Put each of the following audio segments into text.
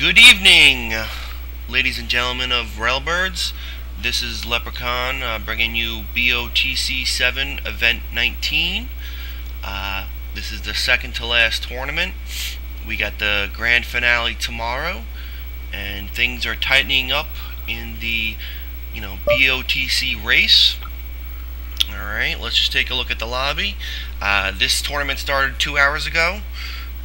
Good evening, ladies and gentlemen of Railbirds. This is Leprechaun bringing you BOTC 7 Event 19. This is the second to last tournament. We got the grand finale tomorrow, and things are tightening up in the BOTC race. Alright, let's just take a look at the lobby. This tournament started 2 hours ago.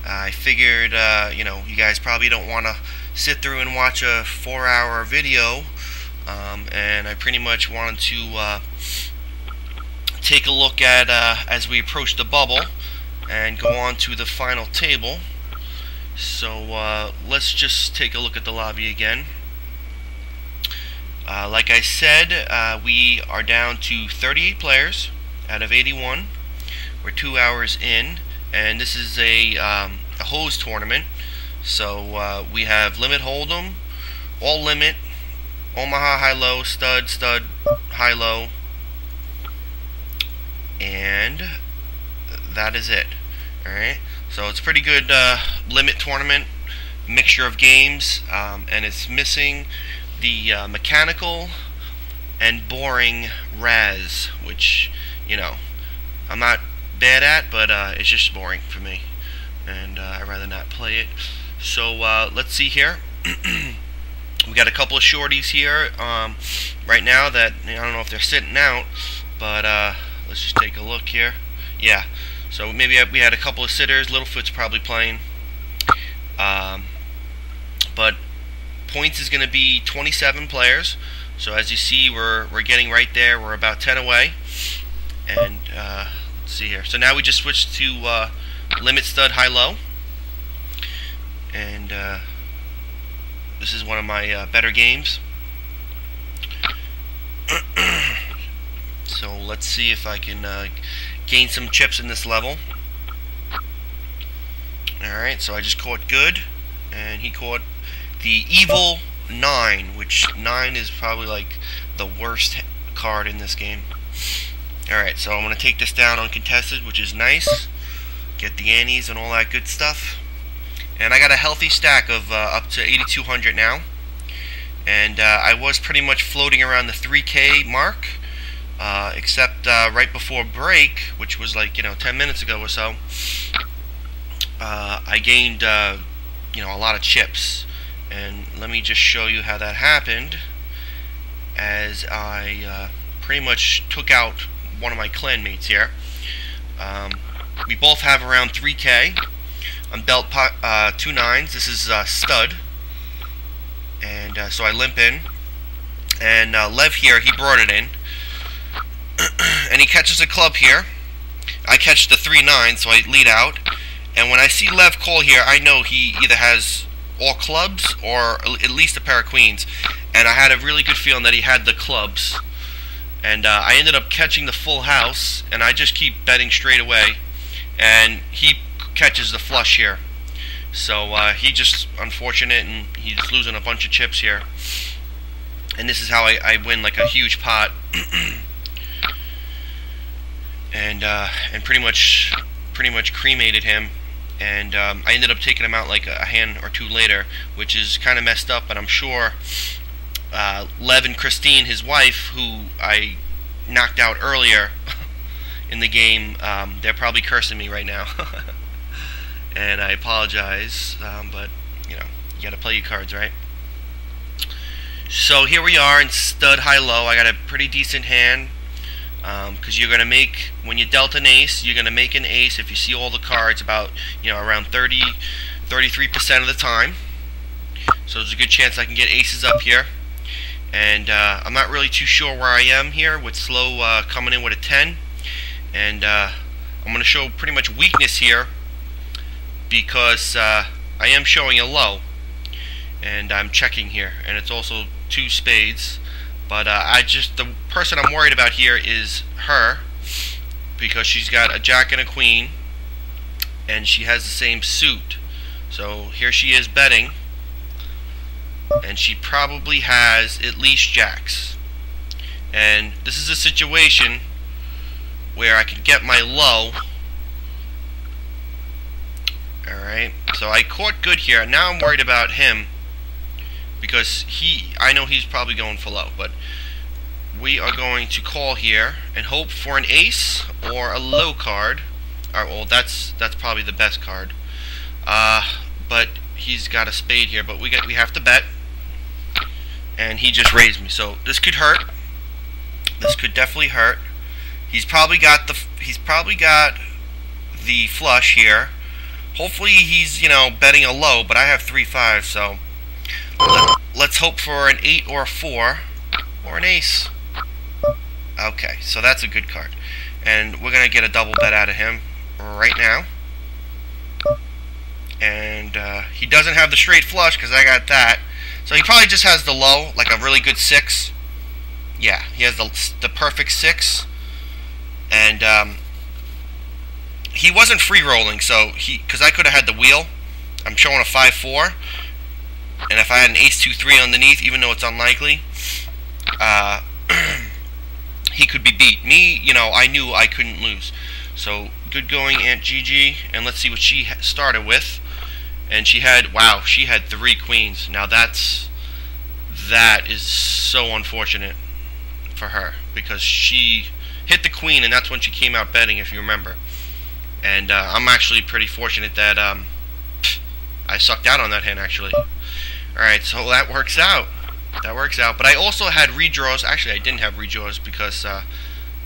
I figured, you guys probably don't want to sit through and watch a 4-hour video, and I pretty much wanted to take a look at, as we approach the bubble, and go on to the final table. So, let's just take a look at the lobby again. Like I said, we are down to 38 players out of 81. We're 2 hours in, and this is a hose tournament. So we have limit hold'em, all limit, Omaha high-low, stud, high-low, and that is it. Alright, so it's a pretty good limit tournament, mixture of games, and it's missing the mechanical and boring Raz, which, I'm not bad at, but it's just boring for me, and I'd rather not play it. So let's see here. We got a couple of shorties here right now that I don't know if they're sitting out, but let's just take a look here. Yeah, so maybe we had a couple of sitters. Littlefoot's probably playing, but points is going to be 27 players. So as you see, we're getting right there. We're about 10 away, and let's see here. So now we just switched to limit, stud, high-low, and this is one of my better games. So let's see if I can gain some chips in this level. Alright, so I just caught good, and he caught the evil 9, which 9 is probably like the worst card in this game. Alright, so I'm going to take this down uncontested, which is nice. Get the annies and all that good stuff. And I got a healthy stack of up to 8,200 now. And I was pretty much floating around the 3K mark, except right before break, which was like 10 minutes ago or so, I gained a lot of chips. And let me just show you how that happened, as I pretty much took out one of my clanmates here. We both have around 3K. I'm dealt 2 9s. This is stud, and so I limp in, and Lev here, he brought it in, and he catches a club here. I catch the 3 9, so I lead out, and when I see Lev call here, I know he either has all clubs or at least a pair of queens, and I had a really good feeling that he had the clubs, and I ended up catching the full house, and I just keep betting straight away, and he catches the flush here. So he just unfortunate, and he's losing a bunch of chips here, and this is how I win like a huge pot. And pretty much cremated him, and I ended up taking him out like a hand or two later, which is kind of messed up. But I'm sure Lev and Christine, his wife, who I knocked out earlier in the game, they're probably cursing me right now. And I apologize, but you gotta play your cards, right? So here we are in stud, high-low. I got a pretty decent hand, because you're gonna make, when you dealt an ace, you're gonna make an ace if you see all the cards about around 33% of the time. So there's a good chance I can get aces up here, and I'm not really too sure where I am here with slow coming in with a 10, and I'm gonna show pretty much weakness here, because I am showing a low, and I'm checking here, and it's also 2 spades. But the person I'm worried about here is her, because she's got a jack and a queen, and she has the same suit. So here she is betting, and she probably has at least jacks. And this is a situation where I can get my low. Alright, so I caught good here. Now I'm worried about him, because I know he's probably going for low, but we are going to call here and hope for an ace or a low card. Well, that's probably the best card. But he's got a spade here, but we have to bet, and he just raised me, so this could hurt. This could definitely hurt. He's probably got the flush here. Hopefully he's, you know, betting a low, but I have 3-5, so let's hope for an 8 or a 4 or an ace. Okay, so that's a good card, and we're gonna get a double bet out of him right now. And he doesn't have the straight flush because I got that, so he probably just has the low, like a really good 6. Yeah, he has the perfect 6, and he wasn't free rolling, so because I could have had the wheel. I'm showing a 5-4, and if I had an ace 2-3 underneath, even though it's unlikely, he could be beat. Me, you know, I knew I couldn't lose. So good going, Aunt Gigi, and let's see what she started with. And she had 3 queens. Now that is so unfortunate for her, because she hit the queen, and that's when she came out betting, if you remember. And I'm actually pretty fortunate that I sucked out on that hand, actually. Alright, so that works out. But I also had redraws. Actually, I didn't have redraws because I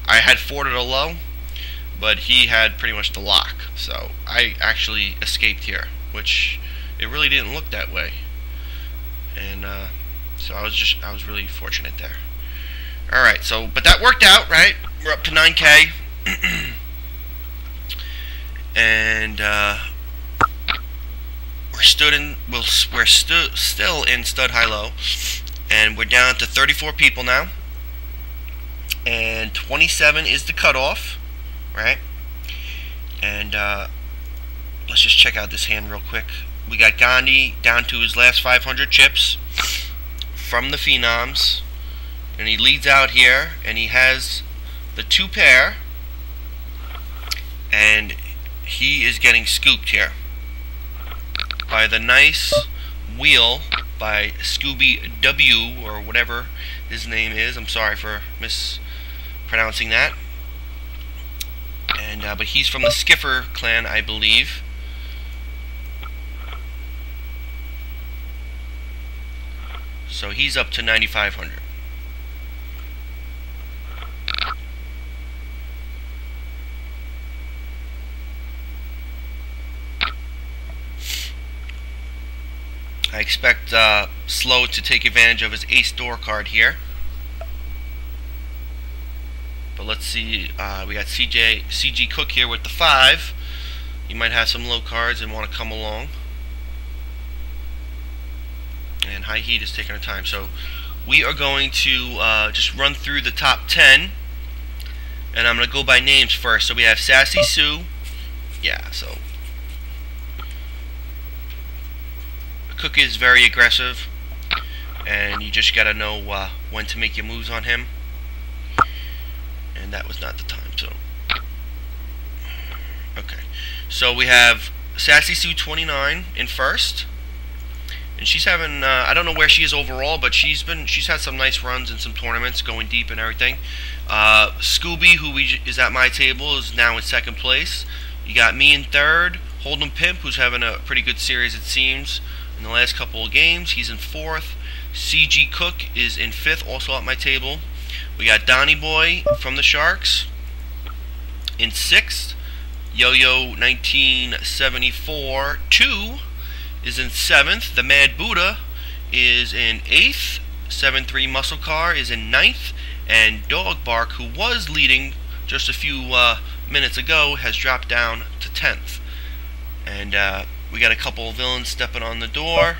had 4 to the low, but he had pretty much the lock. So I actually escaped here, which it really didn't look that way. And so I was really fortunate there. Alright, so, but that worked out, right? We're up to 9K. And we're still in stud high-low. And we're down to 34 people now. And 27 is the cutoff, right? And let's just check out this hand real quick. We got Gandhi down to his last 500 chips from the Phenoms. And he leads out here, and he has the 2 pair, and he is getting scooped here by the nice wheel by Scooby W, or whatever his name is. I'm sorry for mispronouncing that. And but he's from the Skiffer clan, I believe. So he's up to 9,500. I expect Slow to take advantage of his ace door card here. But let's see, we got CG Cook here with the 5. He might have some low cards and want to come along. And High Heat is taking our time. So we are going to just run through the top 10. And I'm going to go by names first. So we have Sassy Sue. Yeah, so Cook is very aggressive, and you just gotta know when to make your moves on him, and that was not the time. So okay, so we have Sassy Sue 29 in first, and she's having I don't know where she is overall, but she's had some nice runs in some tournaments, going deep and everything. Scooby, who is at my table, is now in second place. You got me in third. Hold'em Pimp, who's having a pretty good series, it seems, in the last couple of games. He's in fourth. CG Cook is in fifth, also at my table. We got Donnie Boy from the Sharks in sixth. Yo-Yo 1974 2 is in seventh. The Mad Buddha is in eighth. 7-3 Muscle Car is in ninth. And Dog Bark, who was leading just a few minutes ago, has dropped down to 10th. And we got a couple of villains stepping on the door,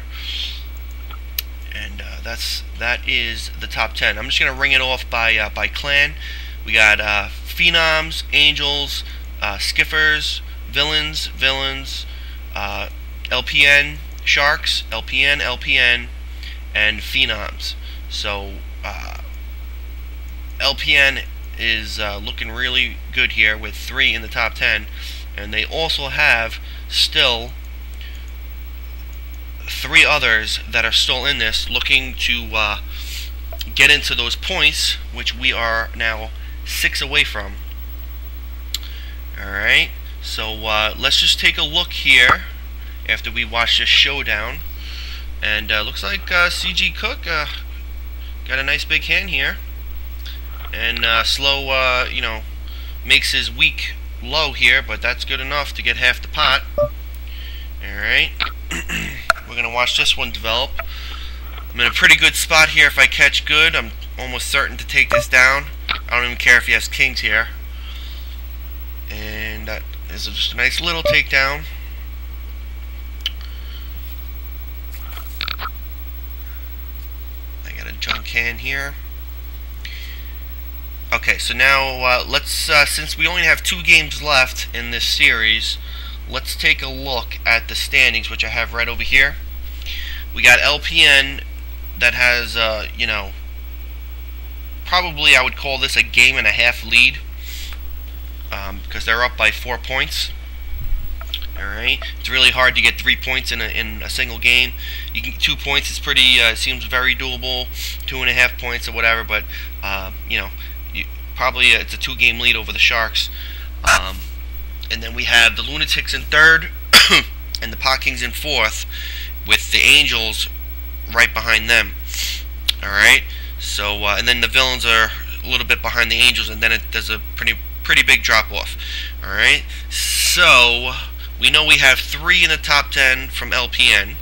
and that is the top 10. I'm just gonna ring it off by clan. We got Phenoms, Angels, Skiffers, Villains, LPN, Sharks, LPN, and Phenoms. So LPN is looking really good here with 3 in the top 10, and they also have still 3 others that are still in this, looking to get into those points, which we are now 6 away from. Alright, so let's just take a look here after we watch this showdown. And looks like CG Cook got a nice big hand here. And Slow, you know, makes his weak low here, but that's good enough to get half the pot. Alright, we're going to watch this one develop. I'm in a pretty good spot here. If I catch good, I'm almost certain to take this down. I don't even care if he has kings here. And that is just a nice little takedown. I got a junk hand here. Okay, so now let's, since we only have 2 games left in this series, let's take a look at the standings, which I have right over here. We got LPN that has, you know, probably I would call this a game and a half lead, because they're up by 4 points. Alright, it's really hard to get 3 points in a single game. You can 2 points is pretty, seems very doable. 2.5 points or whatever, but you know, probably it's a 2-game lead over the Sharks. And then we have the Lunatics in 3rd and the Pot Kings in 4th, with the Angels right behind them. Alright, so and then the Villains are a little bit behind the Angels, and then there's a pretty big drop off. Alright, so we know we have 3 in the top 10 from LPN.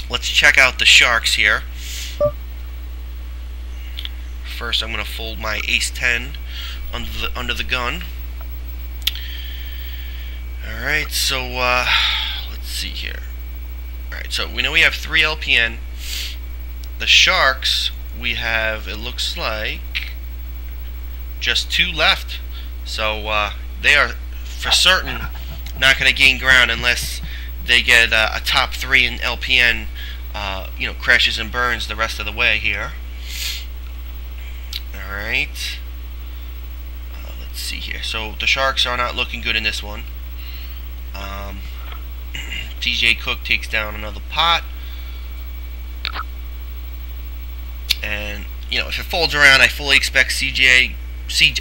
Let's check out the Sharks here. First, I'm going to fold my Ace-10 under the gun. Alright, so let's see here. Alright, so we know we have 3 LPN. The Sharks, we have, it looks like, just 2 left. So they are for certain not going to gain ground unless they get a top 3 in LPN, you know, crashes and burns the rest of the way here. Alright. Let's see here. So the Sharks are not looking good in this one. TJ Cook takes down another pot. And, you know, if it folds around, I fully expect CJ,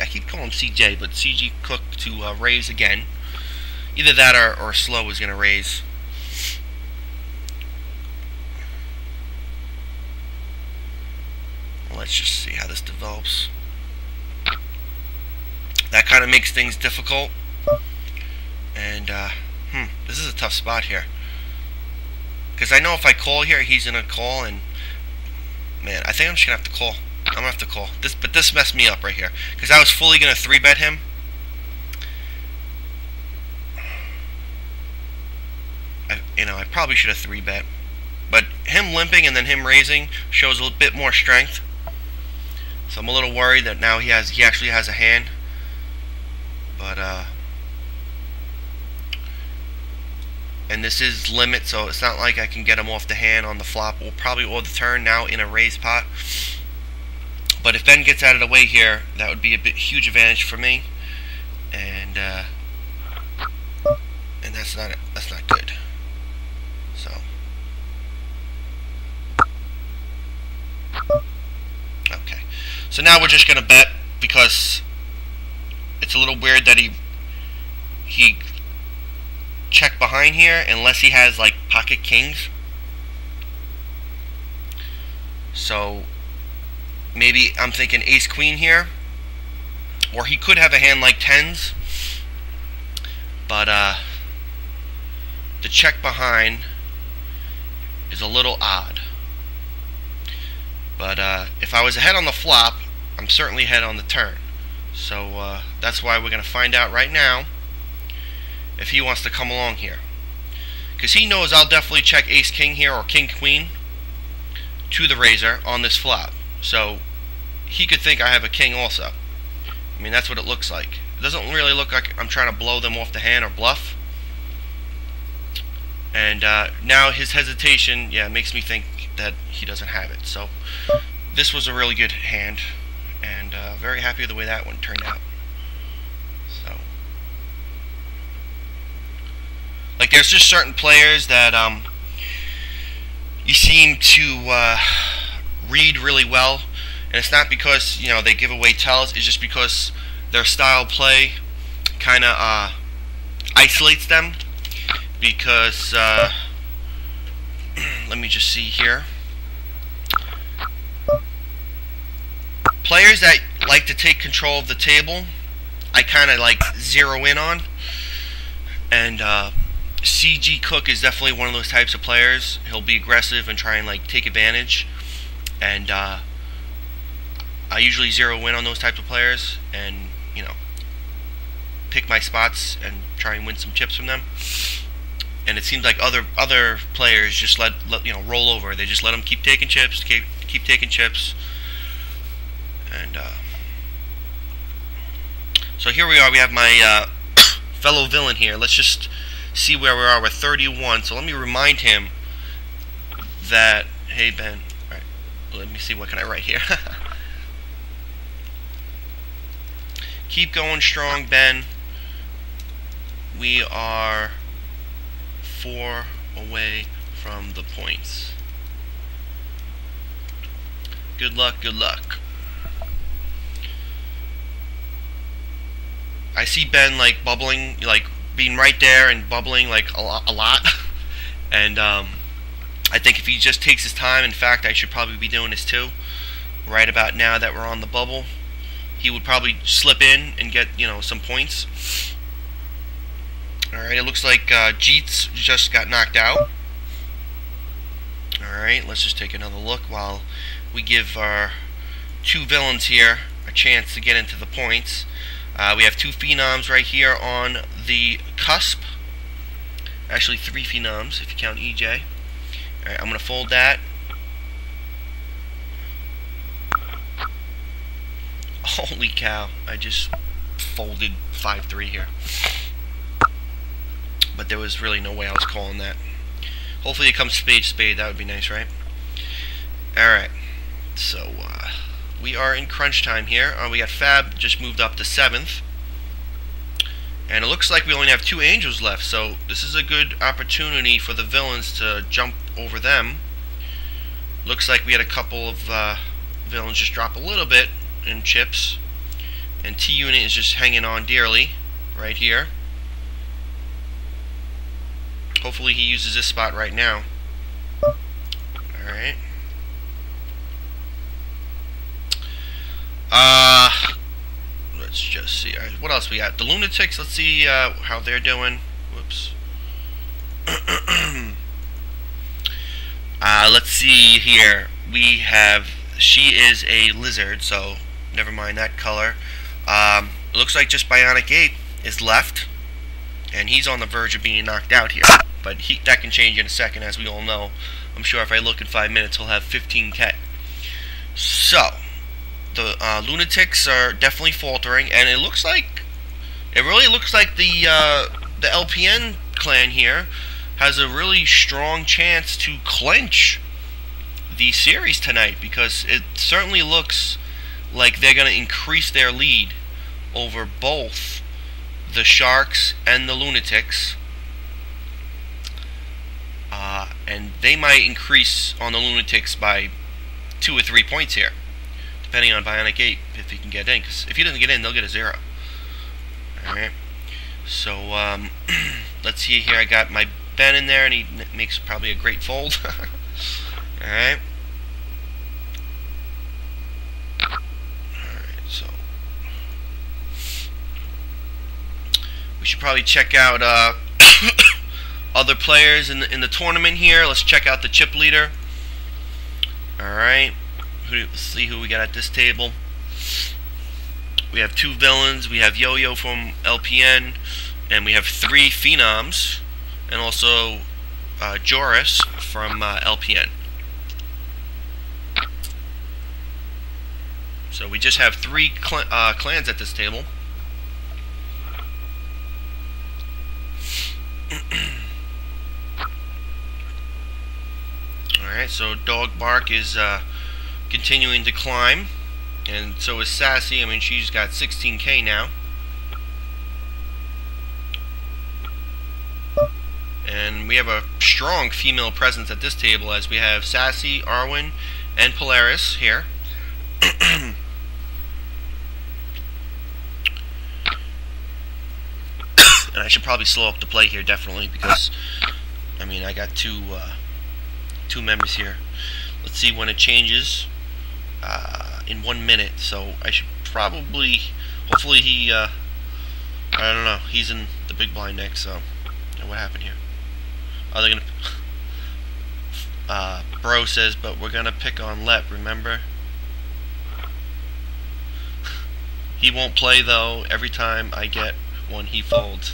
I keep calling him CJ, but CG Cook to raise again. Either that or Slow is going to raise. Let's just see how this develops. That kind of makes things difficult. And, this is a tough spot here. Because I know if I call here, he's going to call, and, man, I think I'm just going to have to call. I'm going to have to call. But this messed me up right here. Because I was fully going to 3-bet him. I probably should have 3-bet. But him limping and then him raising shows a little bit more strength. So I'm a little worried that now he actually has a hand. But, and this is limit, so it's not like I can get him off the hand on the flop, or probably or the turn now in a raised pot. But if Ben gets out of the way here, that would be a huge advantage for me, and that's not good. So okay, so now we're just gonna bet, because it's a little weird that he checked behind here unless he has like pocket kings. So maybe I'm thinking ace queen here, or he could have a hand like 10s, but the check behind is a little odd. But if I was ahead on the flop, I'm certainly ahead on the turn. So that's why we're going to find out right now if he wants to come along here. Because he knows I'll definitely check ace-king here, or king-queen, to the raiser on this flop. So he could think I have a king also. I mean, that's what it looks like. It doesn't really look like I'm trying to blow them off the hand or bluff. And now his hesitation, yeah, makes me think that he doesn't have it. So this was a really good hand, and very happy with the way that one turned out. So, like, there's just certain players that you seem to read really well, and it's not because they give away tells. It's just because their style play kind of isolates them. Because let me just see here. Players that like to take control of the table, I kind of like zero in on, and CG Cook is definitely one of those types of players. He'll be aggressive and try and like take advantage, and I usually zero in on those types of players, and pick my spots and try and win some chips from them. And it seems like other players just let roll over. They just let them keep taking chips, keep taking chips, and so here we are. We have my fellow villain here. Let's just see where we are with 31. So let me remind him that, hey Ben, all right, let me see, what can I write here? Keep going strong, Ben. We are 4 away from the points. Good luck, good luck. I see Ben like bubbling, like being right there and bubbling like a lot. And I think if he just takes his time, in fact I should probably be doing this too, right about now that we're on the bubble, he would probably slip in and get some points. Alright, it looks like Jeets just got knocked out. Alright, let's just take another look while we give our two villains here a chance to get into the points. We have 2 phenoms right here on the cusp. Actually 3 phenoms if you count EJ. Alright, I'm going to fold that. Holy cow, I just folded 5-3 here. But there was really no way I was calling that. Hopefully it comes spade, that would be nice, right? Alright, so we are in crunch time here. We got Fab just moved up to 7th. And it looks like we only have 2 angels left, so this is a good opportunity for the villains to jump over them. Looks like we had a couple of villains just drop a little bit in chips. And T-Unit is just hanging on dearly right here. Hopefully he uses this spot right now. Alright. Let's just see. What else we got? The Lunatics. Let's see how they're doing. Whoops. Let's see here. We have... She is a lizard, so never mind that color. It looks like just Bionic Ape is left. And he's on the verge of being knocked out here. But that can change in a second, as we all know. I'm sure if I look in 5 minutes, he'll have 15k. So, the Lunatics are definitely faltering, and it really looks like the LPN clan here has a really strong chance to clinch the series tonight, because it certainly looks like they're going to increase their lead over both the Sharks and the Lunatics. And they might increase on the Lunatics by 2 or 3 points here, depending on Bionic Ape, if he can get in. Because if he doesn't get in, they'll get a 0. Alright. So, let's see here. I got my Ben in there, and he makes probably a great fold. Alright. Alright, so we should probably check out other players in the tournament here. Let's check out the chip leader. Alright. Let's see who we got at this table. We have 2 villains. We have Yo-Yo from LPN, and we have 3 phenoms, and also Joris from LPN. So we just have 3 clans at this table. Alright, so Dog Bark is continuing to climb, and so is Sassy. I mean, she's got 16k now. And we have a strong female presence at this table, as we have Sassy, Arwen, and Polaris here. And I should probably slow up the play here, definitely, because I mean, I got two members here. Let's see when it changes. In 1 minute, so I should probably, hopefully he, I don't know, he's in the big blind next, so, what happened here? Oh, they're gonna, Bro says, but we're gonna pick on Lep, remember? He won't play, though. Every time I get one, he folds.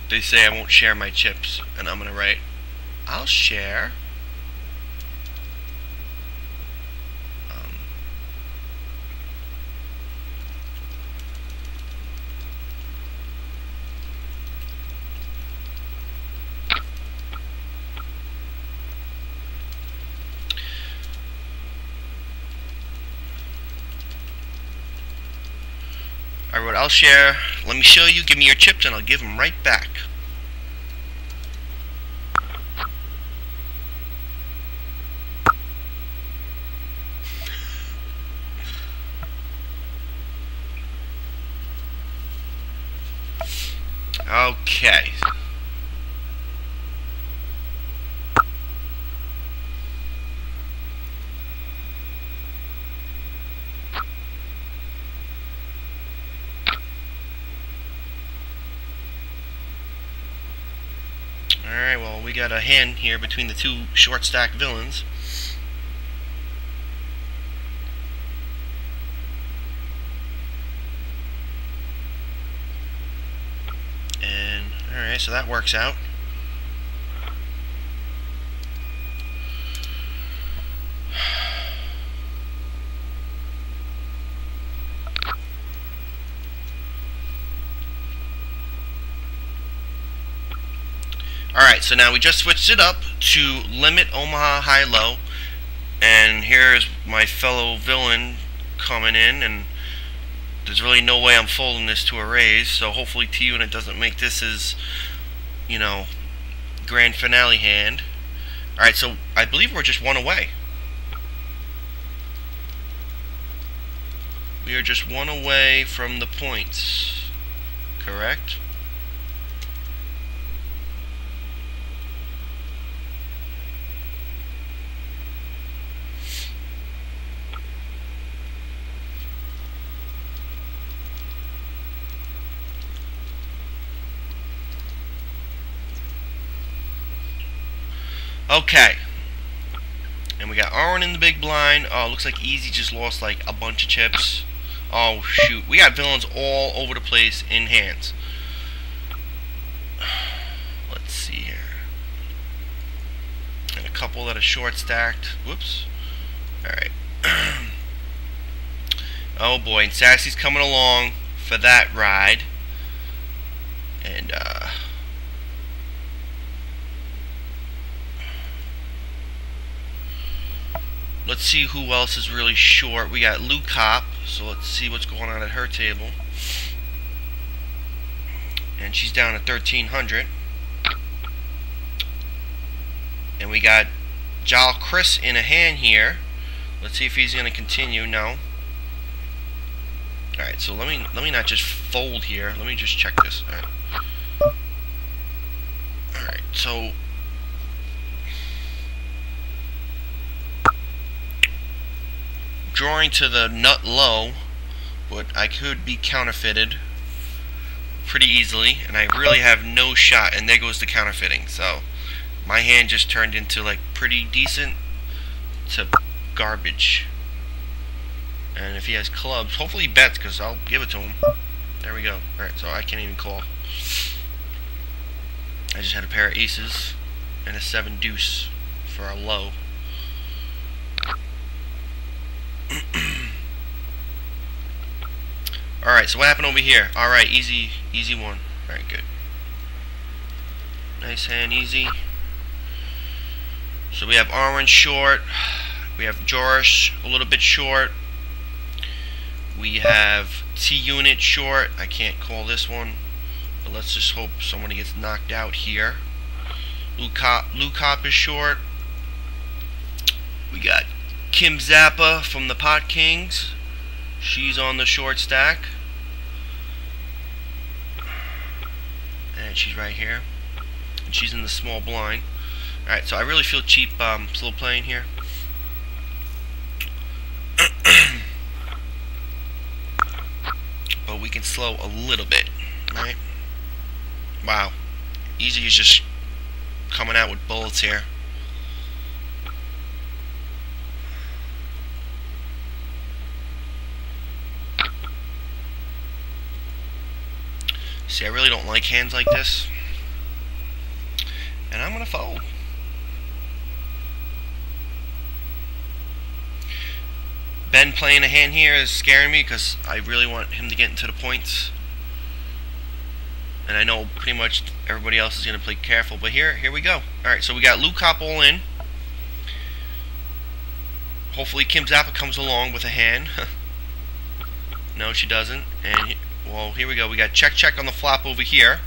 They say I won't share my chips, and I'm gonna write, I'll share. I wrote, I'll share. Let me show you. Give me your chips, and I'll give them right back. Okay. Alright, well, we got a hand here between the two short stack villains. And, alright, so that works out. Alright, so now we just switched it up to limit Omaha high-low, and here's my fellow villain coming in, and there's really no way I'm folding this to a raise, so hopefully T-Unit doesn't make this his, you know, grand finale hand. Alright, so I believe we're just one away. We are just one away from the points, correct? Okay, and we got Arwen in the big blind. Oh, looks like Easy just lost like a bunch of chips. Oh shoot, we got villains all over the place in hands. Let's see here, and a couple that are short stacked. Whoops. All right. Oh boy, and Sassy's coming along for that ride, and let's see who else is really short. We got Lou Cop, so let's see what's going on at her table. And she's down to 1,300. And we got Jal Chris in a hand here. Let's see if he's going to continue. No. Alright, so let me not just fold here. Let me just check this. Alright, so drawing to the nut low, but I could be counterfeited pretty easily, and I really have no shot, and there goes the counterfeiting. So my hand just turned into like pretty decent to garbage. And if he has clubs, hopefully he bets, because I'll give it to him. There we go. Alright, so I can't even call. I just had a pair of aces and a 7 deuce for a low. Alright, so what happened over here? Alright, easy one. Alright, good. Nice hand, easy. So we have Orange short. We have Joris a little bit short. We have T-Unit short. I can't call this one, but let's just hope somebody gets knocked out here. Lukop is short. We got Kim Zappa from the Pot Kings. She's on the short stack. And she's right here. And she's in the small blind. Alright, so I really feel cheap slow playing here. But we can slow a little bit, right? Wow. Easy is just coming out with bullets here. See, I really don't like hands like this. And I'm going to fold. Ben playing a hand here is scaring me because I really want him to get into the points. And I know pretty much everybody else is going to play careful. But here we go. Alright, so we got Lukop all in. Hopefully Kim Zappa comes along with a hand. No, she doesn't. And, well, here we go. We got check on the flop over here.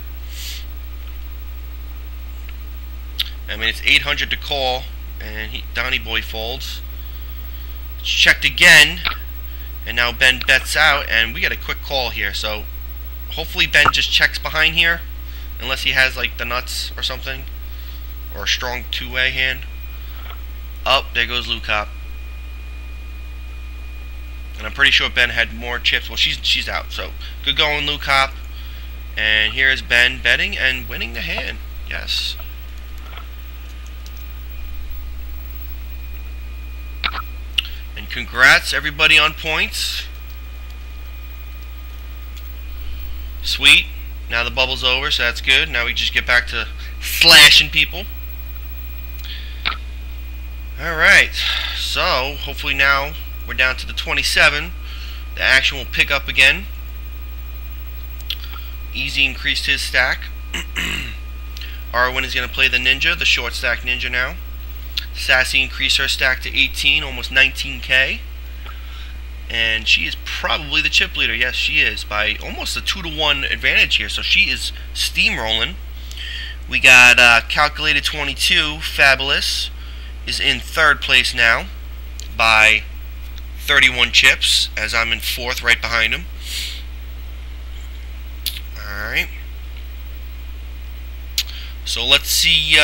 I mean, it's 800 to call. And Donnie Boy folds. Checked again, and now Ben bets out, and we got a quick call here. So hopefully Ben just checks behind here, unless he has like the nuts or something, or a strong two-way hand. Up there goes Lukop, and I'm pretty sure Ben had more chips. Well, she's out, so good going Lukop. And here is Ben betting and winning the hand. Yes. And congrats everybody on points. Sweet. Now the bubble's over, so that's good. Now we just get back to slashing people. Alright. So, hopefully now we're down to the 27. The action will pick up again. Easy increased his stack. Arwen is going to play the Ninja, the short stack Ninja now. Sassy increased her stack to 18, almost 19k. And she is probably the chip leader. Yes, she is, by almost a 2-to-1 advantage here. So she is steamrolling. We got Calculated 22, Fabulous, is in third place now by 31 chips, as I'm in fourth right behind him. Alright. So let's see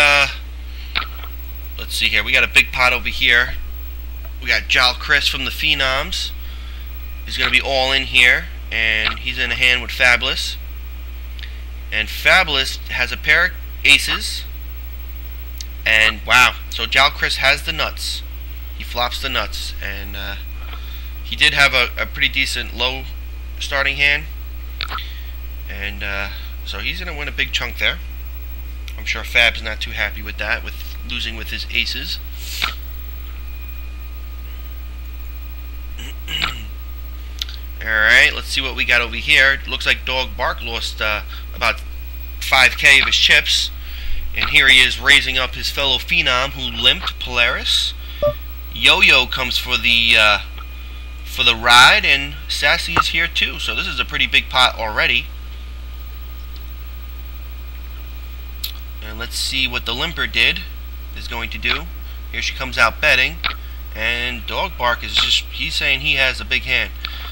here. We got a big pot over here. We got Jal Chris from the Phenoms. He's going to be all in here, and he's in a hand with Fabulous. And Fabulous has a pair of aces. And wow, so Jal Chris has the nuts. He flops the nuts, and he did have a pretty decent low starting hand. And so he's going to win a big chunk there. I'm sure Fab's not too happy with that, with losing with his aces. Alright, let's see what we got over here. It looks like Dog Bark lost about 5k of his chips. And here he is raising up his fellow Phenom who limped, Polaris. Yo-Yo comes for the ride, and Sassy is here too. So this is a pretty big pot already. And let's see what the limper is going to do. Here she comes out betting, and Dog Bark is he's saying he has a big hand.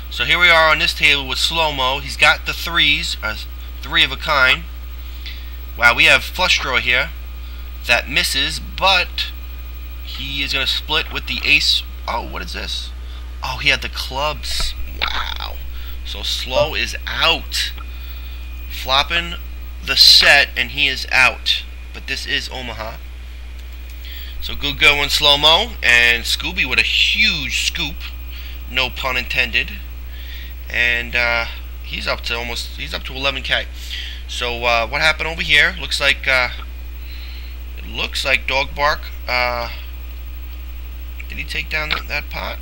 So here we are on this table with Slow-Mo. He's got the threes, three of a kind. Wow, we have flush draw here that misses, but he is going to split with the ace. Oh, what is this? Oh, he had the clubs. Wow. So Slow is out. Flopping the set, and he is out. But this is Omaha. So good going Slow-Mo, and Scooby with a huge scoop. No pun intended. And he's up to 11k. So what happened over here? Looks like Dog Bark. Did he take down that pot?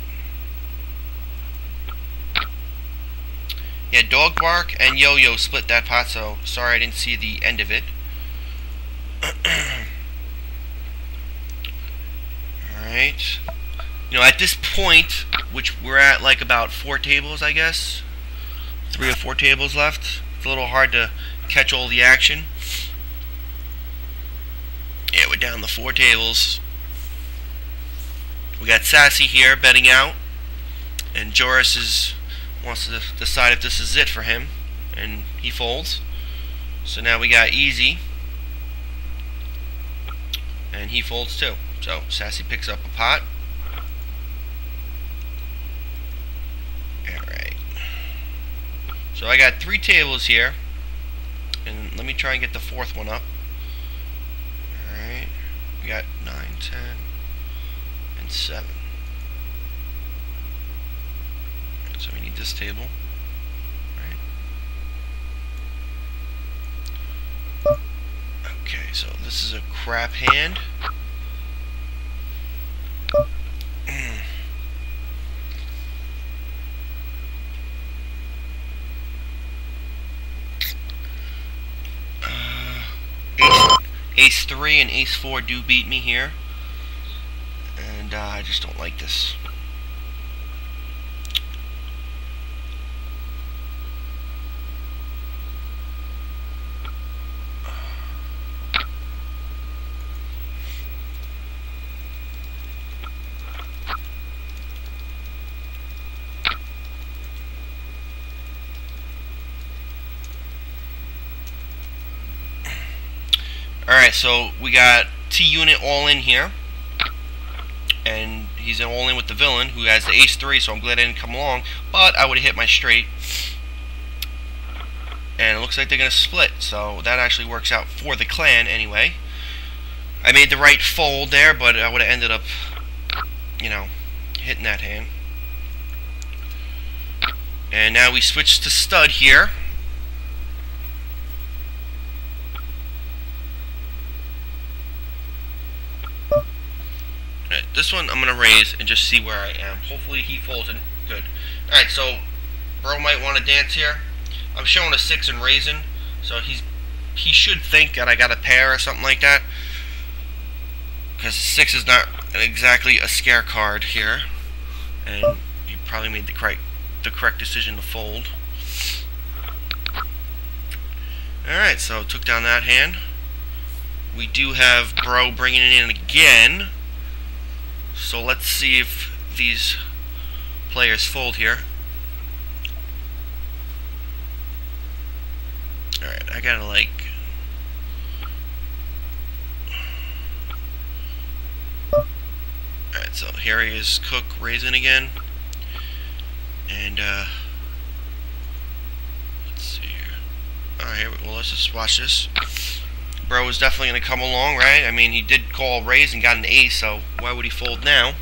Yeah, Dog Bark and Yo-Yo split that pot. So sorry I didn't see the end of it. Alright. You know, at this point, which we're at like about 4 tables, I guess. 3 or 4 tables left. It's a little hard to catch all the action. Yeah, we're down to 4 tables. We got Sassy here betting out, and Joris wants to decide if this is it for him, and he folds. So now we got Easy, and he folds too. So Sassy picks up a pot. Alright. So I got 3 tables here, and let me try and get the 4th one up. Alright. We got 9, 10, and 7. So we need this table. Right. Okay, so this is a crap hand. Ace 3 and Ace 4 do beat me here, and I just don't like this. Alright, so we got T-Unit all in here, and he's all in with the villain, who has the Ace 3, so I'm glad I didn't come along, but I would have hit my straight. And it looks like they're going to split, so that actually works out for the clan anyway. I made the right fold there, but I would have ended up, you know, hitting that hand. And now we switch to stud here. This one I'm going to raise and just see where I am. Hopefully he folds in. Good. Alright, so bro might want to dance here. I'm showing a 6 and raising, so he should think that I got a pair or something like that. Because 6 is not exactly a scare card here. And he probably made the correct decision to fold. Alright, so took down that hand. We do have bro bringing it in again. So let's see if these players fold here. Alright, I gotta like... Alright, so here he is, Cook raising again. And, let's see here. Alright, well, let's just watch this. Bro is definitely going to come along, right? I mean, he did call raise and got an ace, so why would he fold now?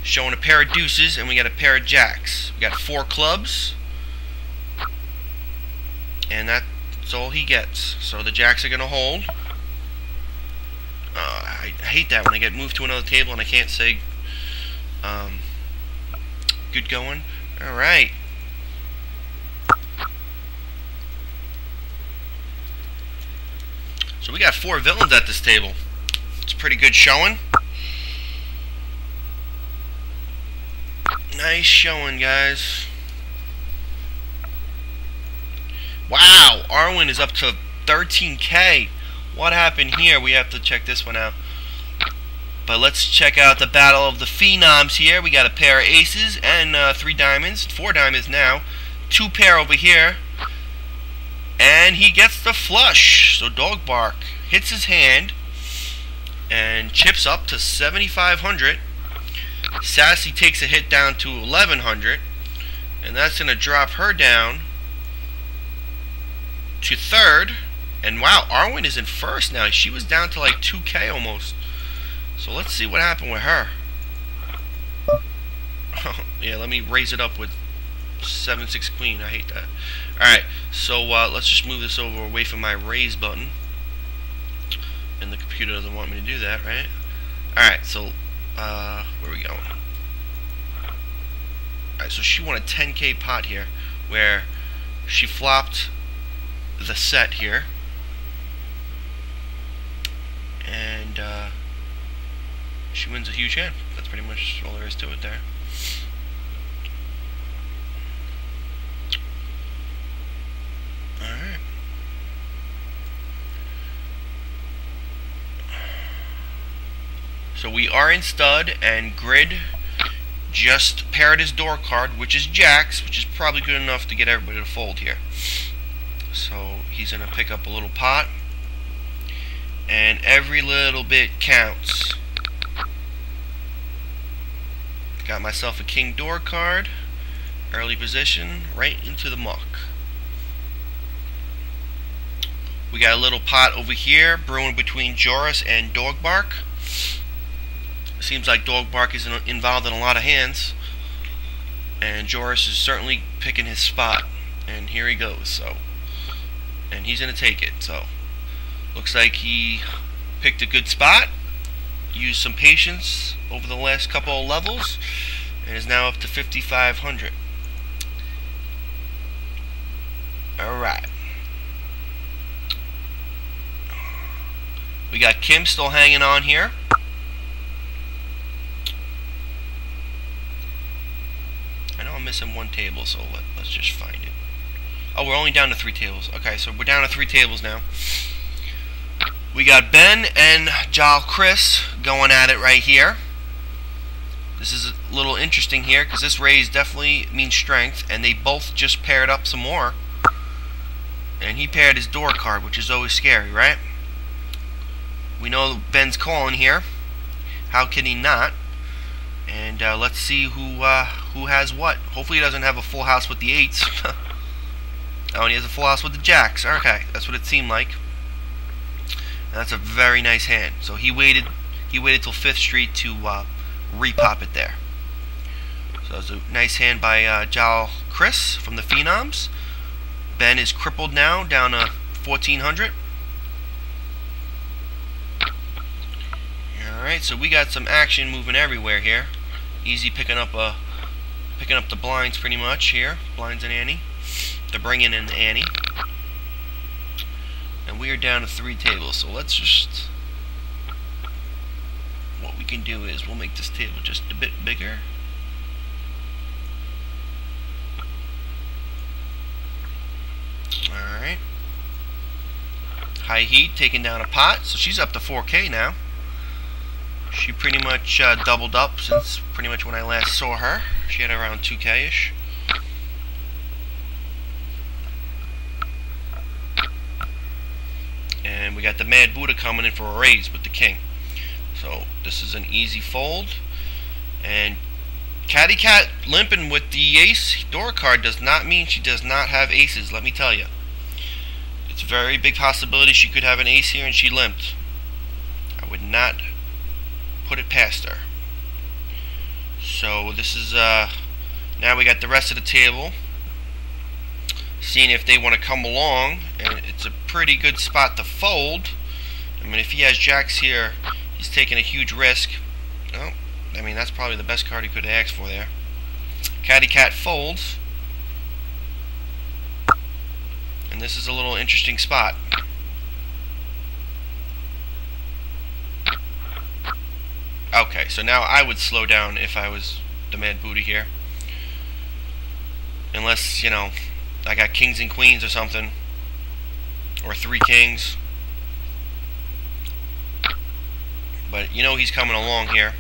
Showing a pair of deuces, and we got a pair of jacks. We got 4 clubs, and that's all he gets. So the jacks are going to hold. I hate that when I get moved to another table and I can't say good going. Alright. So we got 4 villains at this table. It's a pretty good showing. Nice showing, guys. Wow, Arwen is up to 13K. What happened here? We have to check this one out. But let's check out the battle of the phenoms here. We got a pair of aces and 3 diamonds, 4 diamonds now. 2 pair over here. And he gets the flush. So Dog Bark hits his hand and chips up to 7,500. Sassy takes a hit down to 1,100. And that's going to drop her down to 3rd. And wow, Arwen is in 1st now. She was down to like 2K almost. So let's see what happened with her. Yeah, let me raise it up with 7-6 queen. I hate that. Alright, so let's just move this over away from my raise button. And the computer doesn't want me to do that, right? Alright, so where are we going? Alright, so she won a 10K pot here, where she flopped the set here. And she wins a huge hand. That's pretty much all there is to it there. Alright. So we are in stud, and Grid just paired his door card, which is jacks, which is probably good enough to get everybody to fold here. So he's going to pick up a little pot, and every little bit counts. Got myself a king door card, early position, right into the muck. We got a little pot over here brewing between Joris and Dog Bark. Seems like Dog Bark is involved in a lot of hands, and Joris is certainly picking his spot, and here he goes. So, and he's gonna take it. So looks like he picked a good spot, used some patience over the last couple of levels, and is now up to 5,500. Alright, we got Kim still hanging on here. I'm missing one table, so let's just find it. Oh, we're only down to 3 tables. Okay, so we're down to 3 tables now. We got Ben and Jal Chris going at it right here. This is a little interesting here because this raise definitely means strength, and they both just paired up some more. And he paired his door card, which is always scary, right? We know Ben's calling here. How can he not? And let's see who has what. Hopefully he doesn't have a full house with the 8s. Oh, and he has a full house with the jacks. Okay, that's what it seemed like. And that's a very nice hand. So he waited till 5th Street to repop it there. So it's a nice hand by Jal Chris from the Phenoms. Ben is crippled now, down to 1,400. Alright, so we got some action moving everywhere here. Easy picking up the blinds pretty much here. Blinds and ante. They're bringing in the ante. And we are down to 3 tables, so let's just... What we can do is we'll make this table just a bit bigger. Alright. High Heat taking down a pot, so she's up to 4K now. She pretty much doubled up since pretty much when I last saw her. She had around 2K-ish. And we got the Mad Buddha coming in for a raise with the king. So this is an easy fold. And Catty Cat limping with the ace door card does not mean she does not have aces, let me tell you. It's a very big possibility she could have an ace here and she limped. I would not put it past her. So this is now we got the rest of the table, seeing if they want to come along, and it's a pretty good spot to fold. I mean, if he has jacks here, he's taking a huge risk. Oh, I mean, that's probably the best card he could have asked for there. Catty Cat folds, and this is a little interesting spot. Okay, so now I would slow down if I was the Mad Buddha here. Unless, you know, I got kings and queens or something. Or 3 kings. But you know he's coming along here.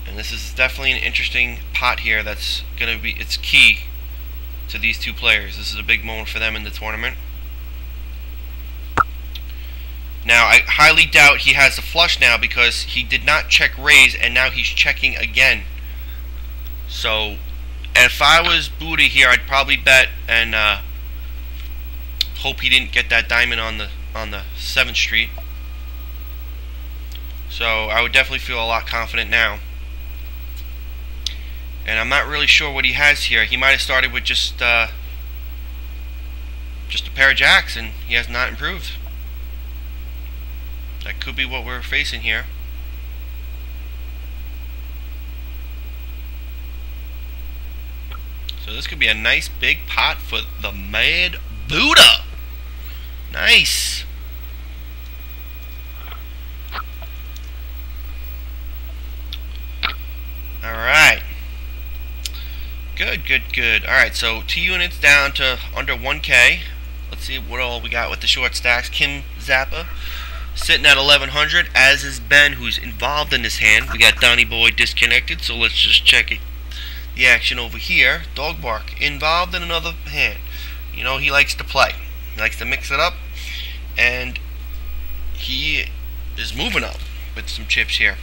And this is definitely an interesting pot here that's going to be, it's key to these 2 players. This is a big moment for them in the tournament. Now, I highly doubt he has a flush now because he did not check raise, and now he's checking again. So, if I was Buddha here, I'd probably bet and hope he didn't get that diamond on the 7th Street. So, I would definitely feel a lot confident now. And I'm not really sure what he has here. He might have started with just a pair of jacks, and he has not improved. That could be what we're facing here. So this could be a nice big pot for the Mad Buddha. Nice. Good, good, good. Alright, so 2 units down to under 1K. Let's see what all we got with the short stacks. Kim Zappa sitting at 1100, as is Ben, who's involved in this hand. We got Donnie Boy disconnected, so let's just check it. The action over here. Dog Bark involved in another hand. You know, he likes to play. He likes to mix it up, and he is moving up with some chips here.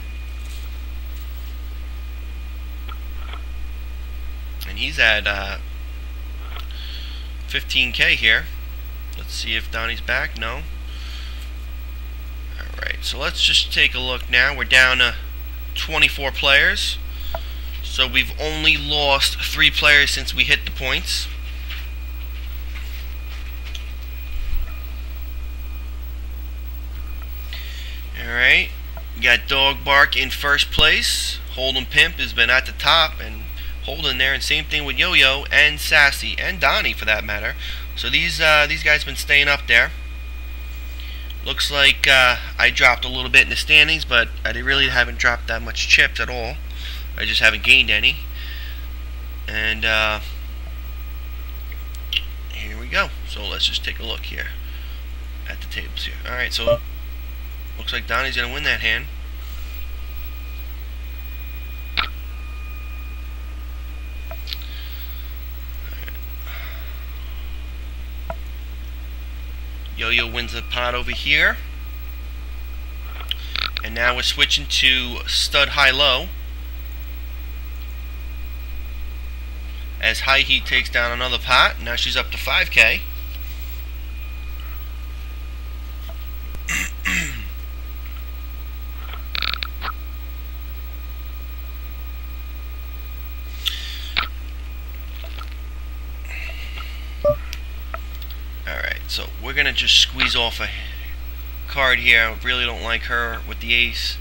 And he's at 15K here. Let's see if Donnie's back. No. Alright, so let's just take a look now. We're down to 24 players. So we've only lost 3 players since we hit the points. Alright, we got Dog Bark in first place. Hold'em Pimp has been at the top and holding there, and same thing with Yo-Yo and Sassy and Donnie for that matter. So these guys have been staying up there. Looks like I dropped a little bit in the standings, but I really haven't dropped that much chips at all. I just haven't gained any. And here we go. So let's just take a look here at the tables here. Alright, so looks like Donnie's going to win that hand. Yo-Yo wins the pot over here. And now we're switching to stud high-low, as High Heat takes down another pot. Now she's up to 5K. Alright, so we're going to just squeeze off a card here. I really don't like her with the ace.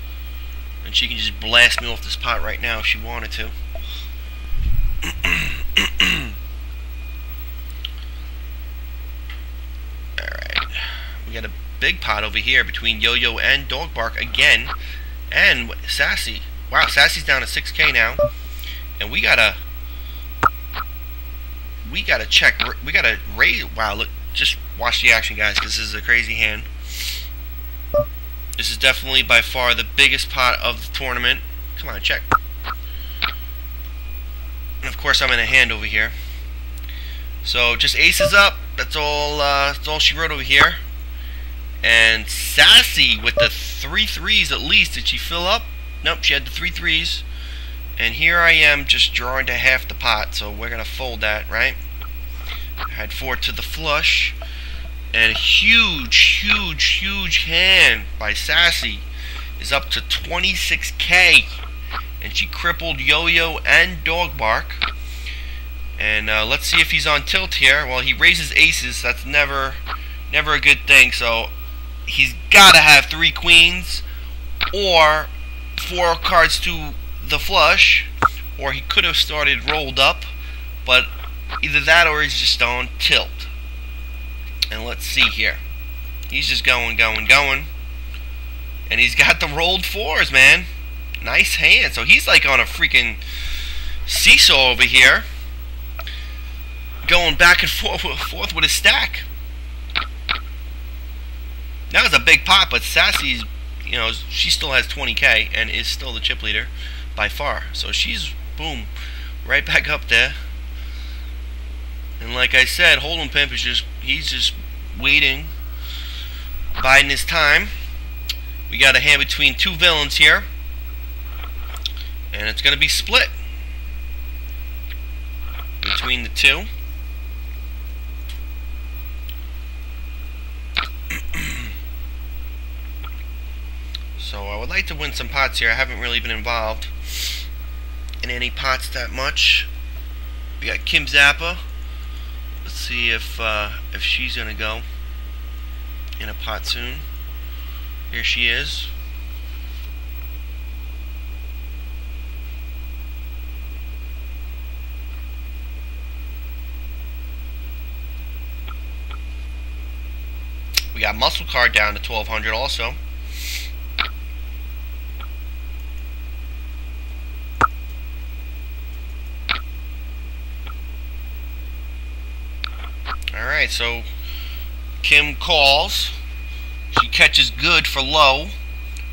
And she can just blast me off this pot right now if she wanted to. Alright. We got a big pot over here between Yo-Yo and Dog Bark again. And Sassy. Wow, Sassy's down to 6K now. And we gotta check. We gotta raise. Wow, look. Just watch the action, guys, because this is a crazy hand. This is definitely by far the biggest pot of the tournament. Come on, check. And of course, I'm in a hand over here. So just aces up. That's all she wrote over here. And Sassy with the 3 threes at least. Did she fill up? Nope, she had the 3 threes. And here I am just drawing to half the pot. So we're gonna fold that, right? I had 4 to the flush. And a huge hand by Sassy is up to 26K. And she crippled Yo-Yo and Dog Bark. And let's see if he's on tilt here. Well, he raises aces. That's never a good thing. So he's got to have 3 queens or 4 cards to the flush. Or he could have started rolled up. But either that or he's just on tilt. And let's see here. He's just going. And he's got the rolled 4s, man. Nice hand. So he's like on a freaking seesaw over here. Going back and forth with his stack. That was a big pot, but Sassy's, you know, she still has 20K and is still the chip leader by far. So she's, boom, right back up there. And like I said, Hold'em Pimp is he's just waiting, biding his time. We got a hand between 2 villains here. And it's going to be split between the 2. So I would like to win some pots here. I haven't really been involved in any pots that much. We got Kim Zappa. Let's see if she's gonna go in a pot soon. Here she is. We got Muscle Card down to 1200 also. Alright, so Kim calls. She catches good for low.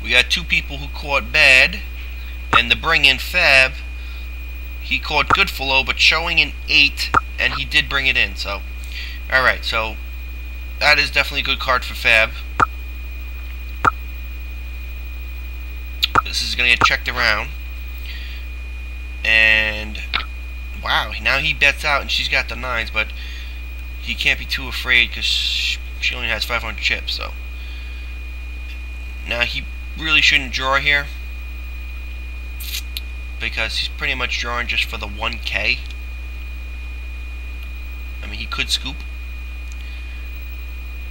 We got two people who caught bad. And the bring in Fab, he caught good for low, but showing an 8, and he did bring it in. So, alright, so that is definitely a good card for Fab. This is going to get checked around. And, wow, now he bets out, and she's got the 9s, but he can't be too afraid because she only has 500 chips, so. Now, he really shouldn't draw here because he's pretty much drawing just for the 1K. I mean, he could scoop,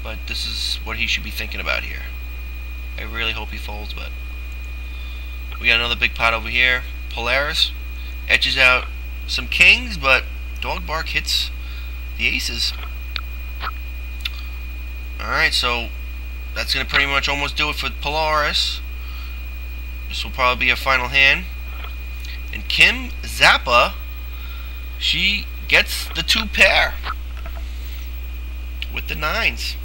but this is what he should be thinking about here. I really hope he folds, but we got another big pot over here. Polaris etches out some kings, but Dog Bark hits the aces. Alright, so that's going to pretty much almost do it for Polaris. This will probably be a final hand. And Kim Zappa, she gets the 2 pair with the 9s.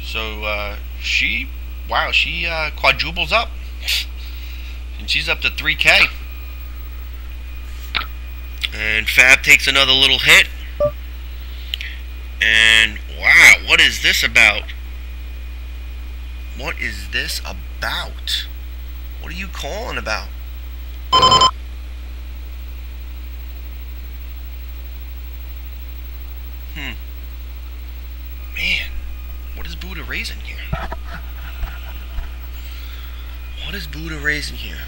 So she quadruples up. And she's up to 3K. And Fab takes another little hit. And wow, what is this about? What is this about? What are you calling about? Man, what is Buddha raising here? What is Buddha raising here?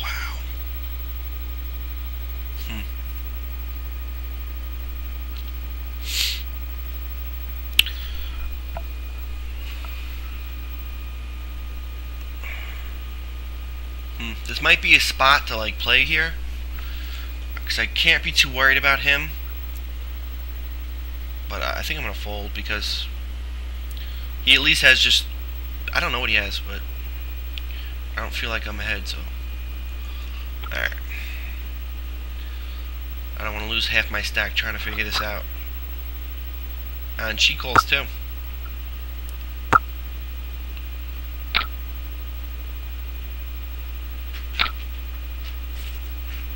Wow. This might be a spot to like play here, because I can't be too worried about him. But I think I'm gonna fold because he at least has just, I don't know what he has, but I don't feel like I'm ahead. So alright, I don't want to lose half my stack trying to figure this out. And she calls too.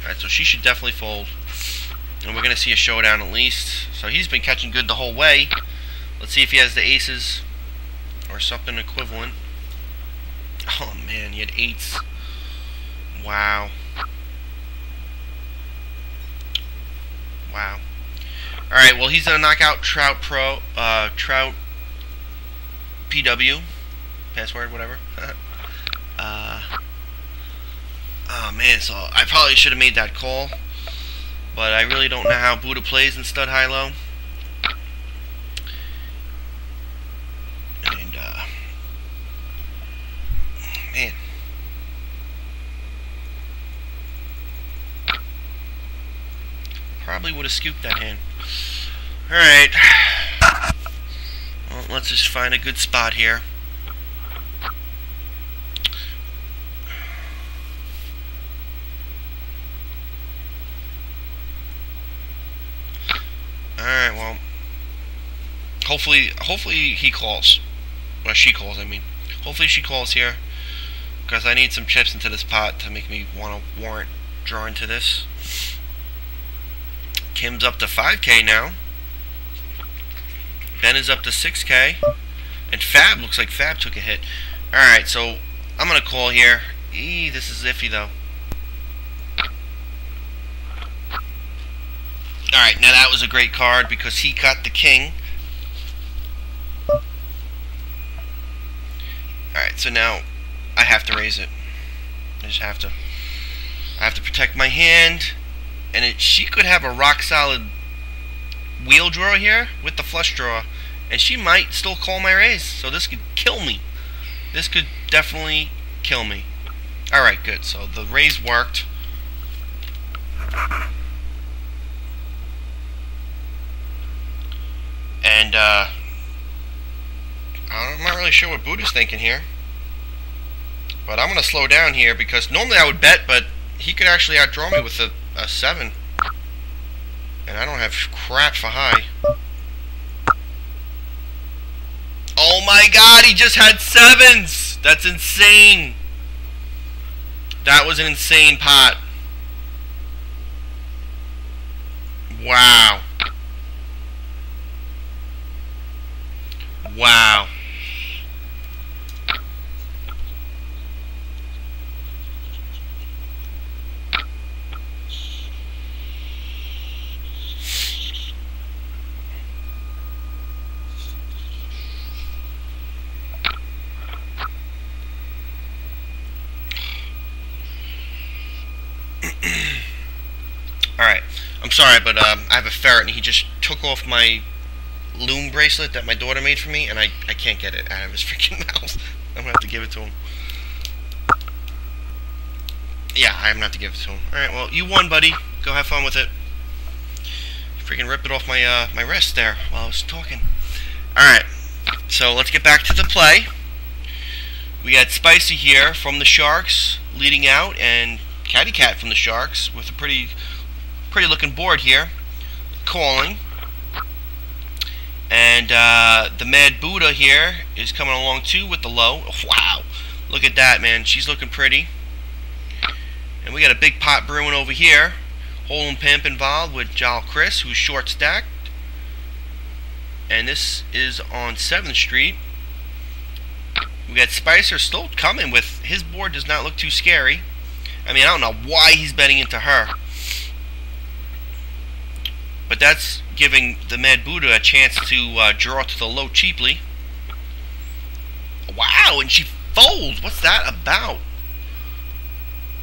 Alright, so she should definitely fold. And we're going to see a showdown at least. So he's been catching good the whole way. Let's see if he has the aces or something equivalent. Oh man, he had 8s. Wow. Wow. Alright, well he's going to knock out Trout PW. Password, whatever. Oh man, so I probably should have made that call, but I really don't know how Buddha plays in stud high-low. And man, probably would have scooped that hand. Alright, well, let's just find a good spot here. Alright, well, hopefully he calls. Well, she calls, I mean. Hopefully she calls here, because I need some chips into this pot to make me want to warrant drawing to this. Kim's up to 5K now. Ben is up to 6K. And Fab, looks like Fab took a hit. Alright, so I'm going to call here. This is iffy, though. Alright, now that was a great card because he got the king. Alright, so now I have to raise it. I just have to. I have to protect my hand. And she could have a rock solid wheel draw here with the flush draw. And she might still call my raise. So this could kill me. This could definitely kill me. Alright, good. So the raise worked. And I'm not really sure what Buddha's thinking here. But I'm going to slow down here because normally I would bet, but he could actually outdraw me with a 7. And I don't have crap for high. Oh my god, he just had 7s! That's insane! That was an insane pot. Wow. Wow. Alright, I'm sorry, but I have a ferret and he just took off my loom bracelet that my daughter made for me, and I can't get it out of his freaking mouth. I'm gonna have to give it to him. Yeah, I'm gonna have to give it to him. Alright, well, you won, buddy. Go have fun with it. Freaking ripped it off my my wrist there while I was talking. Alright, so let's get back to the play. We got Spicy here from the Sharks leading out, and Catty Cat from the Sharks with a pretty looking board here, calling. And the Mad Buddha here is coming along too with the low. Wow, look at that, man. She's looking pretty. And we got a big pot brewing over here. Hold'em Pimp involved with Jal Chris, who's short stacked. And this is on 7th Street. We got Spicer still coming with his board. Does not look too scary. I mean, I don't know why he's betting into her. But that's giving the Mad Buddha a chance to draw to the low cheaply. Wow, and she folds. What's that about?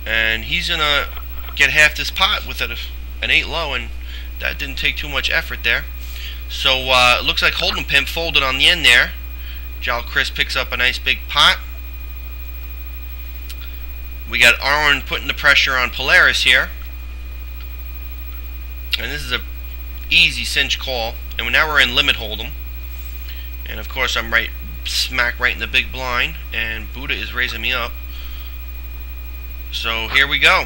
And he's going to get half this pot with an 8 low, and that didn't take too much effort there. So it looks like Hold'em Pimp folded on the end there. Jal Chris picks up a nice big pot. We got Arwen putting the pressure on Polaris here. And this is a easy cinch call. And now we're in limit hold'em. And of course I'm smack right in the big blind. And Buddha is raising me up. So here we go.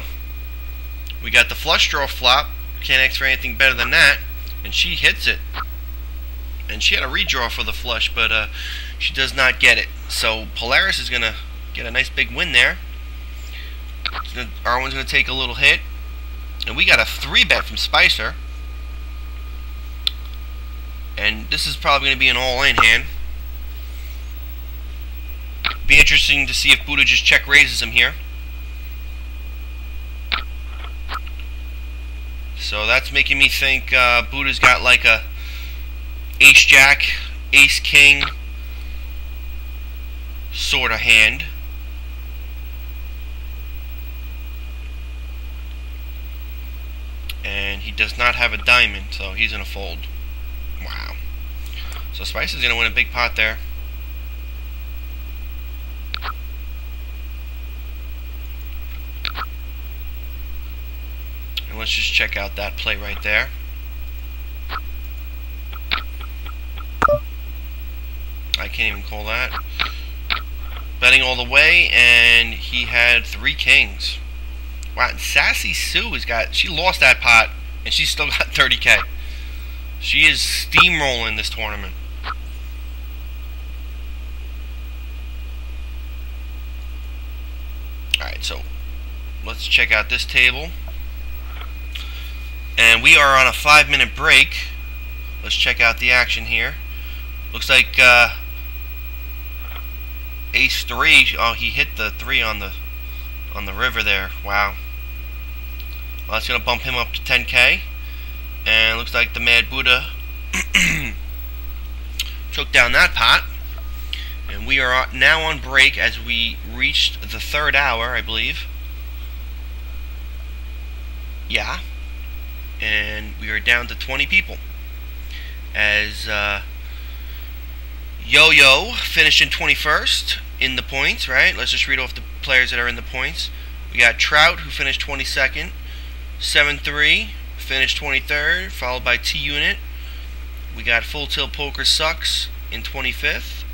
We got the flush draw flop. Can't ask for anything better than that. And she hits it. And she had a redraw for the flush, but she does not get it. So Polaris is going to get a nice big win there. Arwen's going to take a little hit. And we got a 3-bet from Spicer. And this is probably going to be an all-in hand. Be interesting to see if Buddha just check raises him here. So that's making me think Buddha's got like a Ace-Jack, Ace-King sort of hand. And he does not have a diamond, so he's going to fold. Wow. So Spice is going to win a big pot there. And let's just check out that play right there. I can't even call that. Betting all the way, and he had 3 kings. Wow, and Sassy Sue she lost that pot, and she's still got 30K. She is steamrolling this tournament. Alright, so let's check out this table. And we are on a 5-minute break. Let's check out the action here. Looks like Ace 3. Oh, he hit the 3 on the river there. Wow. Well, that's gonna bump him up to 10K. And looks like the Mad Buddha took down that pot. And we are now on break as we reached the 3rd hour, I believe. Yeah. And we are down to 20 people. As Yo-Yo finished in 21st in the points, right? Let's just read off the players that are in the points. We got Trout, who finished 22nd. 7-3 finished 23rd, followed by T-Unit. We got Full Tilt Poker Sucks in 25th.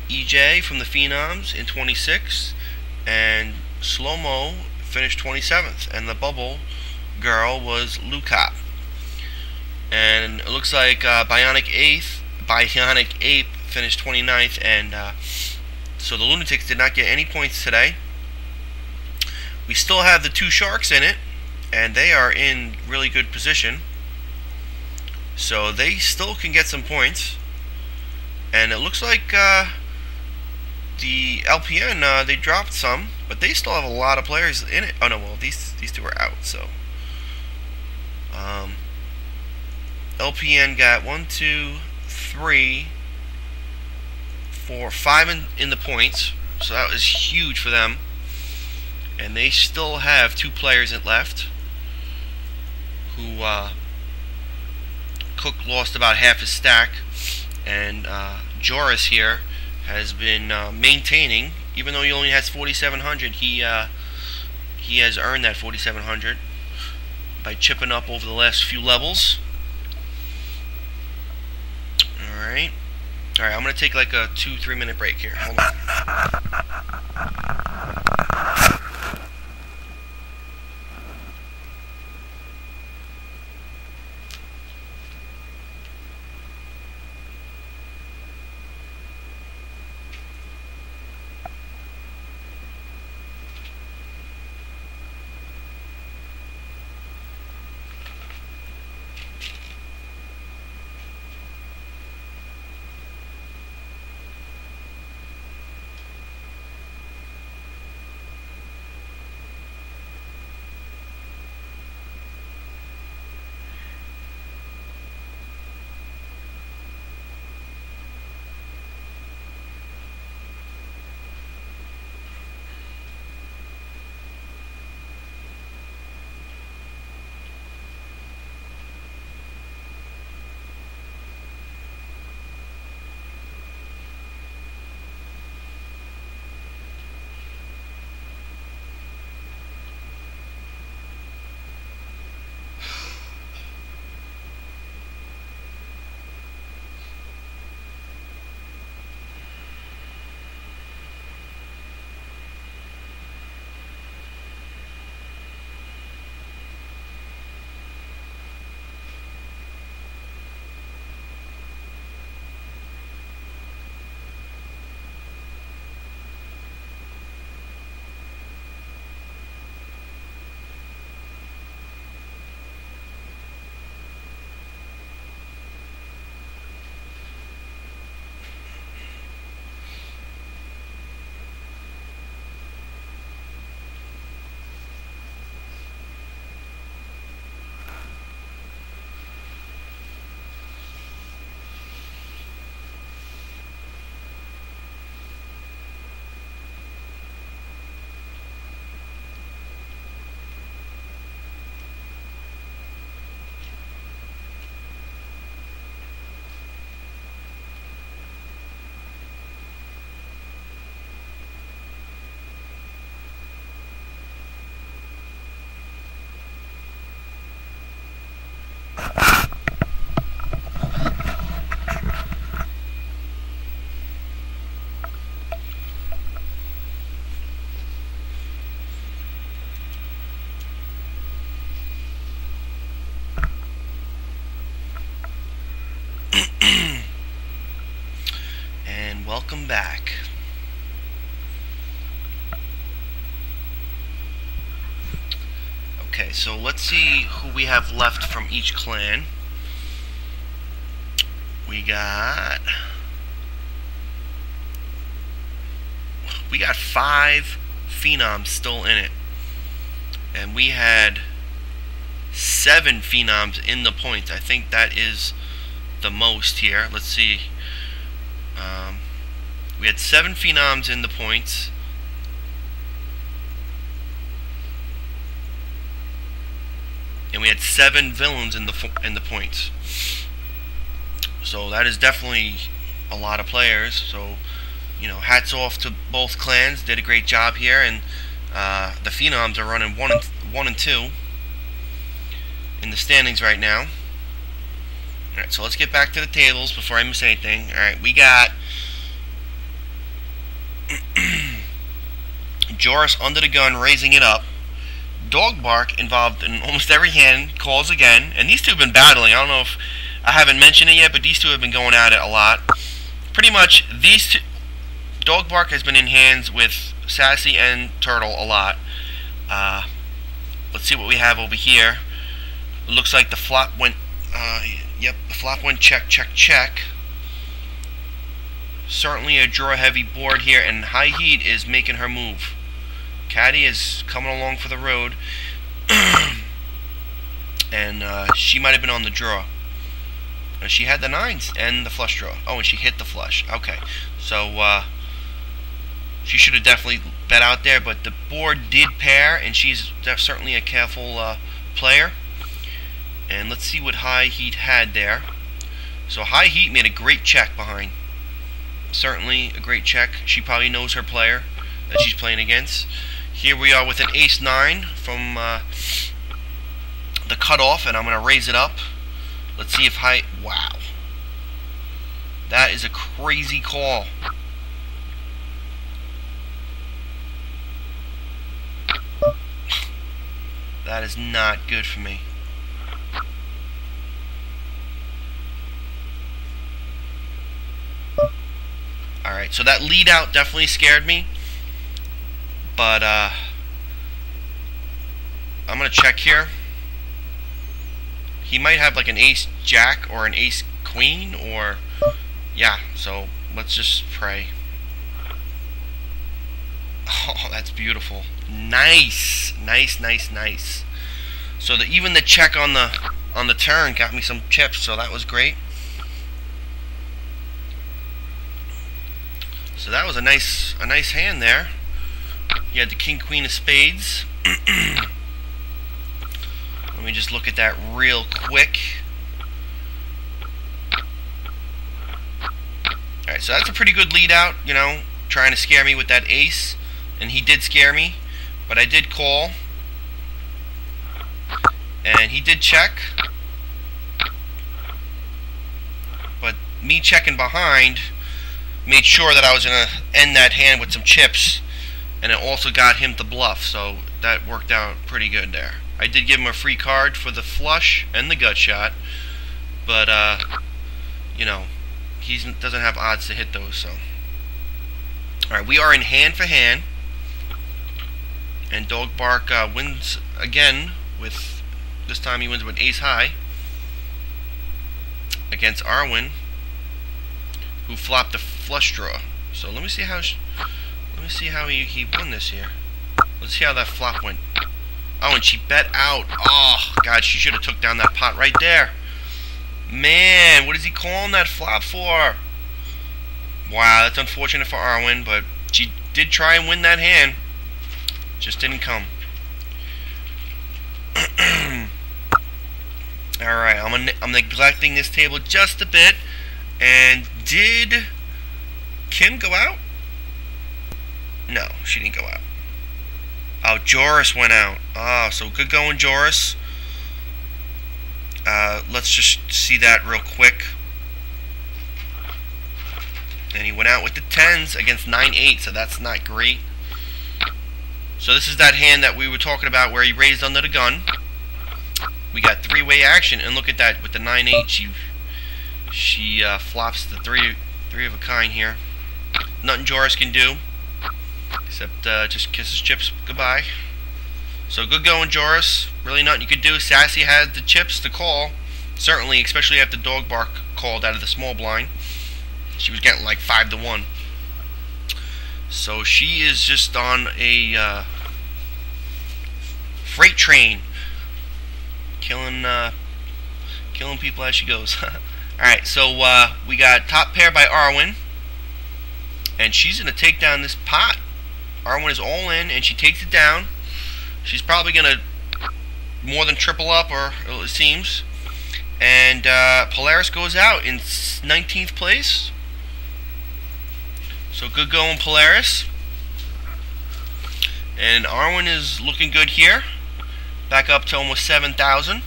EJ from the Phenoms in 26th. and Slow Mo finished 27th, and the bubble girl was Lucap. And it looks like Bionic Ape finished 29th, and so the Lunatics did not get any points today. We still have the two Sharks in it, and they are in really good position, so they still can get some points. And it looks like the LPN, they dropped some, but they still have a lot of players in it. Oh no, well, these two are out, so LPN got 1, 2, 3, 4, 5 in the points, so that was huge for them. And they still have 2 players left, who Cook lost about half his stack, and Joris here has been maintaining, even though he only has 4,700. He has earned that 4,700 by chipping up over the last few levels. Alright, I'm going to take like a 2-3 minute break here. Hold on. And welcome back. Okay, so let's see who we have left from each clan. We got 5 phenoms still in it, and we had 7 phenoms in the points. I think that is the most here. Let's see. We had 7 phenoms in the points, and we had 7 villains in the points. So that is definitely a lot of players. So, you know, hats off to both clans. Did a great job here, and the phenoms are running 1 and 2 in the standings right now. Alright, so let's get back to the tables before I miss anything. Alright, we got Joris under the gun, raising it up. Dog Bark involved in almost every hand, calls again, and these two have been battling. I don't know if I haven't mentioned it yet, but these two have been going at it a lot. Pretty much, these two, Dog Bark has been in hands with Sassy and Turtle a lot. Let's see what we have over here. It looks like the flop went, yep, the flop went check, check, check. Certainly a draw-heavy board here, and High Heat is making her move. Caddy is coming along for the road, and she might have been on the draw. She had the nines and the flush draw. Oh, and she hit the flush. Okay, so she should have definitely bet out there, but the board did pair, and she's certainly a careful player. And let's see what High Heat had there. So High Heat made a great check behind. Certainly a great check. She probably knows her player that she's playing against. Here we are with an ace-9 from the cutoff, and I'm going to raise it up. Let's see if High... Wow. That is a crazy call. That is not good for me. Alright, so that lead out definitely scared me. But, I'm going to check here. He might have like an ace-jack or an ace-queen, or... Yeah, so let's just pray. Oh, that's beautiful. Nice. Nice, nice, nice. So even the check on the turn got me some chips, so that was great. So that was a nice hand there. You had the king, queen of spades. Let me just look at that real quick. Alright, so that's a pretty good lead out, you know, trying to scare me with that ace. And he did scare me, but I did call. And he did check. But me checking behind made sure that I was going to end that hand with some chips. And it also got him to bluff, so that worked out pretty good there. I did give him a free card for the flush and the gut shot, but you know, he doesn't have odds to hit those. So, all right, we are in hand for hand, and Dog Bark wins again with, this time he wins with ace high against Arwen, who flopped the flush draw. So let me see how. Let me see how he won this here. Let's see how that flop went. Oh, and she bet out. Oh, God, she should have took down that pot right there. Man, what is he calling that flop for? Wow, that's unfortunate for Arwen, but she did try and win that hand. Just didn't come. Alright, I'm neglecting this table just a bit. And did Kim go out? No, she didn't go out. Oh, Joris went out. Oh, so good going, Joris. Let's just see that real quick. And he went out with the 10s against 9-8, so that's not great. So this is that hand that we were talking about where he raised under the gun. We got three-way action, and look at that with the 9-8. She flops the three of a kind here. Nothing Joris can do. Except just kisses chips goodbye. So good going, Joris. Really nothing you could do. Sassy had the chips to call. Certainly, especially after Dog Bark called out of the small blind. She was getting like 5-1. So she is just on a freight train, killing people as she goes. All right, so we got top pair by Arwen, and she's gonna take down this pot. Arwen is all in, and she takes it down. She's probably going to more than triple up, or it seems. And Polaris goes out in 19th place. So good going, Polaris. And Arwen is looking good here. Back up to almost 7,000.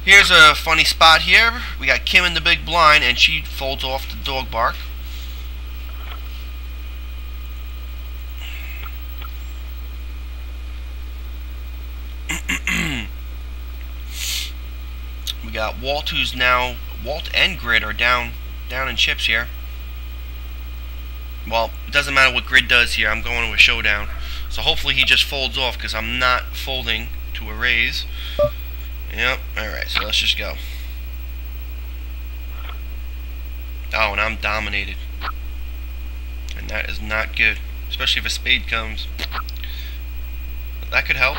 Here's a funny spot here. We got Kim in the big blind, and she folds off the Dog Bark. got Walt, who's now Walt and Grid are down in chips here. Well, it doesn't matter what Grid does here. I'm going to a showdown. So hopefully he just folds off, because I'm not folding to a raise. Yep. Alright, so let's just go. Oh, and I'm dominated. And that is not good. Especially if a spade comes. That could help.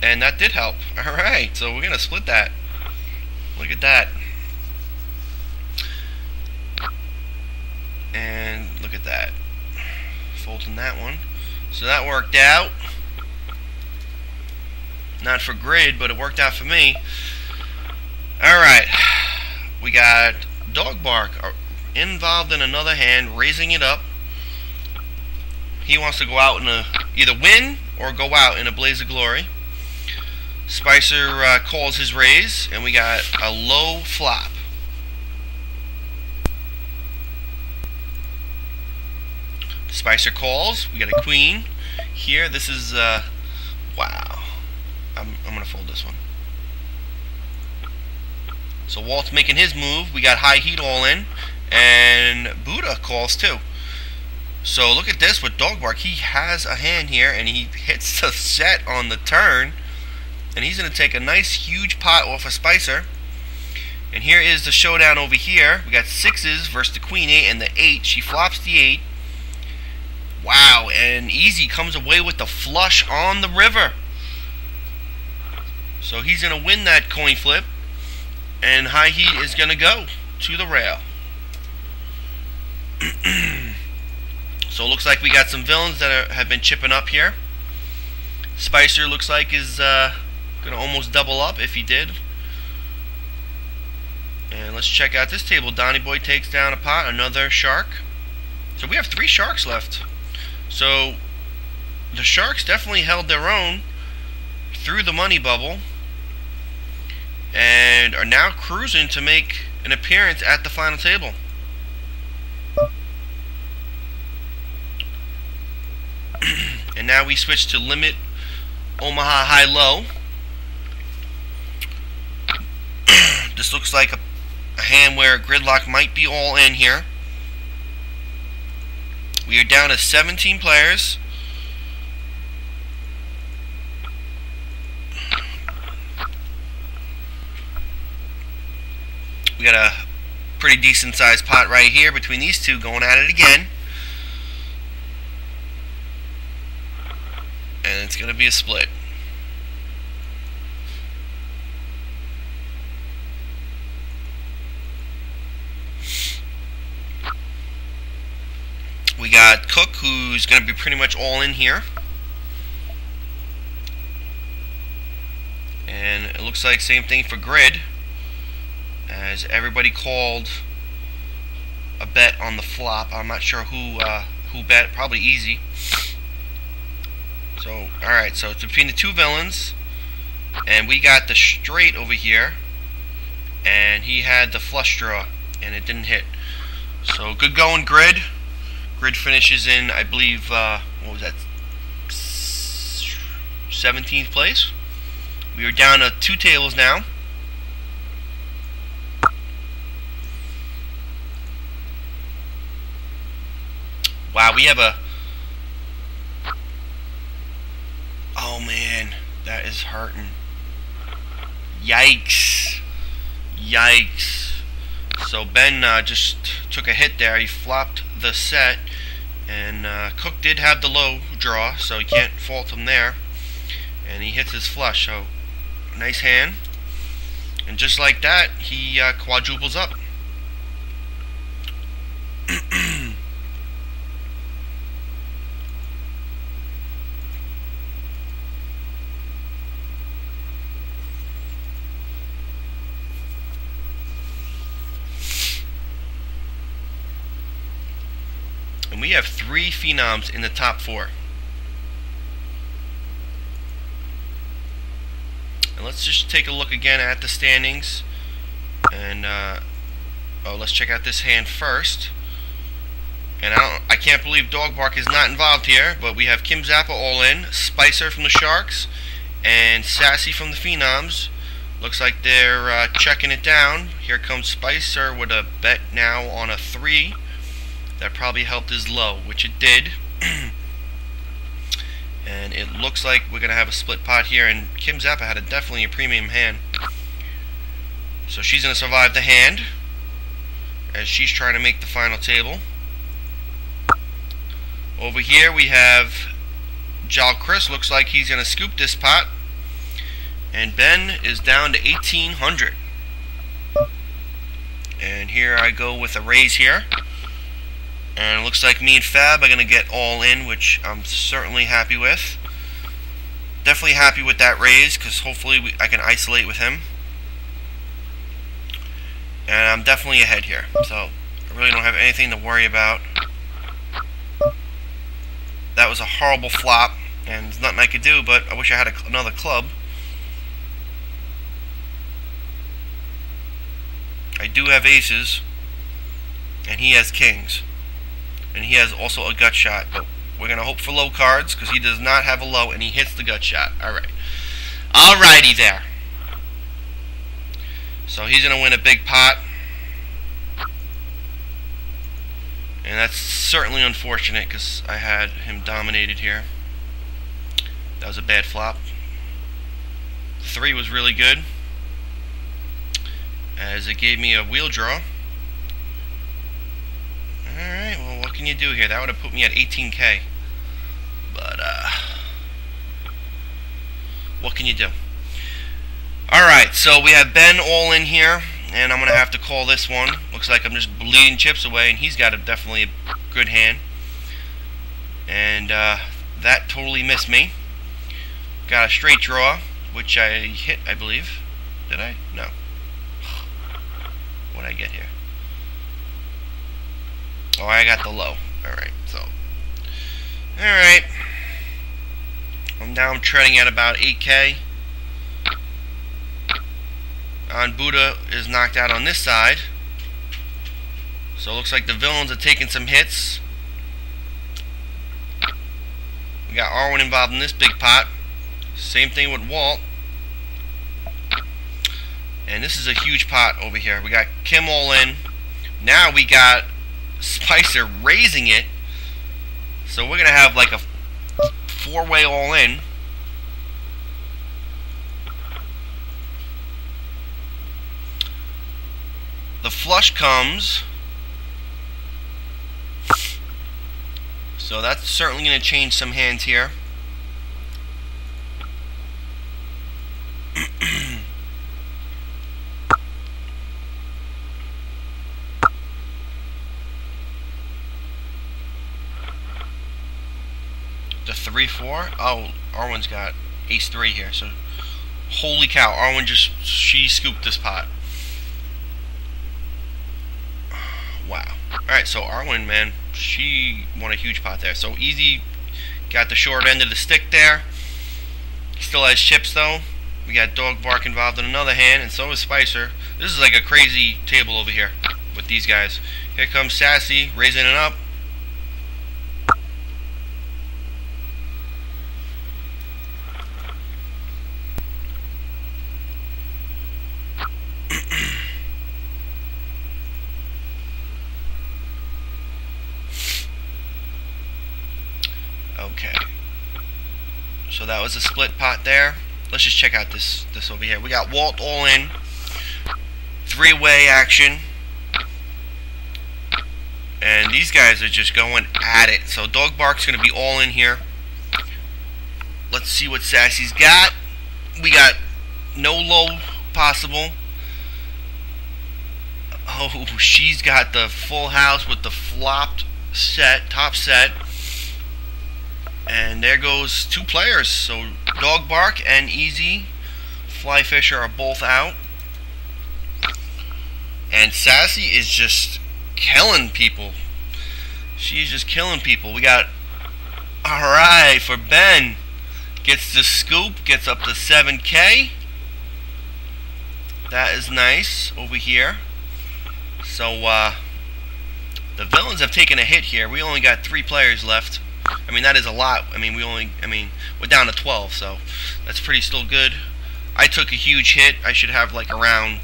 And that did help. Alright, so we're going to split that. Look at that. And look at that. Folding that one. So that worked out. Not for Grid, but it worked out for me. Alright. We got Dog Bark involved in another hand, raising it up. He wants to go out in either win or go out in a blaze of glory. Spicer calls his raise, and we got a low flop. Spicer calls. We got a queen here. This is wow. I'm gonna fold this one. So Walt's making his move. We got high heat all in, and Buddha calls too. So look at this with Dog Bark. He has a hand here, and he hits the set on the turn, and he's gonna take a nice huge pot off of Spicer. And here is the showdown over here. We got sixes versus the queen eight and the 8. She flops the 8. Wow, and Easy comes away with the flush on the river. So he's going to win that coin flip. And High Heat is going to go to the rail. So it looks like we got some villains that have been chipping up here. Spicer looks like is going to almost double up if he did. And let's check out this table. Donnie Boy takes down a pot, another shark. So we have 3 sharks left. So the Sharks definitely held their own through the money bubble and are now cruising to make an appearance at the final table. And now we switch to limit Omaha high-low. This looks like a hand where Gridlock might be all in here. We are down to 17 players. We got a pretty decent sized pot right here between these two going at it again. And it's going to be a split. We got Cook, who's going to be pretty much all in here. And it looks like same thing for Grid, as everybody called a bet on the flop. I'm not sure who bet, probably Easy. So, alright, so it's between the two villains, and we got the straight over here, and he had the flush draw, and it didn't hit. So, good going, Grid. Grid finishes in, I believe, what was that, 17th place. We are down to 2 tables now. Wow, we have a... Oh man, that is hurting. Yikes. Yikes. So Ben just took a hit there. He flopped the set, and Cook did have the low draw, so you can't fault him there. And he hits his flush, so nice hand. And just like that, he quadruples up. And we have 3 phenoms in the top 4. And let's just take a look again at the standings. And let's check out this hand first. And I can't believe Dog Bark is not involved here, but we have Kim Zappa all in, Spicer from the Sharks, and Sassy from the Phenoms. Looks like they're checking it down. Here comes Spicer with a bet now on a 3. That probably helped his low, which it did. And it looks like we're going to have a split pot here. And Kim Zappa had definitely a premium hand. So she's going to survive the hand as she's trying to make the final table. Over here we have Jal Chris. Looks like he's going to scoop this pot. And Ben is down to 1,800. And here I go with a raise here. And it looks like me and Fab are going to get all in, which I'm certainly happy with. Definitely happy with that raise, because hopefully I can isolate with him. And I'm definitely ahead here. So I really don't have anything to worry about. That was a horrible flop, and there's nothing I could do, but I wish I had another club. I do have aces, and he has kings. And he has also a gut shot, but we're going to hope for low cards, because he does not have a low, and he hits the gut shot. Alright. Alrighty there. So he's going to win a big pot. And that's certainly unfortunate, because I had him dominated here. That was a bad flop. The 3 was really good, as it gave me a wheel draw. Alright, well, what can you do here? That would have put me at 18K. But, what can you do? Alright, so we have Ben all in here, and I'm going to have to call this one. Looks like I'm just bleeding chips away, and he's got definitely a good hand. And, that totally missed me. Got a straight draw, which I hit, I believe. Did I? No. What did I get here? Oh, I got the low. Alright, so. Alright. I'm now trading at about 8K. On Buddha is knocked out on this side. So it looks like the villains are taking some hits. We got Arwen involved in this big pot. Same thing with Walt. And this is a huge pot over here. We got Kim all in. Now we got Spicer raising it. So we're going to have like a 4-way all in. The flush comes. So that's certainly going to change some hands here. The 3-4. Oh, Arwen's got ace-3 here. So, holy cow, Arwen she scooped this pot. Wow. Alright, so Arwen, man, she won a huge pot there. So Easy got the short end of the stick there. Still has chips, though. We got Dog Bark involved in another hand, and so is Spicer. This is like a crazy table over here with these guys. Here comes Sassy, raising it up. Okay. So that was a split pot there. Let's just check out this over here. We got Walt all in. 3-way action. And these guys are just going at it. So Dog Bark's going to be all in here. Let's see what Sassy's got. We got no low possible. Oh, she's got the full house with the flopped set, top set. And there goes 2 players. So Dog Bark and Easy Fly Fisher are both out. And Sassy is just killing people. She's just killing people. We got, alright, for Ben. Gets the scoop, gets up to 7K. That is nice over here. So, the villains have taken a hit here. We only got 3 players left. I mean, that is a lot. I mean, we're down to 12, so that's pretty still good. I took a huge hit. I should have like around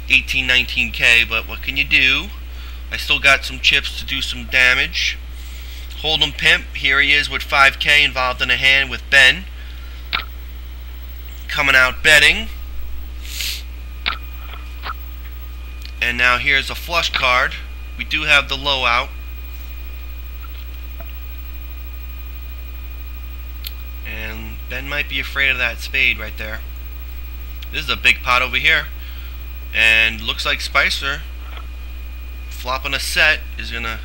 18, 19K, but what can you do? I still got some chips to do some damage. Hold'em Pimp, here he is with 5K involved in a hand with Ben. Coming out betting. And now here's a flush card. We do have the low out. And Ben might be afraid of that spade right there. This is a big pot over here. And looks like Spicer, flopping a set, is going to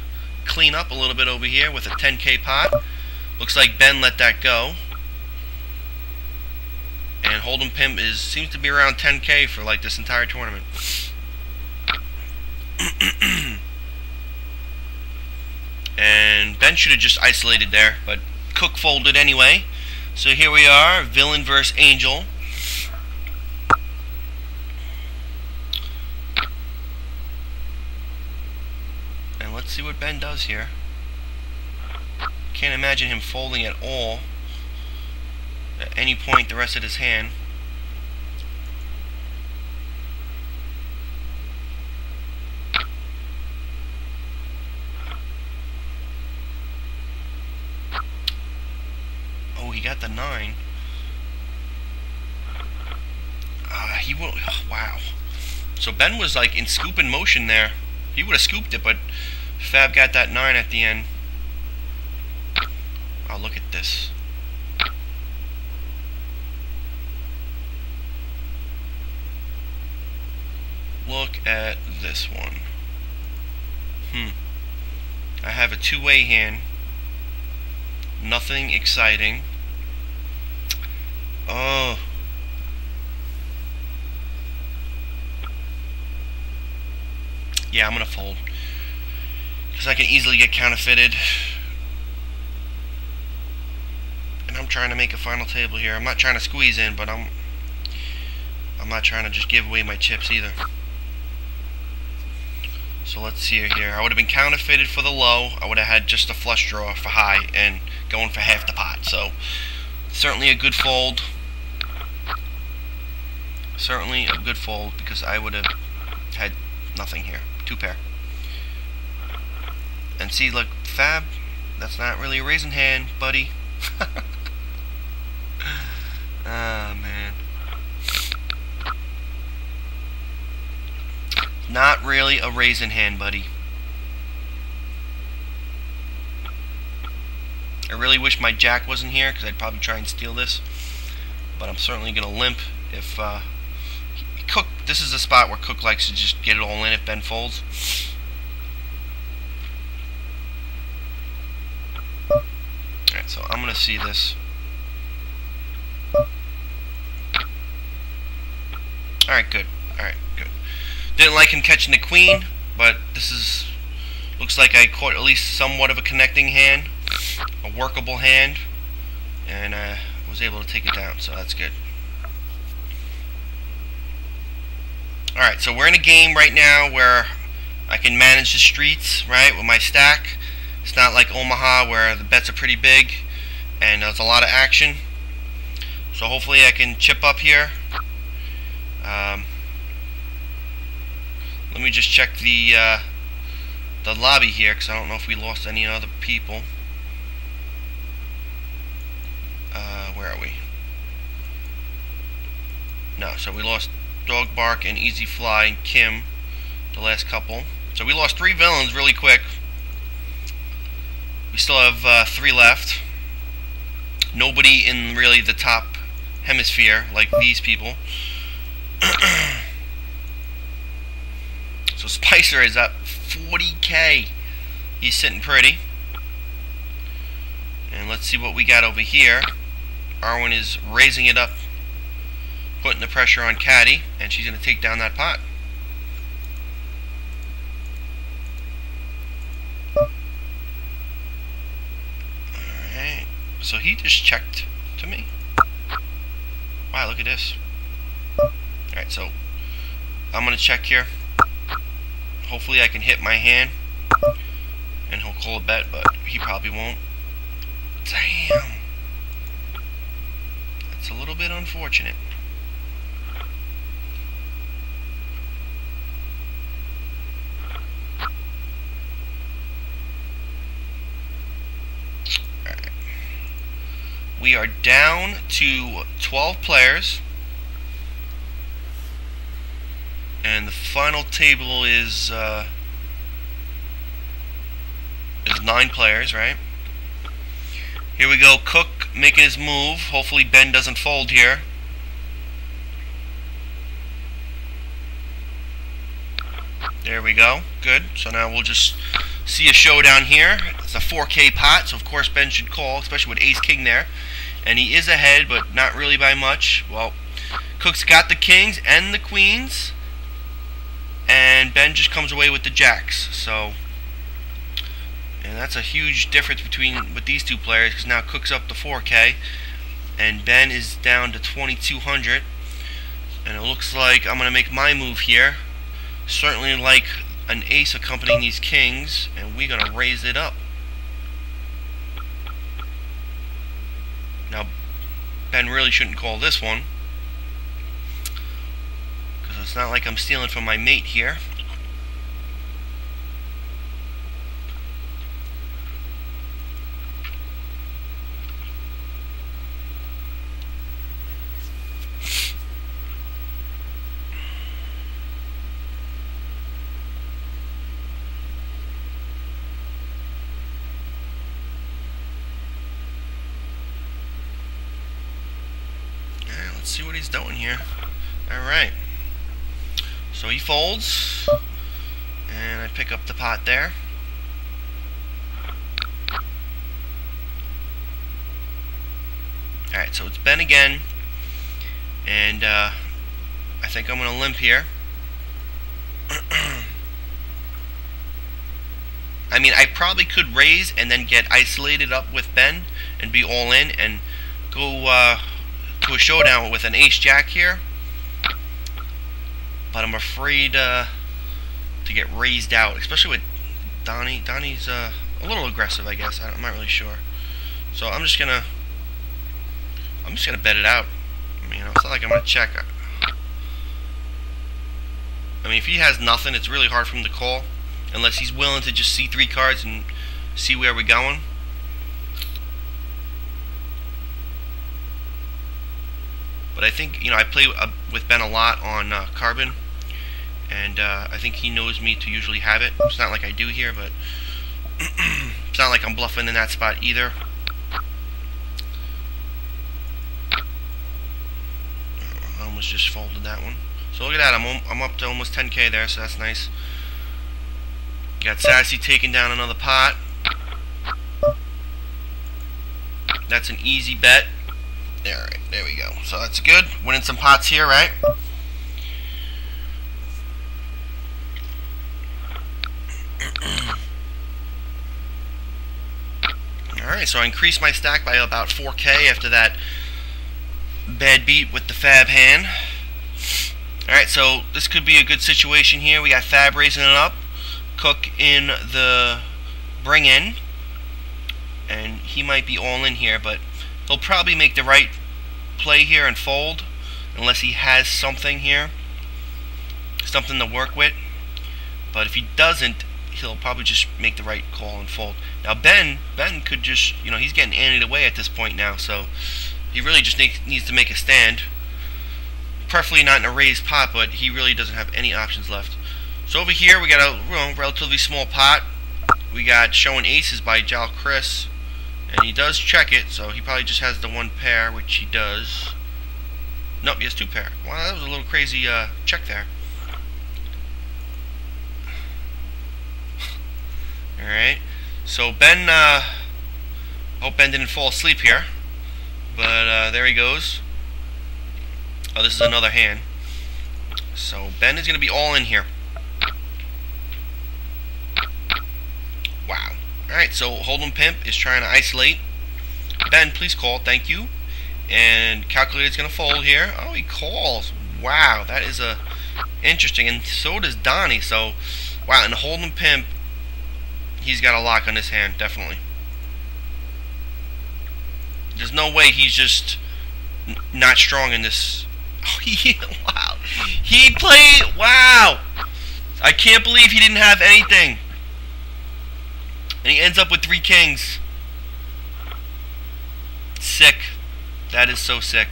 clean up a little bit over here with a 10K pot. Looks like Ben let that go. And Hold'em Pimp seems to be around 10K for like this entire tournament. And Ben should have just isolated there, but Cook folded anyway. So here we are, Villain versus Angel. And let's see what Ben does here. Can't imagine him folding at all at any point the rest of his hand. Oh, he got the 9. He will. Oh, wow. So Ben was like in scooping motion there. He would have scooped it, but Fab got that 9 at the end. Oh, look at this. Look at this one. I have a two-way hand. Nothing exciting. Oh. Yeah, I'm gonna fold. Because I can easily get counterfeited. And I'm trying to make a final table here. I'm not trying to squeeze in, but I'm not trying to just give away my chips either. So let's see here. I would have been counterfeited for the low. I would have had just a flush draw for high and going for half the pot. So certainly a good fold. Certainly a good fold because I would have had nothing here. 2 pair. And see, look, Fab, that's not really a raising hand, buddy. Ah, man. Not really a raisin hand, buddy. I really wish my jack wasn't here because I'd probably try and steal this. But I'm certainly going to limp if Cook. This is a spot where Cook likes to just get it all in if Ben folds. Alright, so I'm going to see this. Alright, good. Alright, good. Didn't like him catching the queen, but this is, looks like I caught at least somewhat of a connecting hand, a workable hand, and was able to take it down, so that's good. Alright, so we're in a game right now where I can manage the streets, right, with my stack. It's not like Omaha where the bets are pretty big and there's a lot of action. So hopefully I can chip up here. Let me just check the lobby here because I don't know if we lost any other people. Where are we? No, so we lost Dog Bark and Easy Fly and Kim, the last couple. So we lost 3 villains really quick. We still have 3 left. Nobody in really the top hemisphere like these people. So Spicer is up 40K. He's sitting pretty. And let's see what we got over here. Arwen is raising it up, putting the pressure on Caddy, and she's going to take down that pot. Alright. So he just checked to me. Wow, look at this. Alright, so I'm going to check here. Hopefully I can hit my hand and he'll call a bet, but he probably won't. Damn. That's a little bit unfortunate. we are down to 12 players. And the final table is 9 players, right? Here we go, Cook making his move. Hopefully Ben doesn't fold here. There we go, good. So now we'll just see a showdown here. It's a 4K pot, so of course Ben should call, especially with ace-king there. And he is ahead, but not really by much. Well, Cook's got the kings and the queens, and Ben just comes away with the jacks. So, and that's a huge difference with these two players, because now Cook's up to 4K, and Ben is down to 2200. And it looks like I'm going to make my move here. Certainly like an ace accompanying these kings, and we're going to raise it up. Now, Ben really shouldn't call this one, because it's not like I'm stealing from my mate here. Let's see what he's doing here. Alright. So he folds. And I pick up the pot there. Alright, so it's Ben again. And I think I'm going to limp here. I mean, I probably could raise and then get isolated up with Ben and be all in and go to a showdown with an ace-jack here, but I'm afraid to get raised out, especially with Donnie. Donnie's a little aggressive, I guess. I'm not really sure, so I'm just gonna bet it out. I mean, it's not like I'm gonna check. I mean, if he has nothing, it's really hard for him to call, unless he's willing to just see 3 cards and see where we're going. But I think, I play with Ben a lot on Carbon, and I think he knows me to usually have it. It's not like I do here, but it's not like I'm bluffing in that spot either. I almost just folded that one. So look at that, I'm up to almost 10K there, so that's nice. Got Sassy taking down another pot. That's an easy bet. Alright, there we go. So that's good. Winning some pots here, right? Alright, so I increased my stack by about 4K after that bad beat with the Fab hand. Alright, so this could be a good situation here. We got Fab raising it up, Cook in the bring in, and he might be all in here, but he'll probably make the right play here and fold, unless he has something here, something to work with. But if he doesn't, he'll probably just make the right call and fold. Now Ben could just, he's getting anted away at this point now, so he really just needs to make a stand. Preferably not in a raised pot, but he really doesn't have any options left. So over here we got a relatively small pot. We got showing aces by Jal Chris. And he does check it, so he probably just has the 1 pair, which he does. Nope, he has 2 pair. Wow, that was a little crazy check there. Alright, so Ben, hope Ben didn't fall asleep here. But there he goes. Oh, this is another hand. So Ben is going to be all in here. Wow. Alright, so Hold'em Pimp is trying to isolate. Ben, please call, thank you. And Calculator's going to fold here. Oh, he calls. Wow, that is interesting. And so does Donnie. So, wow, and Hold'em Pimp, he's got a lock on his hand, definitely. There's no way he's just not strong in this. Oh, wow. He played, wow. I can't believe he didn't have anything. And he ends up with 3 kings. Sick. That is so sick.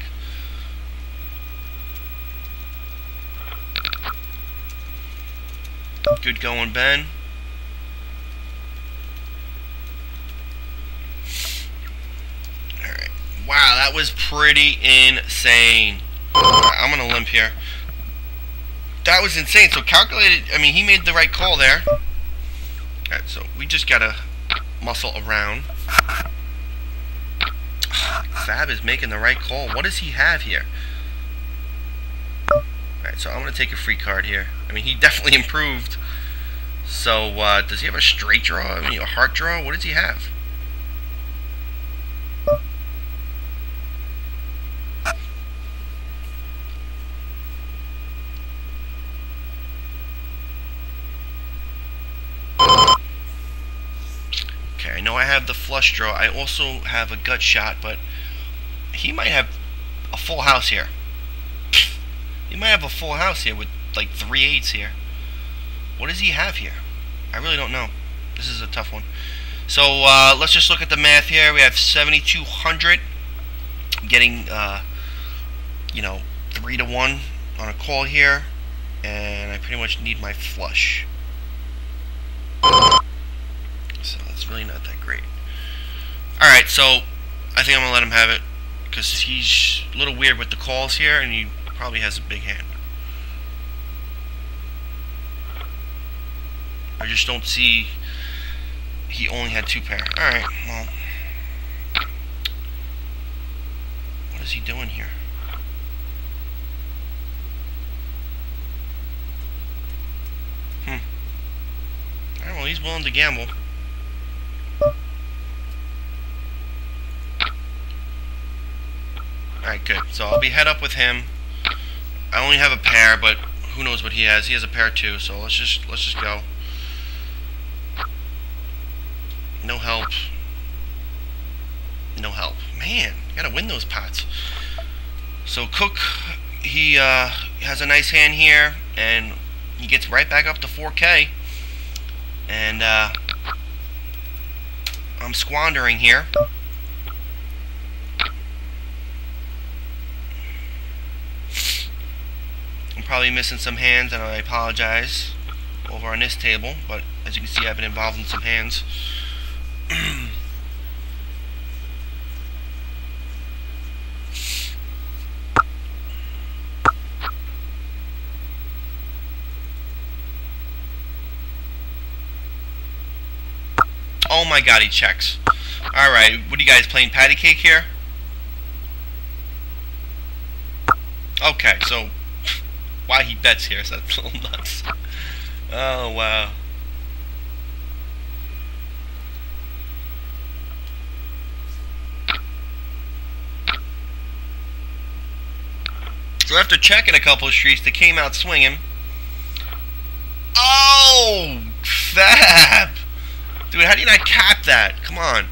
Good going, Ben. Alright. Wow, that was pretty insane. Right, I'm going to limp here. That was insane. So calculated, I mean, he made the right call there. Alright, so we just got to muscle around. Fab is making the right call. What does he have here? Alright, so I'm going to take a free card here. I mean, he definitely improved. So, does he have a straight draw? I mean, a heart draw? What does he have? Okay, I know I have the flush draw. I also have a gut shot, but he might have a full house here. He might have a full house here with like 3 8s here. What does he have here? I really don't know. This is a tough one. So let's just look at the math here. We have 7,200. Getting you know, 3 to 1 on a call here, and I pretty much need my flush. So that's really not that great. All right, so I think I'm gonna let him have it because he's a little weird with the calls here, and he probably has a big hand. I just don't see. He only had 2 pair. All right, well, what is he doing here? All right, well, he's willing to gamble. Alright, good. So I'll be head up with him. I only have a pair, but who knows what he has. He has a pair too, so let's just go. No help. No help. Man, you gotta win those pots. So Cook, he has a nice hand here, and he gets right back up to 4K. And I'm squandering here. I'm probably missing some hands, and I apologize over on this table, but as you can see, I've been involved in some hands. Oh my god, he checks. Alright, what are you guys playing, patty cake here? Okay, so why he bets here, so that's a little nuts. Oh, wow. So after checking a couple of streets, they came out swinging. Oh, fab! Dude, how do you not cap that? Come on.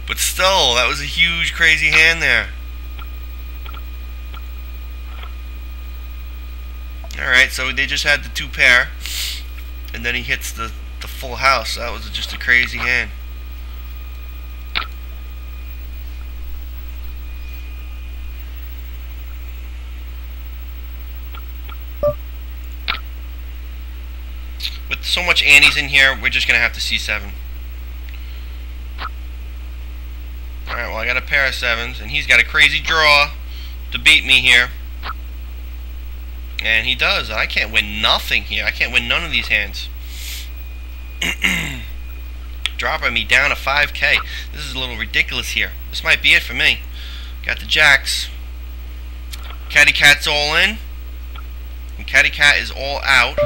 But still, that was a huge, crazy hand there. Alright, so they just had the 2 pair. And then he hits the full house. That was just a crazy hand. With so much antes in here, we're just going to have to C7. Alright, well, I got a pair of 7s, and he's got a crazy draw to beat me here. And he does. I can't win nothing here. I can't win none of these hands. Dropping me down to 5K. This is a little ridiculous here. This might be it for me. Got the jacks. Caddy Cat's all in. And Caddy Cat is all out.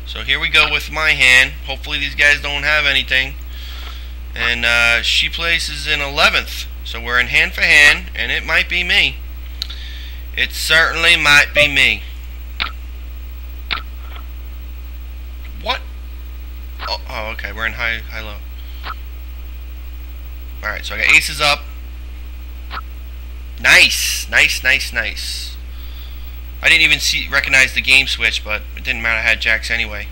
So here we go with my hand. Hopefully these guys don't have anything. And she places in 11th. So we're in hand for hand, and it might be me. It certainly might be me. What? Oh, okay. We're in high-low. Alright, so I got aces up. Nice. Nice, nice, nice. I didn't even recognize the game switch, but it didn't matter. I had jacks anyway.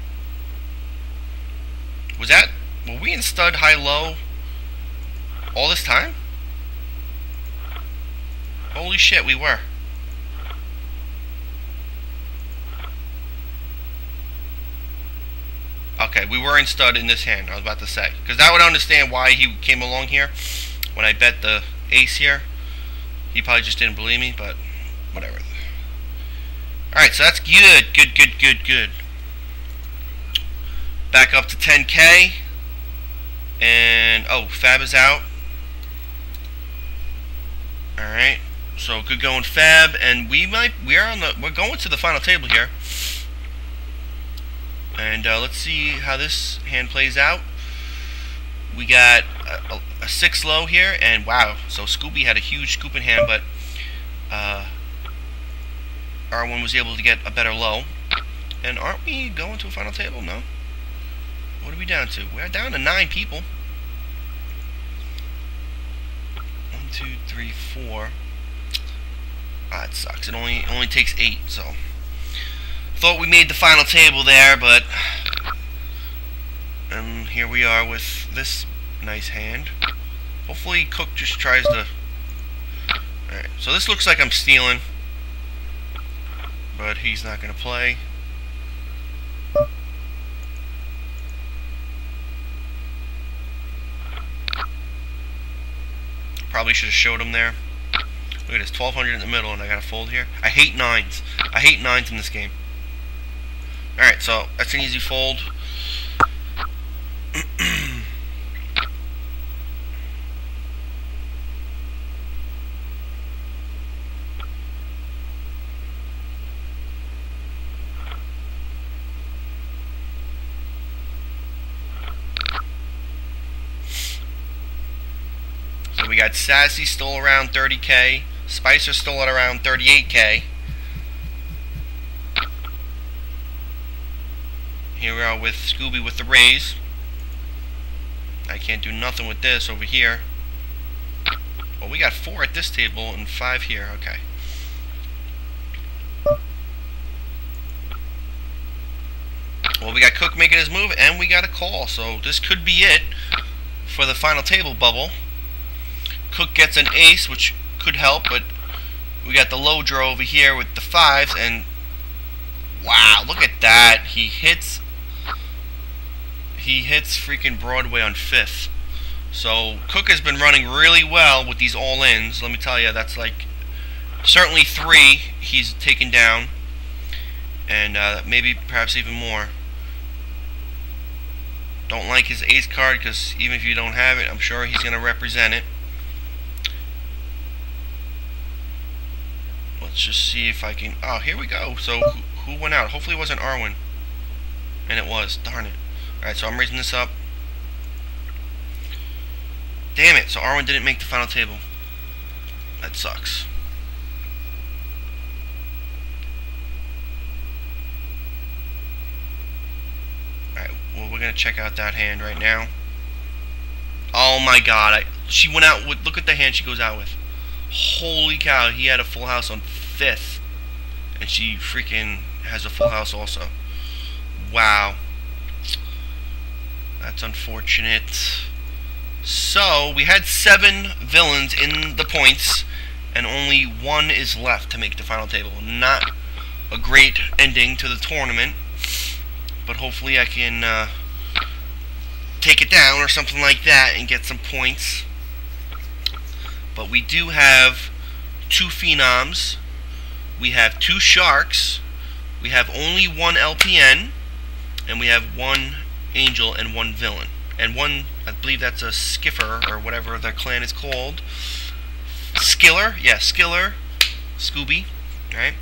Were we in stud high-low all this time? Holy shit, we were. Okay, we were in stud in this hand, I was about to say. Because I would understand why he came along here when I bet the ace here. He probably just didn't believe me, but whatever. Alright, so that's good. Good. Back up to 10K. And, oh, Fab is out. Alright, so good going Fab. And we're going to the final table here. And let's see how this hand plays out. We got a 6 low here, and wow, so Scooby had a huge scooping hand, but R1 was able to get a better low. And aren't we going to a final table? No. What are we down to? We're down to 9 people. 1, 2, 3, 4. Ah, it sucks. It only takes 8, so. Thought we made the final table there, but and here we are with this nice hand. Hopefully Cook just tries to. Alright, so this looks like I'm stealing, but he's not going to play. Probably should have showed him there. Look at this, 1200 in the middle, and I got to fold here. I hate 9s. I hate 9s in this game. Alright, so that's an easy fold. So we got Sassy still around 30K. Spicer still at around 38K. Here we are with Scooby with the raise. I can't do nothing with this over here. Well, we got 4 at this table and 5 here. Okay. Well, we got Cook making his move, and we got a call. So this could be it for the final table bubble. Cook gets an ace, which could help, but we got the low draw over here with the 5s, and wow, look at that. He hits freaking Broadway on 5th. So Cook has been running really well with these all-ins. Let me tell you, that's like certainly 3 he's taken down, and maybe perhaps even more. Don't like his ace card, because even if you don't have it, I'm sure he's going to represent it. Let's just see if I can. Oh, here we go. So who went out? Hopefully it wasn't Arwen. And it was. Darn it. Alright, so I'm raising this up. Damn it. So Arwen didn't make the final table. That sucks. Alright, well, we're going to check out that hand right now. Oh my god. She went out with. Look at the hand she goes out with. Holy cow. He had a full house on 5th. And she freaking has a full house also. Wow. That's unfortunate. So, we had 7 villains in the points, and only 1 is left to make the final table. Not a great ending to the tournament, but hopefully I can take it down or something like that and get some points. But we do have 2 Phenoms. We have 2 Sharks. We have only 1 LPN. And we have 1 Angel and 1 Villain. And 1, I believe that's a Skiffer, or whatever their clan is called. Skiller. Yeah, Skiller. Scooby. Alright.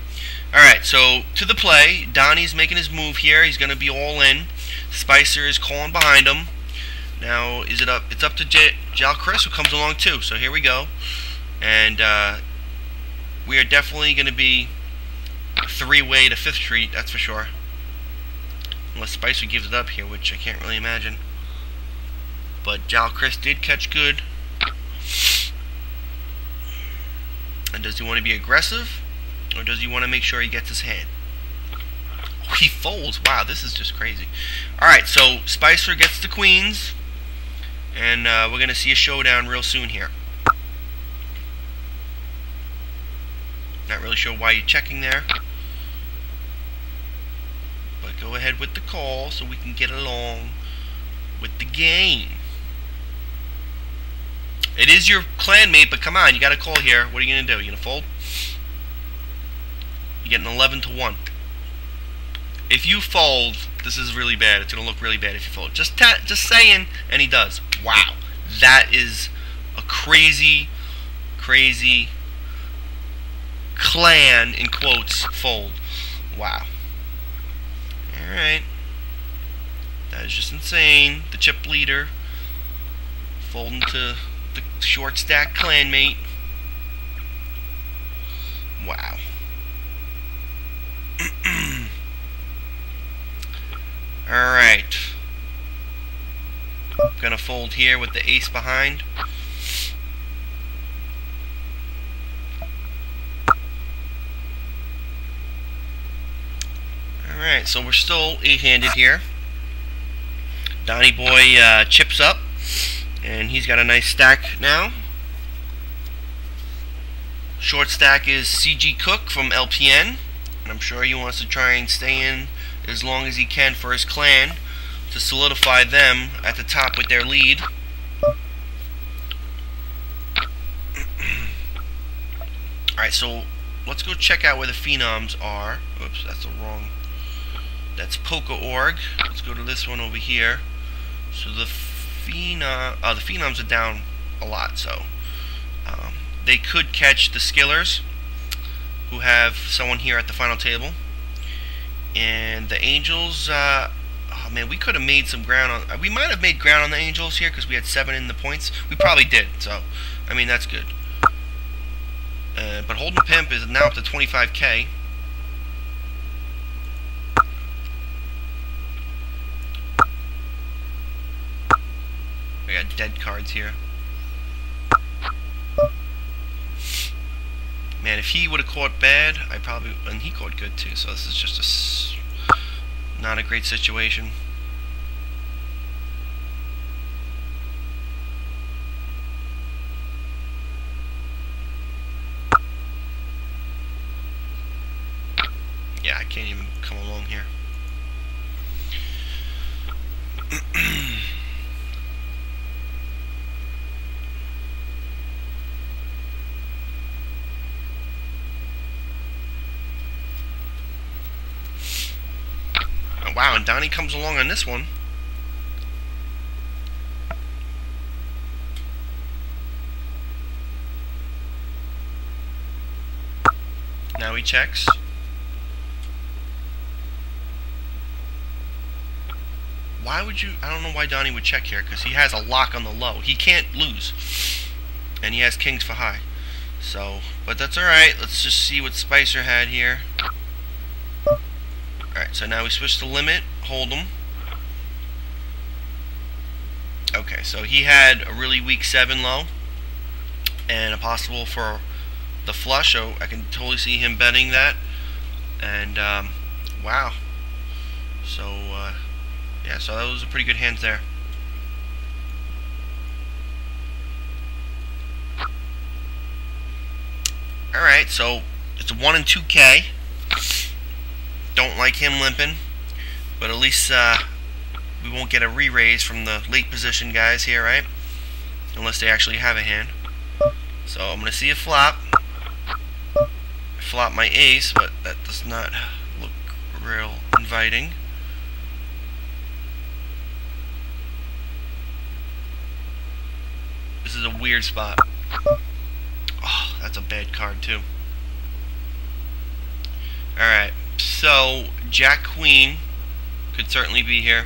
Alright, so to the play. Donnie's making his move here. He's going to be all in. Spicer is calling behind him. Now, is it up? It's up to Jal Chris, who comes along too. So here we go. And we are definitely going to be 3-way to 5th Street, that's for sure. Unless Spicer gives it up here, which I can't really imagine. But Jal Chris did catch good. And does he want to be aggressive? Or does he want to make sure he gets his hand? Oh, he folds. Wow, this is just crazy. Alright, so Spicer gets the queens. And we're going to see a showdown real soon here. Not really sure why you're checking there. But go ahead with the call so we can get along with the game. It is your clanmate, but come on, you got a call here. What are you going to do? You going to fold? You get an 11 to 1. If you fold, this is really bad. It's going to look really bad if you fold. Just saying, and he does. Wow. That is a crazy, crazy clan, in quotes, fold. Wow. Alright. That is just insane. The chip leader folding to the short stack clanmate. Wow. Alright. Gonna fold here with the ace behind. Alright, so we're still 8-handed here. Donnie Boy chips up, and he's got a nice stack now. Short stack is CG Cook from LPN, and I'm sure he wants to try and stay in as long as he can for his clan to solidify them at the top with their lead. Alright, so let's go check out where the Phenoms are. Oops, that's the wrong. That's Poker.org. Let's go to this one over here. So the Phenoms are down a lot, so they could catch the Skillers, who have someone here at the final table. And the Angels, oh man, we could have made some ground on. We might have made ground on the Angels here because we had 7 in the points. We probably did, so I mean that's good. But Hold'em Pimp is now up to 25K. We got dead cards here. Man, if he would have caught bad, and he caught good too, so this is just not a great situation. Yeah, I can't even come along here. Wow, and Donnie comes along on this one. Now he checks. Why would you? I don't know why Donnie would check here, because he has a lock on the low. He can't lose. And he has kings for high. So, but that's alright. Let's just see what Spicer had here. Alright, so now we switch to limit, Hold'em. Okay, so he had a really weak 7 low, and a possible for the flush, so I can totally see him betting that. And, wow. So, yeah, so those are pretty good hands there. Alright, so it's a 1 and 2K. Don't like him limping, but at least we won't get a re-raise from the late position guys here, right? Unless they actually have a hand. So I'm going to see a flop. Flop my ace, but that does not look real inviting. This is a weird spot. Oh, that's a bad card too. Alright. So, Jack Queen could certainly be here.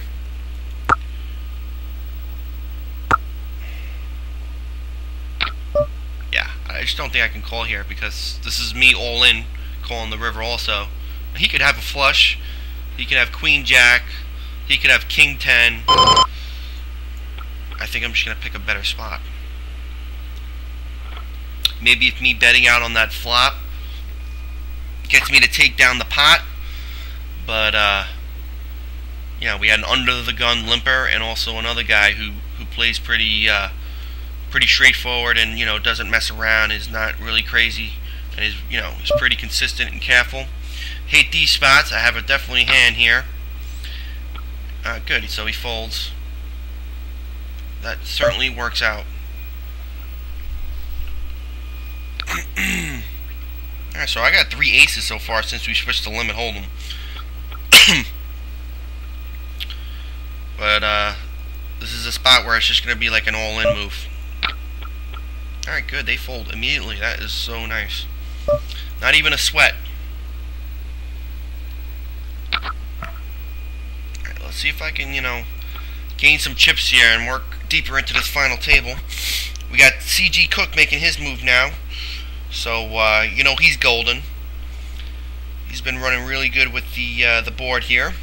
Yeah, I just don't think I can call here because this is me all in calling the river also. He could have a flush. He could have Queen Jack. He could have King 10. I think I'm just going to pick a better spot. Maybe if me betting out on that flop gets me to take down the pot, but yeah, we had an under the gun limper and also another guy who plays pretty straightforward and doesn't mess around, is not really crazy, and he's pretty consistent and careful. Hate these spots. I have a definitely hand here. Good. So he folds. That certainly works out. Alright, so I got 3 aces so far since we switched to limit hold'em. But this is a spot where it's just going to be like an all-in move. Alright, good. They fold immediately. That is so nice. Not even a sweat. Alright, let's see if I can, gain some chips here and work deeper into this final table. We got CG Cook making his move now. So, he's golden. He's been running really good with the board here.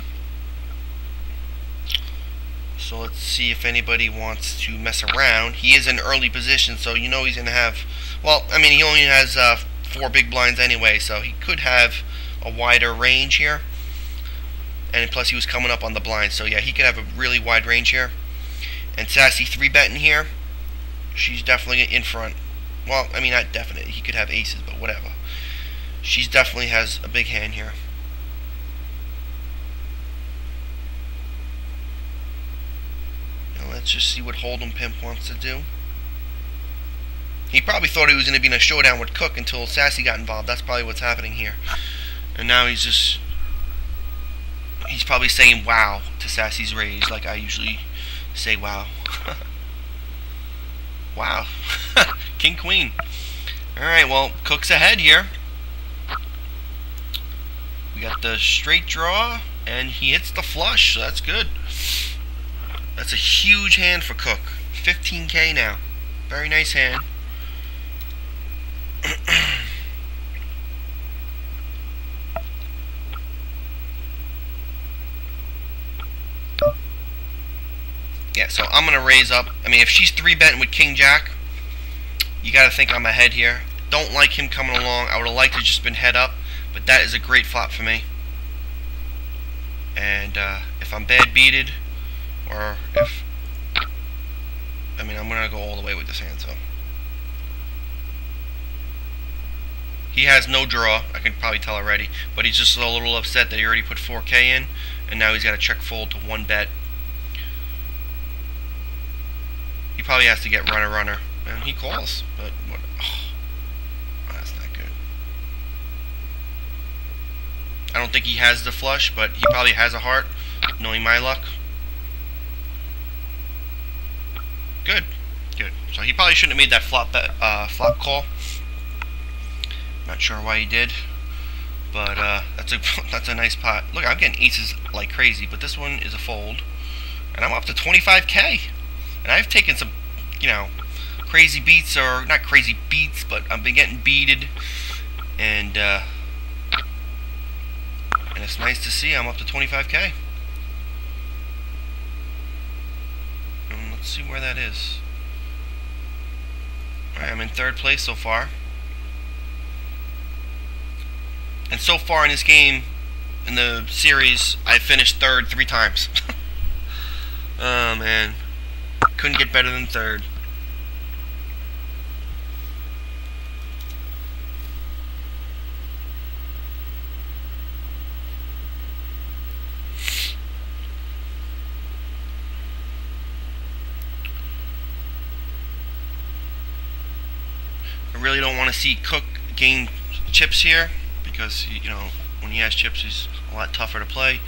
So let's see if anybody wants to mess around. He is in early position, so he's going to have... Well, I mean, he only has 4 big blinds anyway, so he could have a wider range here. And plus, he was coming up on the blind, so yeah, he could have a really wide range here. And Sassy 3-betting here. She's definitely in front. Well, I mean, not definite. He could have aces, but whatever. She definitely has a big hand here. Now let's just see what Hold'em Pimp wants to do. He probably thought he was going to be in a showdown with Cook until Sassy got involved. That's probably what's happening here. And now he's probably saying wow to Sassy's raise, like I usually say wow. Wow. King, Queen. Alright, well, Cook's ahead here. We got the straight draw, and he hits the flush, so that's good. That's a huge hand for Cook. 15K now. Very nice hand. Yeah, so I'm going to raise up. I mean, if she's 3-betting with King Jack, you got to think I'm ahead here. Don't like him coming along. I would have liked to just been head up, but that is a great flop for me. And if I'm bad beated, or if... I mean, I'm going to go all the way with this hand, so... He has no draw, I can probably tell already, but he's just a little upset that he already put 4K in, and now he's got to check fold to 1-bet. He probably has to get runner, and he calls, but what? Oh, that's not good. I don't think he has the flush, but he probably has a heart, knowing my luck. Good. So he probably shouldn't have made that flop call. Not sure why he did, but that's a nice pot. Look, I'm getting aces like crazy, but this one is a fold, and I'm up to 25K. And I've taken some, crazy beats, or not crazy beats, but I've been getting beated, and it's nice to see I'm up to 25K. And let's see where that is. Alright, I'm in 3rd place so far. And so far in this game, in the series, I've finished 3rd 3 times. Oh, man. Couldn't get better than 3rd. I really don't want to see Cook gain chips here, because when he has chips he's a lot tougher to play.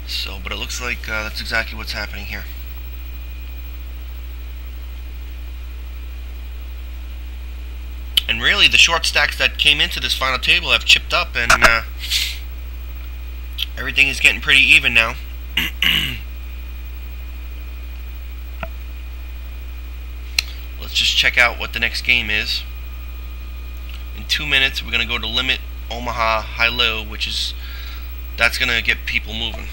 So, but it looks like that's exactly what's happening here. And really, the short stacks that came into this final table have chipped up, and everything is getting pretty even now. Let's just check out what the next game is. In 2 minutes, we're going to go to Limit Omaha High-Low, that's going to get people moving.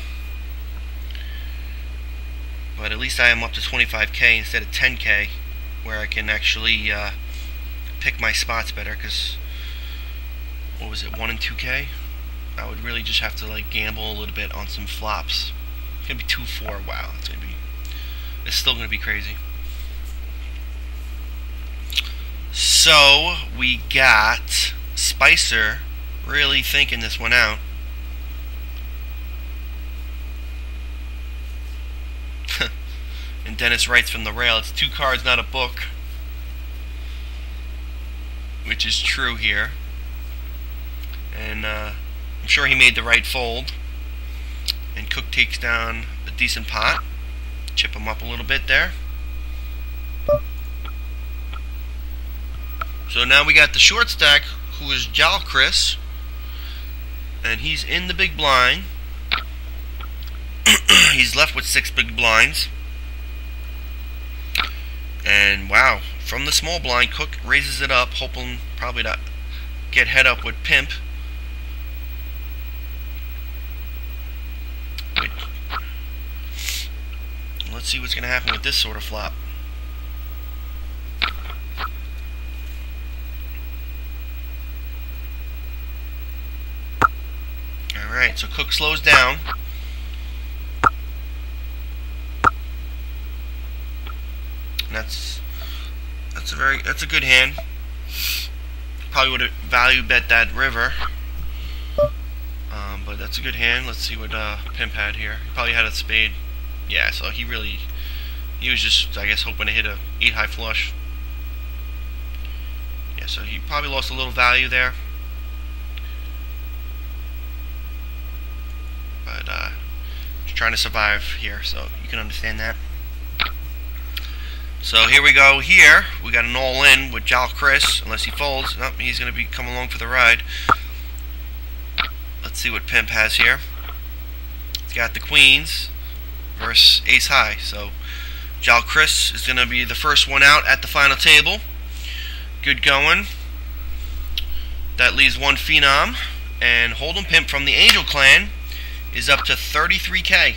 But at least I am up to 25K instead of 10K, where I can actually pick my spots better, because, what was it, 1 and 2K? I would really just have to gamble a little bit on some flops. It's going to be 2-4, wow, it's still going to be crazy. So, we got Spicer really thinking this one out. And Dennis writes from the rail, it's 2 cards, not a book. Which is true here. And I'm sure he made the right fold. And Cook takes down a decent pot. Chip him up a little bit there. So now we got the short stack, who is Jal Chris. And he's in the big blind. He's left with 6 big blinds. And wow, from the small blind, Cook raises it up, hoping probably to get head up with Pimp. Let's see what's going to happen with this sort of flop. Alright, so Cook slows down. That's a good hand. Probably would have value bet that river, but that's a good hand. Let's see what Pimp had here. He probably had a spade. Yeah, so he was just, I guess, hoping to hit a 8 high flush. Yeah, so he probably lost a little value there, but just trying to survive here, so you can understand that. So here we go. Here we got an all-in with Jal Chris, unless he folds. Nope, he's going to be coming along for the ride. Let's see what Pimp has here. He's got the queens versus ace high. So Jal Chris is going to be the first one out at the final table. Good going. That leaves one phenom, and Hold'em Pimp from the Angel Clan is up to 33K.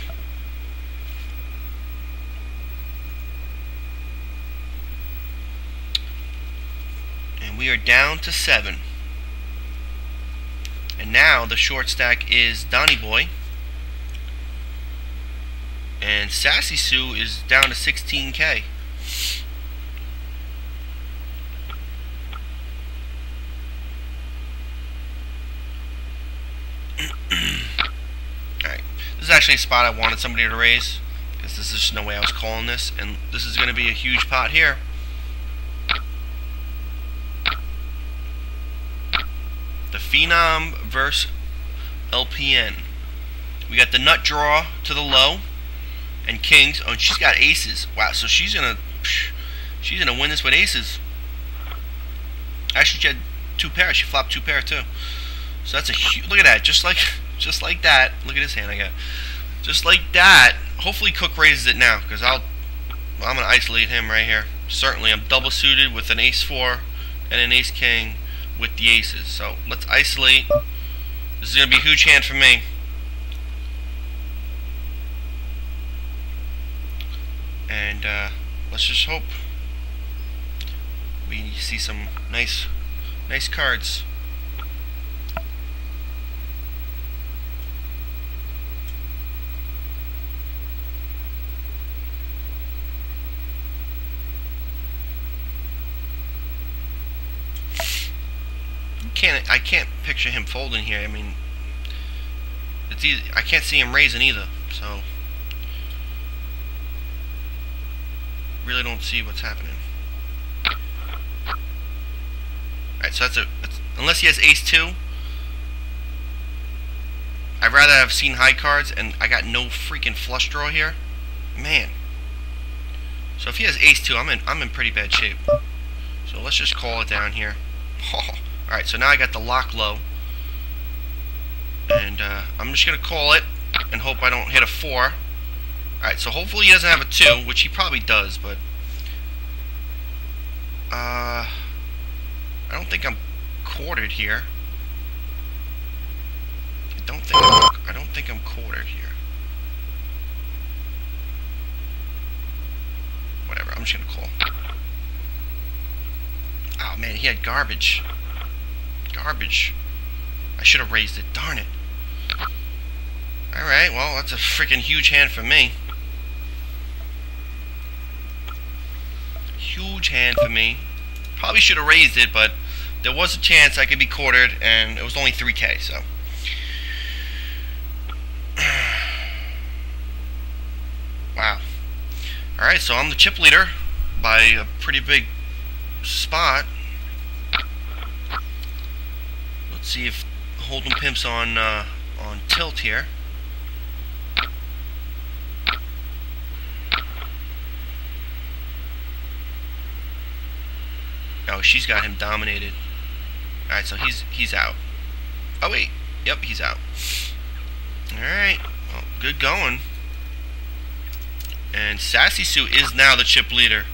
We are down to 7. And now the short stack is Donnie Boy. And Sassy Sue is down to 16K. Alright. This is actually a spot I wanted somebody to raise, because there's just no way I was calling this. And this is going to be a huge pot here. The Phenom versus LPN. We got the nut draw to the low and kings. Oh, and she's got aces. Wow, so she's gonna win this with aces. Actually, she had 2 pairs. She flopped 2 pairs too. So that's a huge. Look at that. Just like that. Look at this hand I got. Just like that. Hopefully Cook raises it now, because I'm gonna isolate him right here. Certainly, I'm double suited with an ace-4 and an ace-king with the aces. So let's isolate. This is going to be a huge hand for me. And let's just hope we see some nice cards. I can't picture him folding here. I mean, it's easy. I can't see him raising either. So really don't see what's happening. Alright, so that's unless he has ace-2. I'd rather have seen high cards, and I got no freaking flush draw here. Man. So if he has ace-2, I'm in pretty bad shape. So let's just call it down here. Alright, so now I got the lock low. And I'm just going to call it and hope I don't hit a 4. Alright, so hopefully he doesn't have a 2, which he probably does, but I don't think I'm quartered here. I don't think I'm quartered here. Whatever, I'm just going to call. Oh man, he had garbage. Garbage. I should have raised it. Darn it. Alright, well, that's a freaking huge hand for me. Huge hand for me. Probably should have raised it, but there was a chance I could be quartered, and it was only 3K, so. Wow. Alright, so I'm the chip leader by a pretty big spot. Let's see if Hold'em Pimp's on tilt here. Oh, she's got him dominated. Alright, so he's out. Oh wait, yep, he's out. Alright, well, good going. And Sassy Sue is now the chip leader.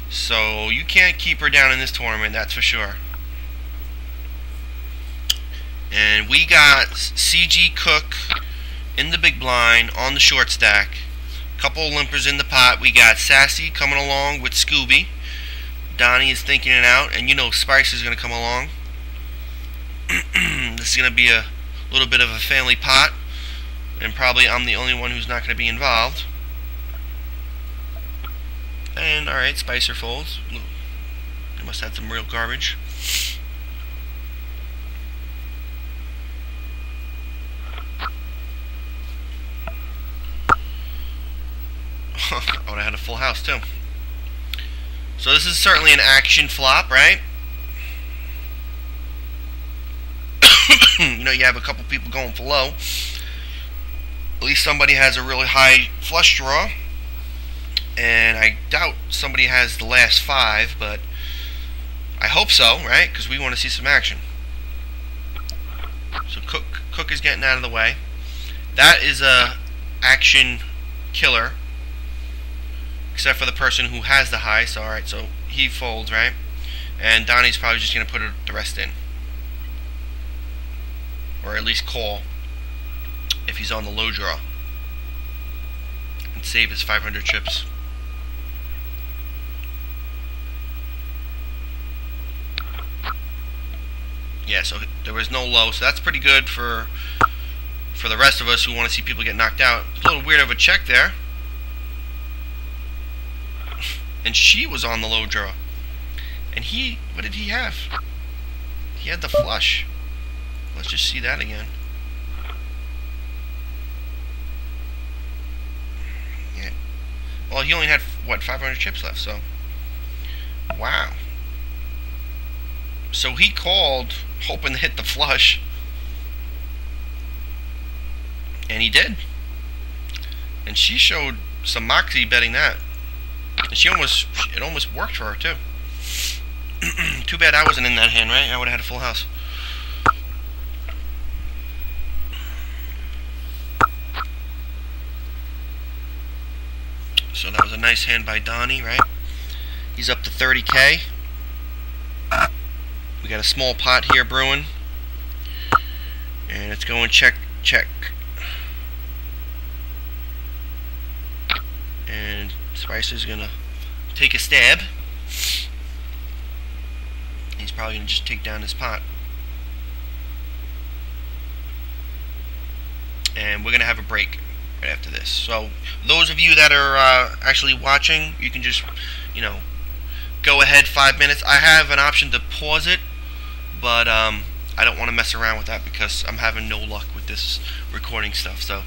So you can't keep her down in this tournament, that's for sure. And we got CG Cook in the big blind on the short stack. Couple of limpers in the pot. We got Sassy coming along with Scooby. Donnie is thinking it out, and you know Spice is going to come along. This is going to be a little bit of a family pot, and probably I'm the only one who's not going to be involved. And alright, Spicer folds. They must have some real garbage. I would have had a full house too. So this is certainly an action flop, right? You know, you have a couple people going for low. At least somebody has a really high flush draw. And I doubt somebody has the last 5, but I hope so, right? Because we want to see some action. So Cook is getting out of the way. That is a action killer. Except for the person who has the high. So alright, so he folds, right? And Donnie's probably just going to put the rest in. Or at least call if he's on the low draw. And save his 500 chips. Yeah, so there was no low, so that's pretty good for the rest of us who want to see people get knocked out. It's a little weird of a check there. And she was on the low draw. And he, what did he have? He had the flush. Let's just see that again. Yeah. Well, he only had, what, 500 chips left, so. Wow. So he called, hoping to hit the flush. And he did. And she showed some moxie betting that. And it almost worked for her too. Too bad I wasn't in that hand, right? I would have had a full house. So that was a nice hand by Donnie, right? He's up to 30K. We got a small pot here brewing. And it's going check, check. And Spicer's gonna take a stab. He's probably gonna just take down his pot. And we're gonna have a break right after this. So those of you that are actually watching, you can just, you know, go ahead 5 minutes. I have an option to pause it, but I don't want to mess around with that because I'm having no luck with this recording stuff. So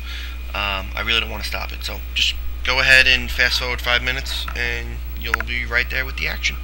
I really don't want to stop it. So just go ahead and fast forward 5 minutes and you'll be right there with the action.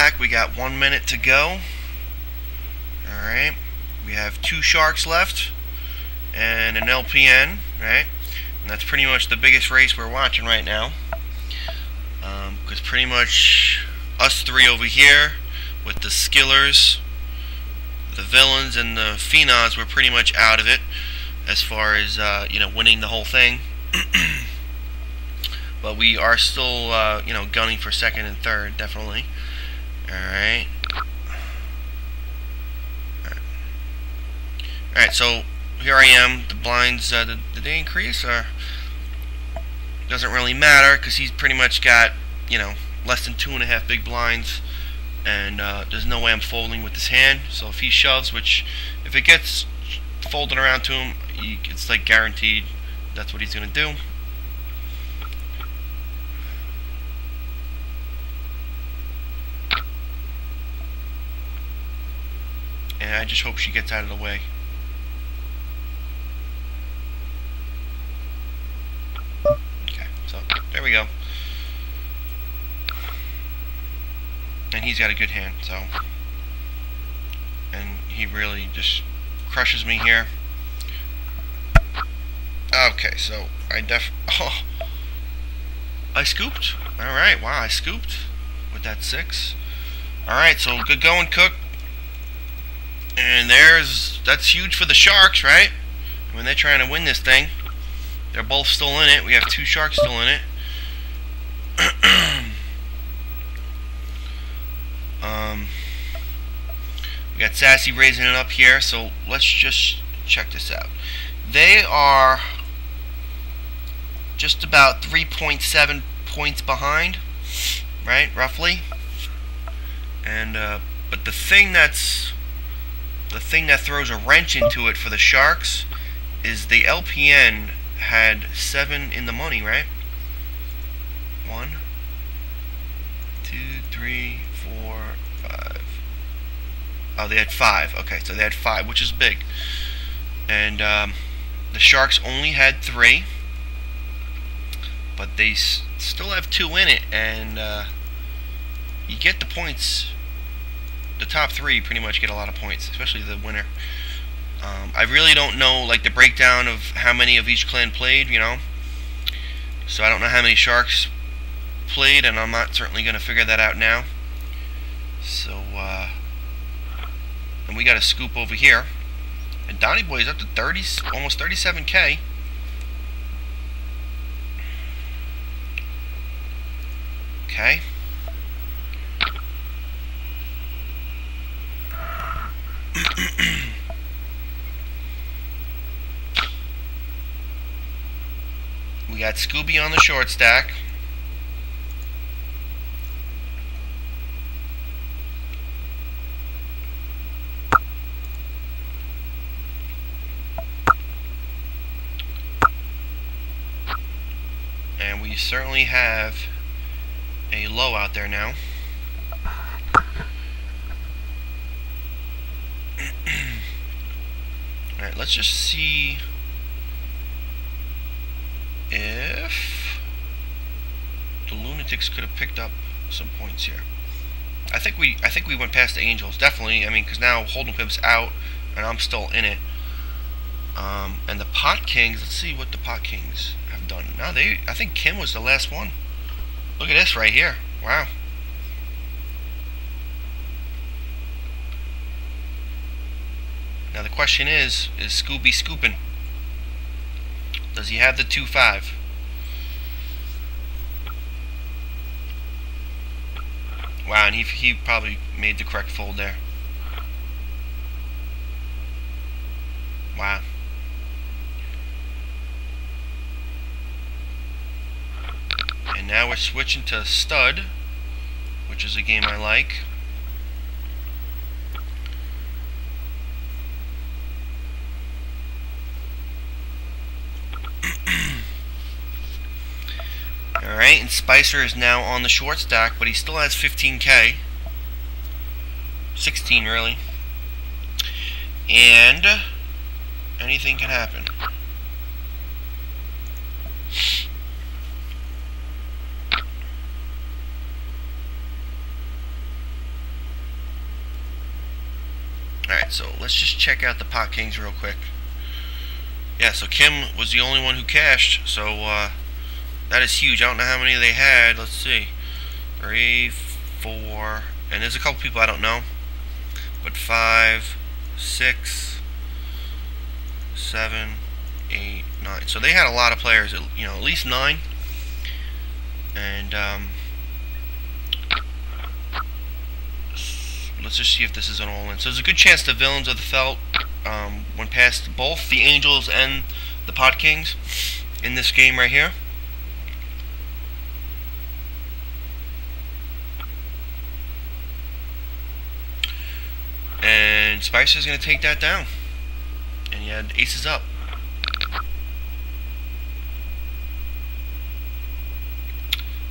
back. We got 1 minute to go. Alright. We have 2 sharks left and an LPN, right? And that's pretty much the biggest race we're watching right now. Because pretty much us 3 over here with the skillers, the villains, and the phenoms, we're pretty much out of it as far as winning the whole thing. But we are still gunning for second and third, definitely. Alright. Alright, so here I am. The blinds, did they increase? Or doesn't really matter because he's pretty much got, less than 2.5 big blinds. And there's no way I'm folding with this hand. So if he shoves, which if it gets folded around to him, it's like guaranteed that's what he's going to do. And I just hope she gets out of the way. Okay, so there we go. And he's got a good hand, so. And he really just crushes me here. Okay, so I scooped. Alright, wow, I scooped with that 6. Alright, so good going, Cook. And that's huge for the Sharks, right? I mean, they're trying to win this thing. They're both still in it. We have 2 Sharks still in it. We got Sassy raising it up here, so let's just check this out. They are just about 3.7 points behind, right, roughly. And but the thing that throws a wrench into it for the Sharks is the LPN had 7 in the money, right? 1, 2, 3, 4, 5. Oh, they had 5. Okay, so they had 5, which is big. And the Sharks only had 3, but they still have 2 in it, and you get the points. The top 3 pretty much get a lot of points, especially the winner. I really don't know like the breakdown of how many of each clan played, so I don't know how many Sharks played, and I'm not certainly going to figure that out now. So and we got a scoop over here, and Donnie Boy's up to 30, almost 37K. Okay. We got Scooby on the short stack. And we certainly have a low out there now. Alright, let's just see if the Lunatics could have picked up some points here. I think we went past the Angels, definitely. I mean, because now Holden Pip's out and I'm still in it. And the Pot Kings, let's see what the Pot Kings have done. Now I think Kim was the last one. Look at this right here. Wow. Now the question is Scooby scooping? Does he have the 2-5? Wow, and he probably made the correct fold there. Wow. And now we're switching to Stud, which is a game I like. Alright, and Spicer is now on the short stack, but he still has 15K. 16 really. And anything can happen. Alright, so let's just check out the pot kings real quick. Yeah, so Kim was the only one who cashed, so that is huge. I don't know how many they had. Let's see. 3, 4, and there's a couple people I don't know. But 5, 6, 7, 8, 9. So they had a lot of players, you know, at least 9. And let's just see if this is an all-in. So there's a good chance the villains of the felt went past both the angels and the pot kings in this game right here. And Spicer's going to take that down. And he had aces up.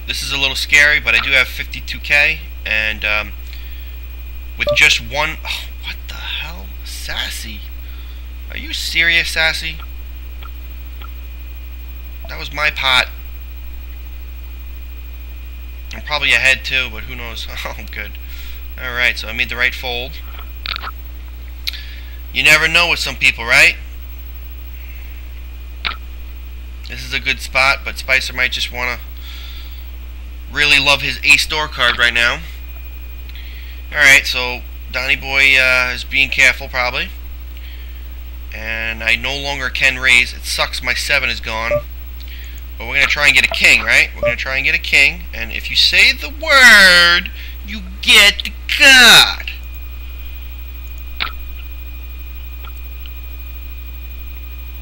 This is a little scary, but I do have 52k, and with just one... Oh, what the hell? Sassy. Are you serious, Sassy? That was my pot. I'm probably ahead too, but who knows? Oh, good. Alright, so I made the right fold. You never know with some people, right? This is a good spot, but Spicer might just want to really love his ace door card right now. Alright, so Donnie Boy is being careful probably. And I no longer can raise. It sucks my 7 is gone. But we're going to try and get a king, right? We're going to try and get a king. And if you say the word, you get the card.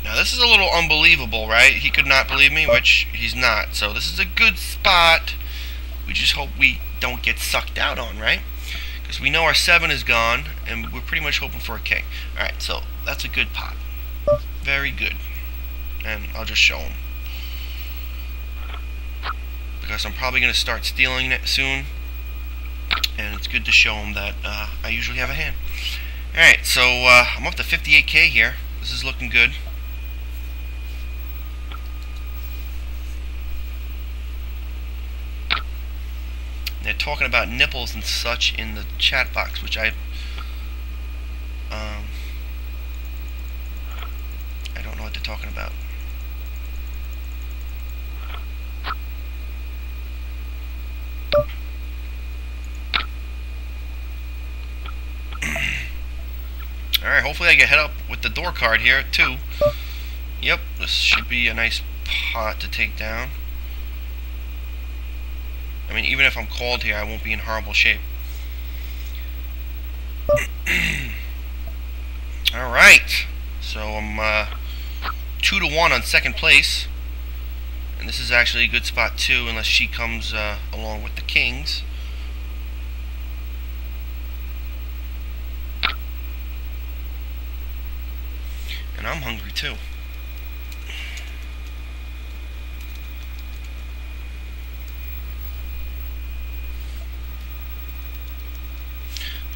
Now this is a little unbelievable, right? He could not believe me, which he's not. So this is a good spot. We just hope we don't get sucked out on, right? Because we know our 7 is gone, and we're pretty much hoping for a king. Alright, so that's a good pot. Very good. And I'll just show him. Because I'm probably going to start stealing it soon. And it's good to show him that I usually have a hand. Alright, so I'm up to 58k here. This is looking good. They're talking about nipples and such in the chat box, which I don't know what they're talking about. Alright, hopefully I get hit up with the door card here too. Yep, this should be a nice pot to take down. I mean, even if I'm called here, I won't be in horrible shape. Alright, so I'm 2-1 on second place. And this is actually a good spot too, unless she comes along with the kings. And I'm hungry too.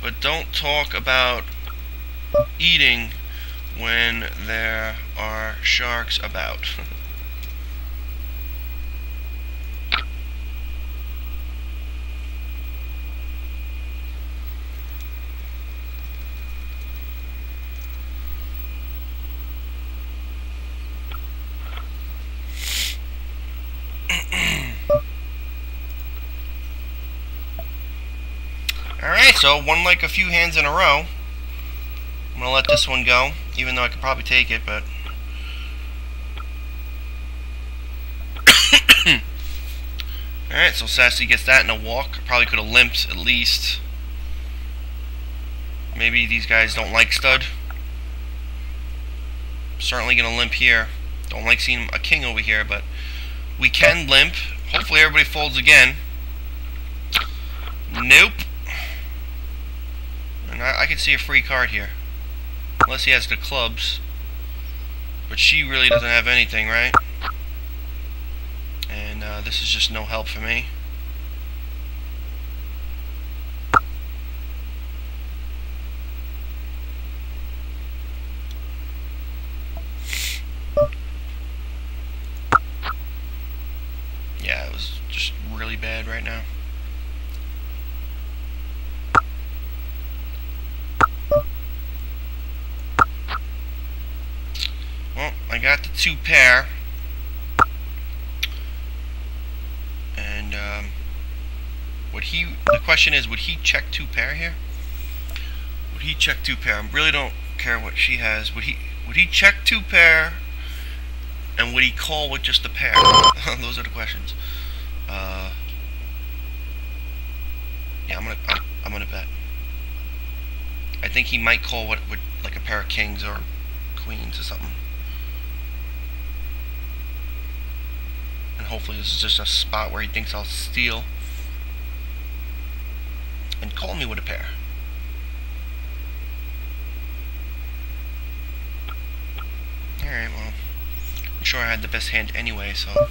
But don't talk about eating when there are sharks about. Alright, so won like a few hands in a row. I'm going to let this one go, even though I could probably take it, but... Alright, so Sassy gets that in a walk. Probably could have limped at least. Maybe these guys don't like stud. Certainly going to limp here. Don't like seeing a king over here, but we can limp. Hopefully everybody folds again. Nope. And I can see a free card here. Unless he has the clubs. But she really doesn't have anything, right? And this is just no help for me. Yeah, it was just really bad right now. Well, I got the 2 pair. And the question is, would he check 2 pair here? Would he check 2 pair? I really don't care what she has. Would he check 2 pair? And would he call with just a pair? Those are the questions. Yeah, I'm gonna bet. I think he might call with like a pair of kings or queens or something. And hopefully this is just a spot where he thinks I'll steal and call me with a pair. Alright, well, I'm sure I had the best hand anyway, so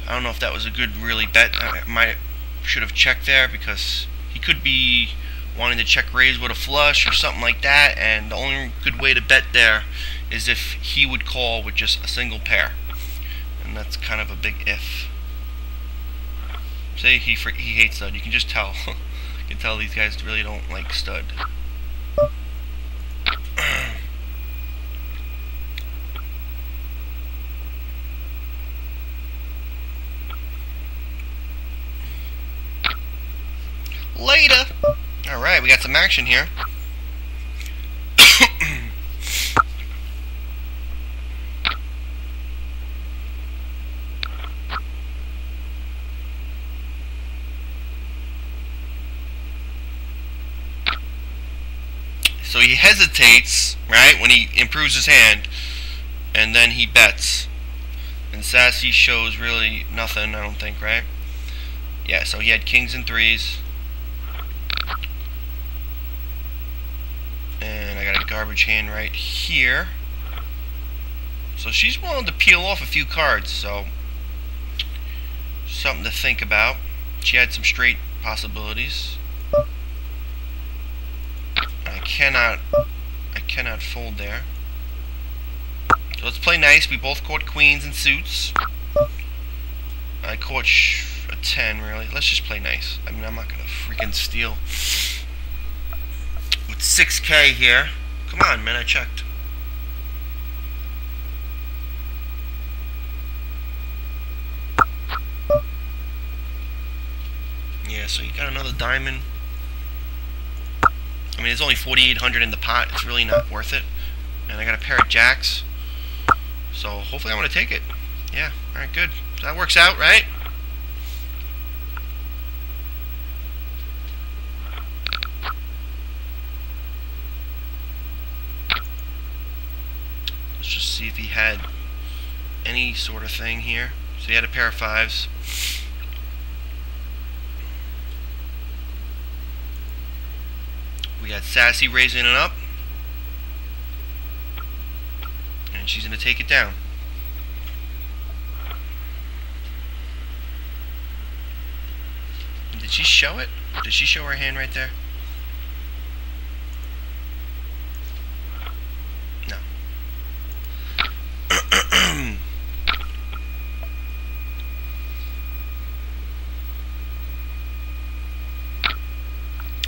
I don't know if that was a good really bet. I should have checked there, because he could be wanting to check raise with a flush or something like that, and the only good way to bet there is if he would call with just a single pair, and that's kind of a big if. Say he hates stud. You can just tell. You can tell these guys really don't like stud. Later. All right, we got some action here. So he hesitates, right, when he improves his hand, and then he bets. And Sassy shows really nothing, I don't think, right? Yeah, so he had kings and threes. And I got a garbage hand right here. So she's willing to peel off a few cards, so something to think about. She had some straight possibilities. I cannot fold there. So let's play nice. We both caught queens and suits. I caught a 10, really. Let's just play nice. I mean, I'm not gonna freaking steal with 6K here. Come on, man, I checked. Yeah, so you got another diamond. I mean, there's only 4,800 in the pot. It's really not worth it. And I got a pair of jacks. So hopefully I'm going to take it. Yeah, alright, good. So that works out, right? Let's just see if he had any sort of thing here. So he had a pair of fives. We got Sassy raising it up, and she's going to take it down. Did she show it? Did she show her hand right there? No.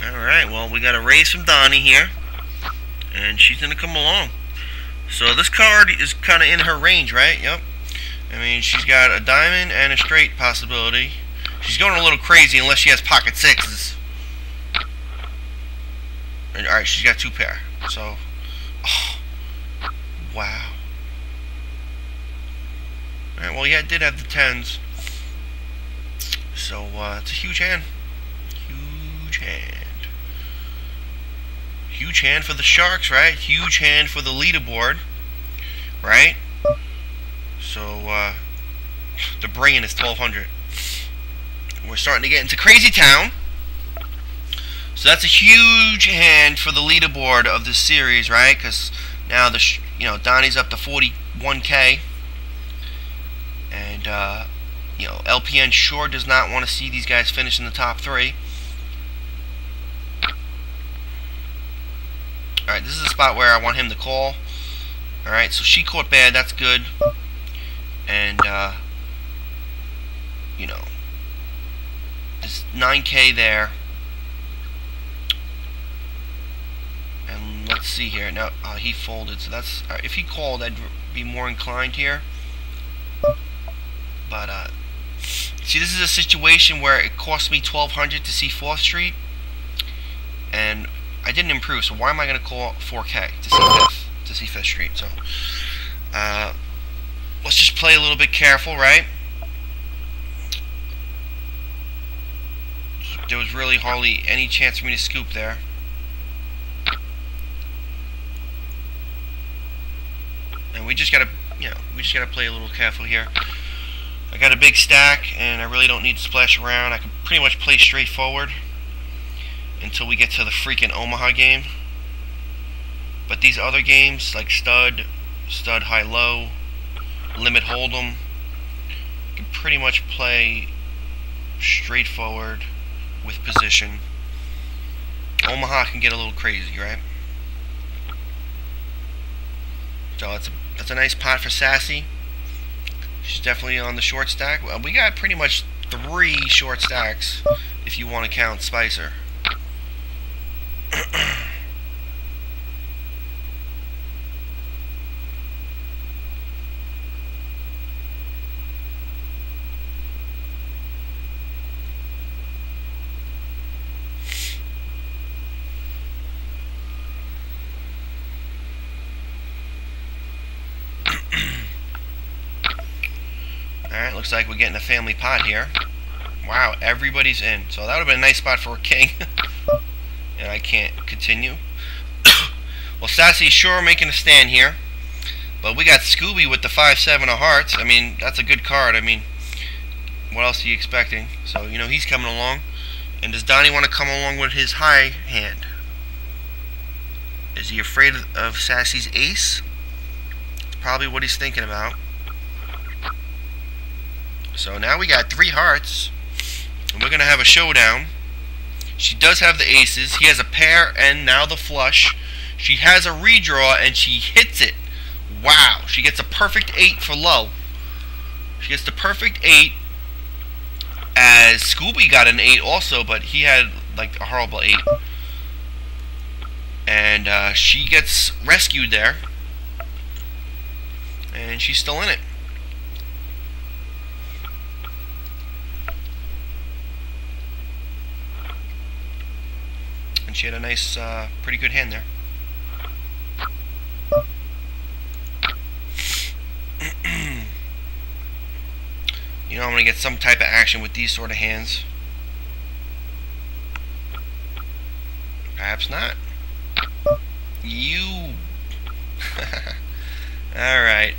Alright, well, we got a raise from Donnie here, and she's going to come along. So this card is kind of in her range, right? Yep. I mean, she's got a diamond and a straight possibility. She's going a little crazy unless she has pocket sixes. Alright, she's got 2 pair. So, oh, wow. Alright, well, yeah, it did have the 10s. So, it's a huge hand. Huge hand. Huge hand for the Sharks, right? Huge hand for the leaderboard, right? So, the bringing is 1,200. We're starting to get into crazy town. So that's a huge hand for the leaderboard of this series, right? Because now Donnie's up to 41K, and LPN sure does not want to see these guys finish in the top 3. Alright, this is a spot where I want him to call. Alright, so she caught bad, that's good. And, there's 9K there. And let's see here. Now he folded, so that's if he called, I'd be more inclined here. But see, this is a situation where it cost me 1,200 to see 4th Street, and I didn't improve. So why am I going to call 4K to see 5th Street? So let's just play a little bit careful, right? There was really hardly any chance for me to scoop there. And we just gotta, play a little careful here. I got a big stack, and I really don't need to splash around. I can pretty much play straightforward until we get to the freaking Omaha game. But these other games, like stud high-low, limit hold'em, I can pretty much play straightforward with position. Omaha can get a little crazy, right? So that's a nice pot for Sassy. She's definitely on the short stack. Well, we got pretty much 3 short stacks if you want to count Spicer. Alright, looks like we're getting a family pot here. Wow, everybody's in. So that would have been a nice spot for a king. And I can't continue. Well, Sassy's sure making a stand here. But we got Scooby with the 5-7 of hearts. I mean, that's a good card. I mean, what else are you expecting? So, he's coming along. And does Donnie want to come along with his high hand? Is he afraid of Sassy's ace? That's probably what he's thinking about. So now we got 3 hearts, and we're going to have a showdown. She does have the aces. He has a pair and now the flush. She has a redraw, and she hits it. Wow. She gets a perfect 8 for low. She gets the perfect 8, as Scooby got an 8 also, but he had like a horrible 8. And she gets rescued there. And she's still in it. And she had a nice, pretty good hand there. I'm going to get some type of action with these sort of hands. Perhaps not. You. Alright.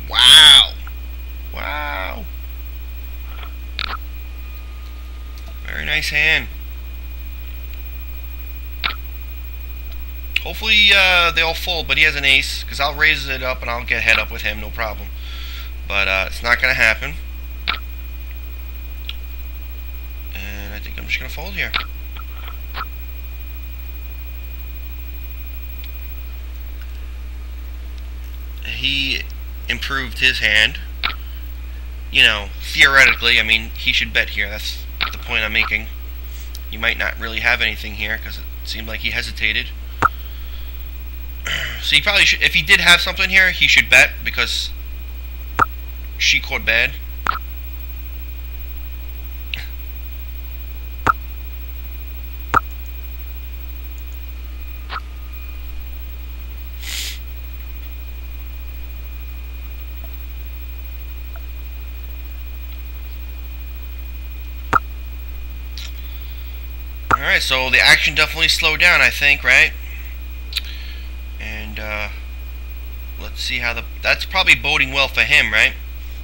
Wow. Wow. Very nice hand. Hopefully they all fold, but he has an ace, because I'll raise it up and I'll get head up with him, no problem. But it's not going to happen. And I think I'm just going to fold here. He improved his hand. Theoretically, I mean, he should bet here. That's the point I'm making. He might not really have anything here, because it seemed like he hesitated. So he probably should, if he did have something here, he should bet, because she caught bad. Alright, so the action definitely slowed down, I think, right? And let's see how that's probably boding well for him, right?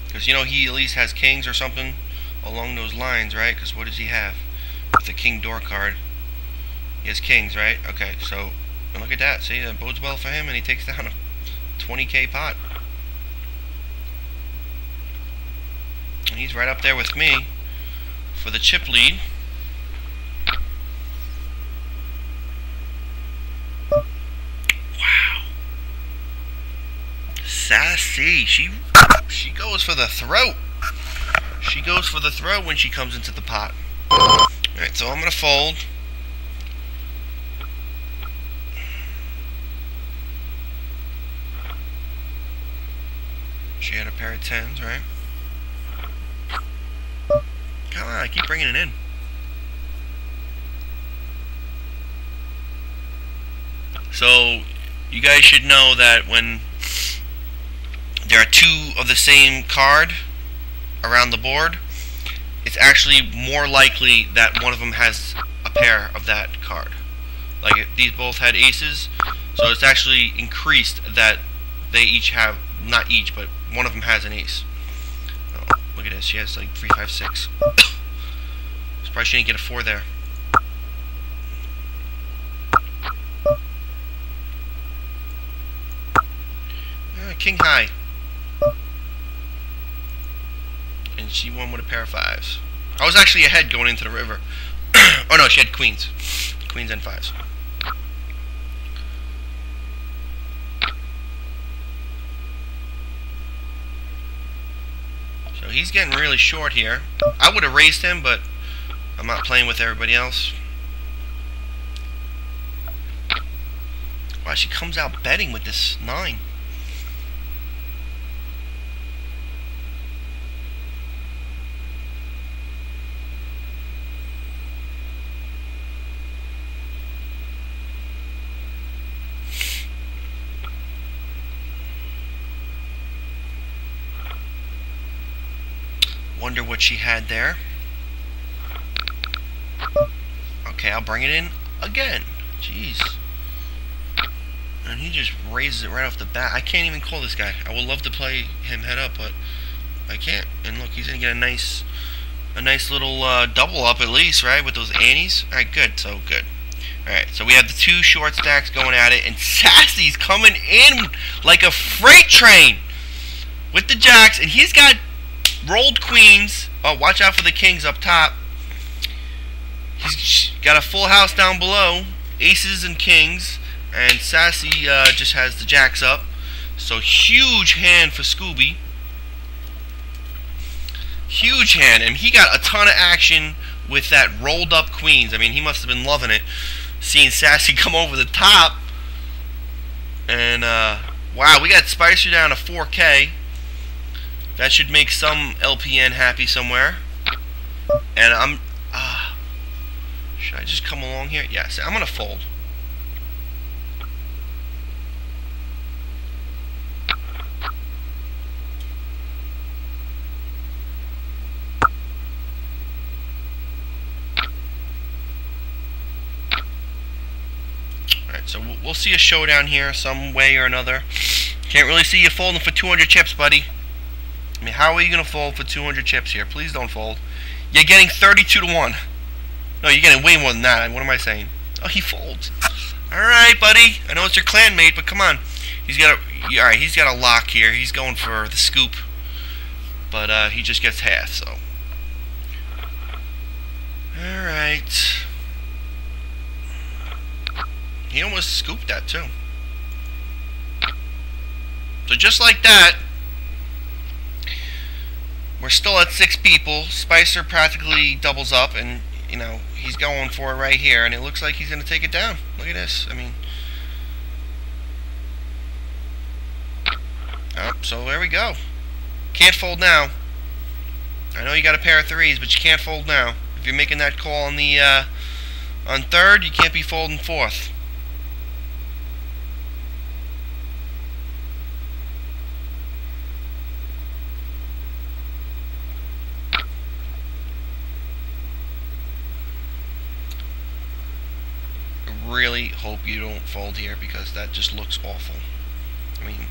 Because he at least has kings or something along those lines, right? Because what does he have with the king door card? He has kings, right? Okay, so look at that. See, that bodes well for him, and he takes down a 20k pot. And he's right up there with me for the chip lead. Wow. Sassy. She goes for the throat. She goes for the throat when she comes into the pot. Alright, so I'm going to fold. Pair of tens, right? Come on, I keep bringing it in. So, you guys should know that when there are two of the same card around the board, it's actually more likely that one of them has a pair of that card. Like, if these both had aces, so it's actually increased that they each have, not each, but one of them has an ace. Oh, look at this, she has like 3, 5, 6. Surprised she didn't get a 4 there. King high. And she won with a pair of 5s. I was actually ahead going into the river. Oh no, she had queens. Queens and 5s. So he's getting really short here. I would have raised him, but I'm not playing with everybody else. Wow, she comes out betting with this 9. Wonder what she had there. Okay, I'll bring it in again. Jeez. And he just raises it right off the bat. I can't even call this guy. I would love to play him head up, but I can't. And look, he's gonna get a nice little double up at least, right? With those antes. Alright, good. So good. Alright, so we have the two short stacks going at it, and Sassy's coming in like a freight train with the jacks, and he's got rolled queens. Oh, watch out for the kings up top. He's got a full house down below. Aces and kings. And Sassy just has the jacks up. So huge hand for Scooby. Huge hand. And he got a ton of action with that rolled up queens. I mean, he must have been loving it. Seeing Sassy come over the top. And, wow, we got Spicer down to 4K. That should make some LPN happy somewhere. And I'm... should I just come along here? Yes, I'm going to fold. Alright, so we'll see a showdown here some way or another. Can't really see you folding for 200 chips, buddy. I mean, how are you going to fold for 200 chips here? Please don't fold. You're getting 32 to 1. No, you're getting way more than that. What am I saying? Oh, he folds. Alright, buddy. I know it's your clanmate, but come on. He's got a lock here. He's going for the scoop. But he just gets half, so. Alright. He almost scooped that, too. So just like that, we're still at 6 people. Spicer practically doubles up, and, you know, he's going for it right here, and it looks like he's going to take it down. Look at this. I mean... Oh, so there we go. Can't fold now. I know you got a pair of 3s, but you can't fold now. If you're making that call on the, on 3rd, you can't be folding 4th. Really hope you don't fold here, because that just looks awful. I mean,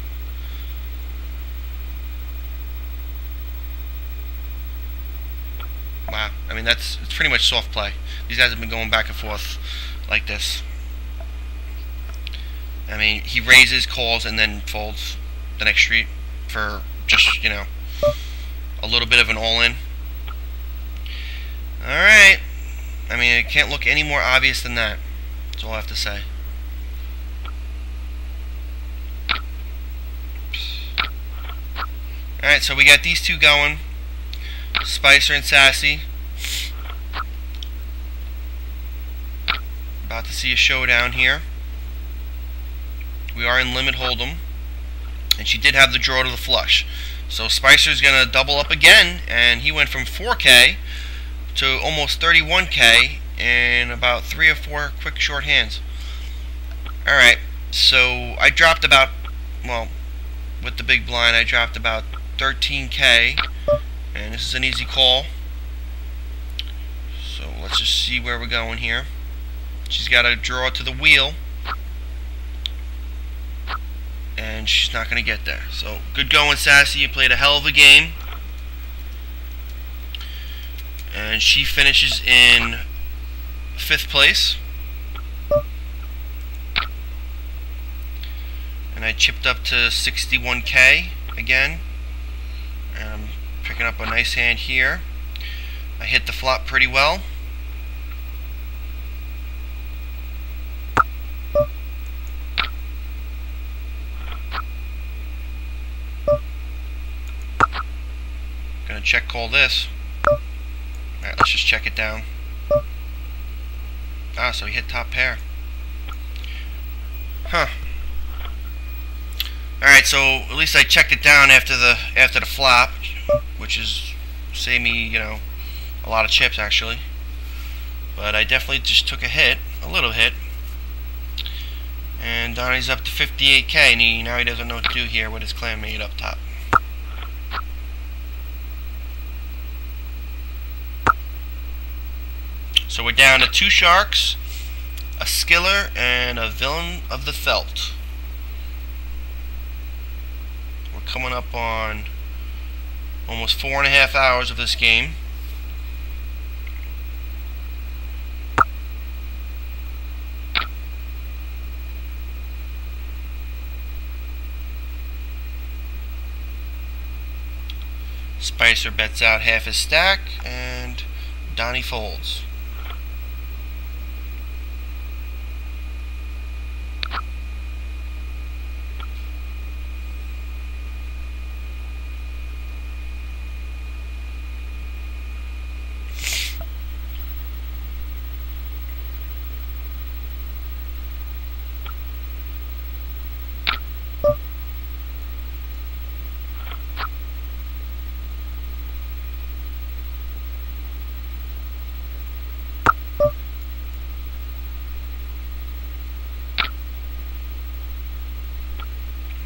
wow. I mean, it's pretty much soft play. These guys have been going back and forth like this. I mean, he raises, calls, and then folds the next street for just, you know, a little bit of an all-in. Alright. I mean, it can't look any more obvious than that. That's all I have to say. Alright, so we got these two going. Spicer and Sassy. About to see a showdown here. We are in limit hold'em. And she did have the draw to the flush. So Spicer's going to double up again, and he went from 4K to almost 31K in about 3 or 4 quick short hands. Alright, so I dropped about, well, with the big blind, I dropped about 13K, and this is an easy call. So let's just see where we're going here. She's got to draw to the wheel, and she's not going to get there. So good going, Sassy. You played a hell of a game. And she finishes in 5th place. And I chipped up to 61K again. And I'm picking up a nice hand here. I hit the flop pretty well. Gonna check call this. Alright, let's just check it down. Ah, so he hit top pair. Huh. Alright, so at least I checked it down after the flop, which is saved me, you know, a lot of chips actually. But I definitely just took a hit, a little hit. And Donnie's up to 58K, and now he doesn't know what to do here with his clanmate up top. So we're down to 2 sharks, a skiller, and a villain of the felt. We're coming up on almost 4.5 hours of this game. Spicer bets out half his stack, and Donnie folds.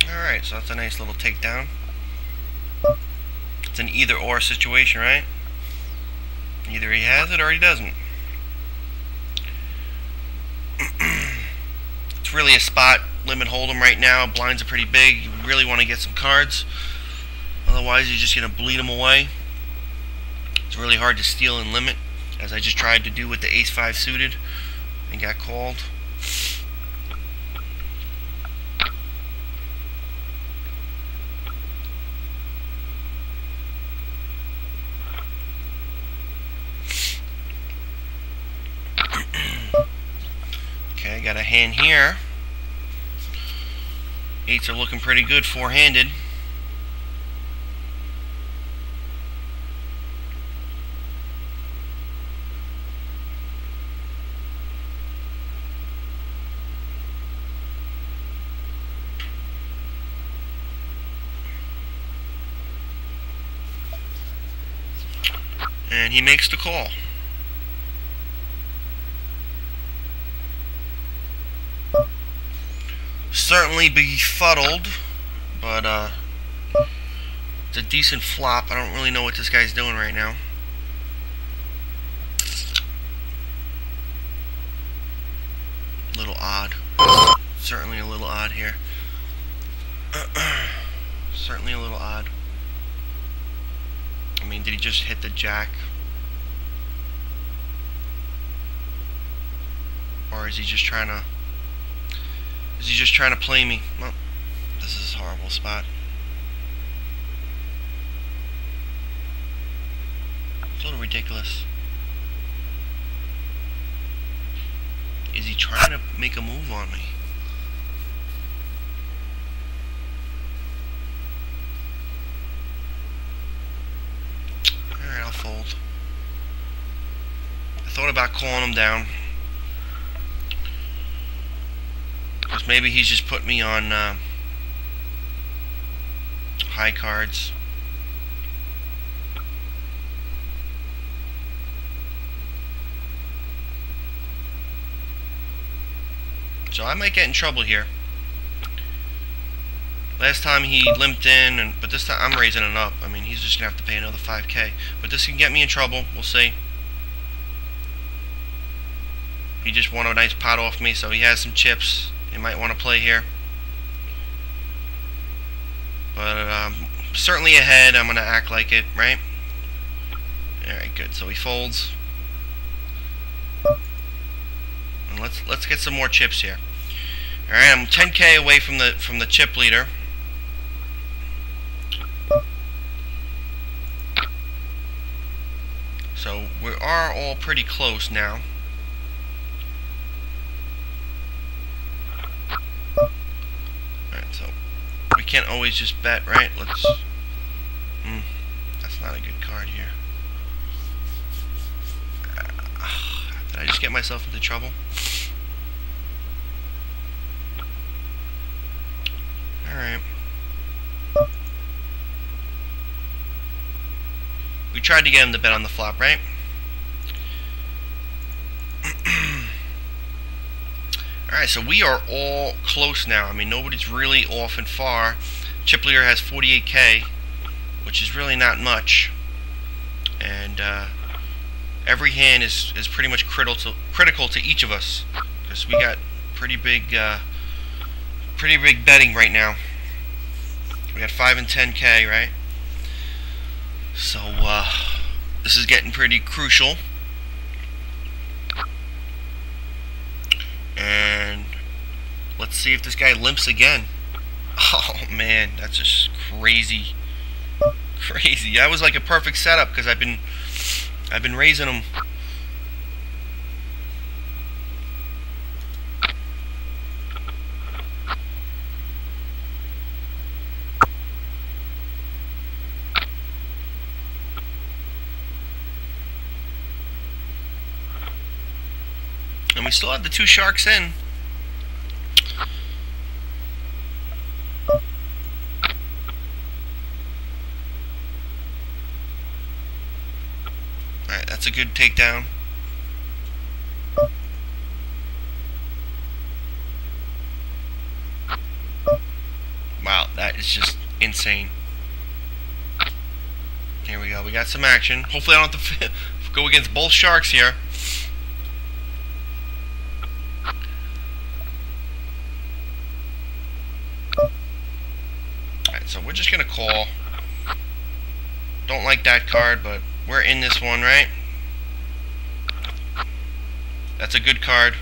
Alright, so that's a nice little takedown. It's an either-or situation, right? Either he has it or he doesn't. It's really a spot limit hold'em right now. Blinds are pretty big. You really want to get some cards. Otherwise, you're just going to bleed them away. It's really hard to steal and limit, as I just tried to do with the ace-5 suited and got called. Okay, I got a hand here. Eights are looking pretty good four-handed. And he makes the call. Certainly befuddled, but it's a decent flop. I don't really know what this guy's doing right now. A little odd. Certainly a little odd here. Certainly a little odd. I mean, did he just hit the jack? Or is he just trying to... Is he just trying to play me? Well, this is a horrible spot. It's a little ridiculous. Is he trying to make a move on me? Alright, I'll fold. I thought about calling him down. Because maybe he's just put me on high cards. So I might get in trouble here. Last time he limped in, but this time I'm raising it up. I mean, he's just going to have to pay another 5K. But this can get me in trouble. We'll see. He just won a nice pot off me, so he has some chips. He might want to play here. But certainly ahead. I'm going to act like it, right? Alright, good. So he folds. And let's get some more chips here. Alright, I'm 10K away from the chip leader. So we are all pretty close now. Alright, so we can't always just bet, right? Let's... that's not a good card here. Did I just get myself into trouble? Alright. We tried to get him to bet on the flop, right? Alright, so we are all close now. I mean, nobody's really off and far. Chip leader has 48K, which is really not much. And every hand is pretty much critical to each of us, because we got pretty big betting right now. We got 5 and 10K, right? So this is getting pretty crucial. And let's see if this guy limps again. Oh man, that's just crazy. Crazy. That was like a perfect setup, because I've been raising him. And we still have the 2 sharks in. Alright, that's a good takedown. Wow, that is just insane. Here we go. We got some action. Hopefully I don't have to go against both sharks here. So we're just gonna call. Don't like that card, but we're in this one, right? That's a good card.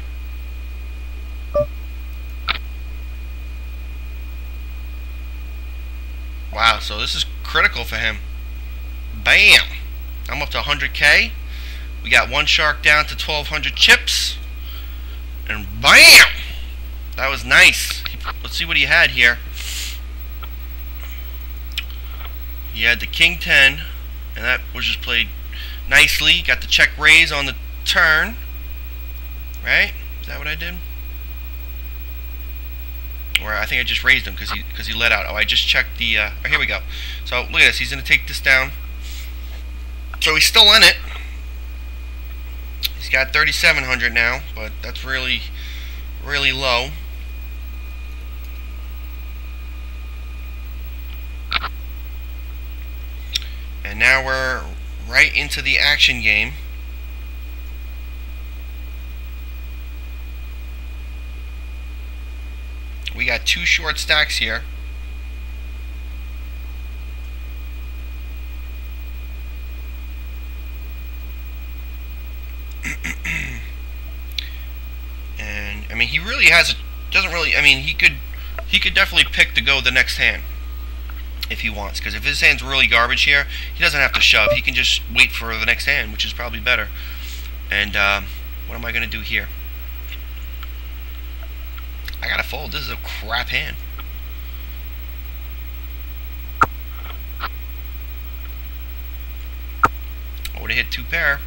Wow, so this is critical for him. Bam! I'm up to 100K. We got 1 shark down to 1,200 chips. And bam! That was nice. Let's see what he had here. He had the King 10, and that was just played nicely. Got the check raise on the turn. Right? Is that what I did? Or I think I just raised him because he let out. Oh, I just checked the... oh, here we go. So, look at this. He's going to take this down. So, he's still in it. He's got 3,700 now, but that's really, really low. And now we're right into the action game. We got 2 short stacks here. And I mean, he really doesn't really, I mean, he could definitely pick to go the next hand if he wants, because if his hand's really garbage here, he doesn't have to shove. He can just wait for the next hand, which is probably better. And what am I going to do here? I gotta fold. This is a crap hand. I would have hit 2 pair.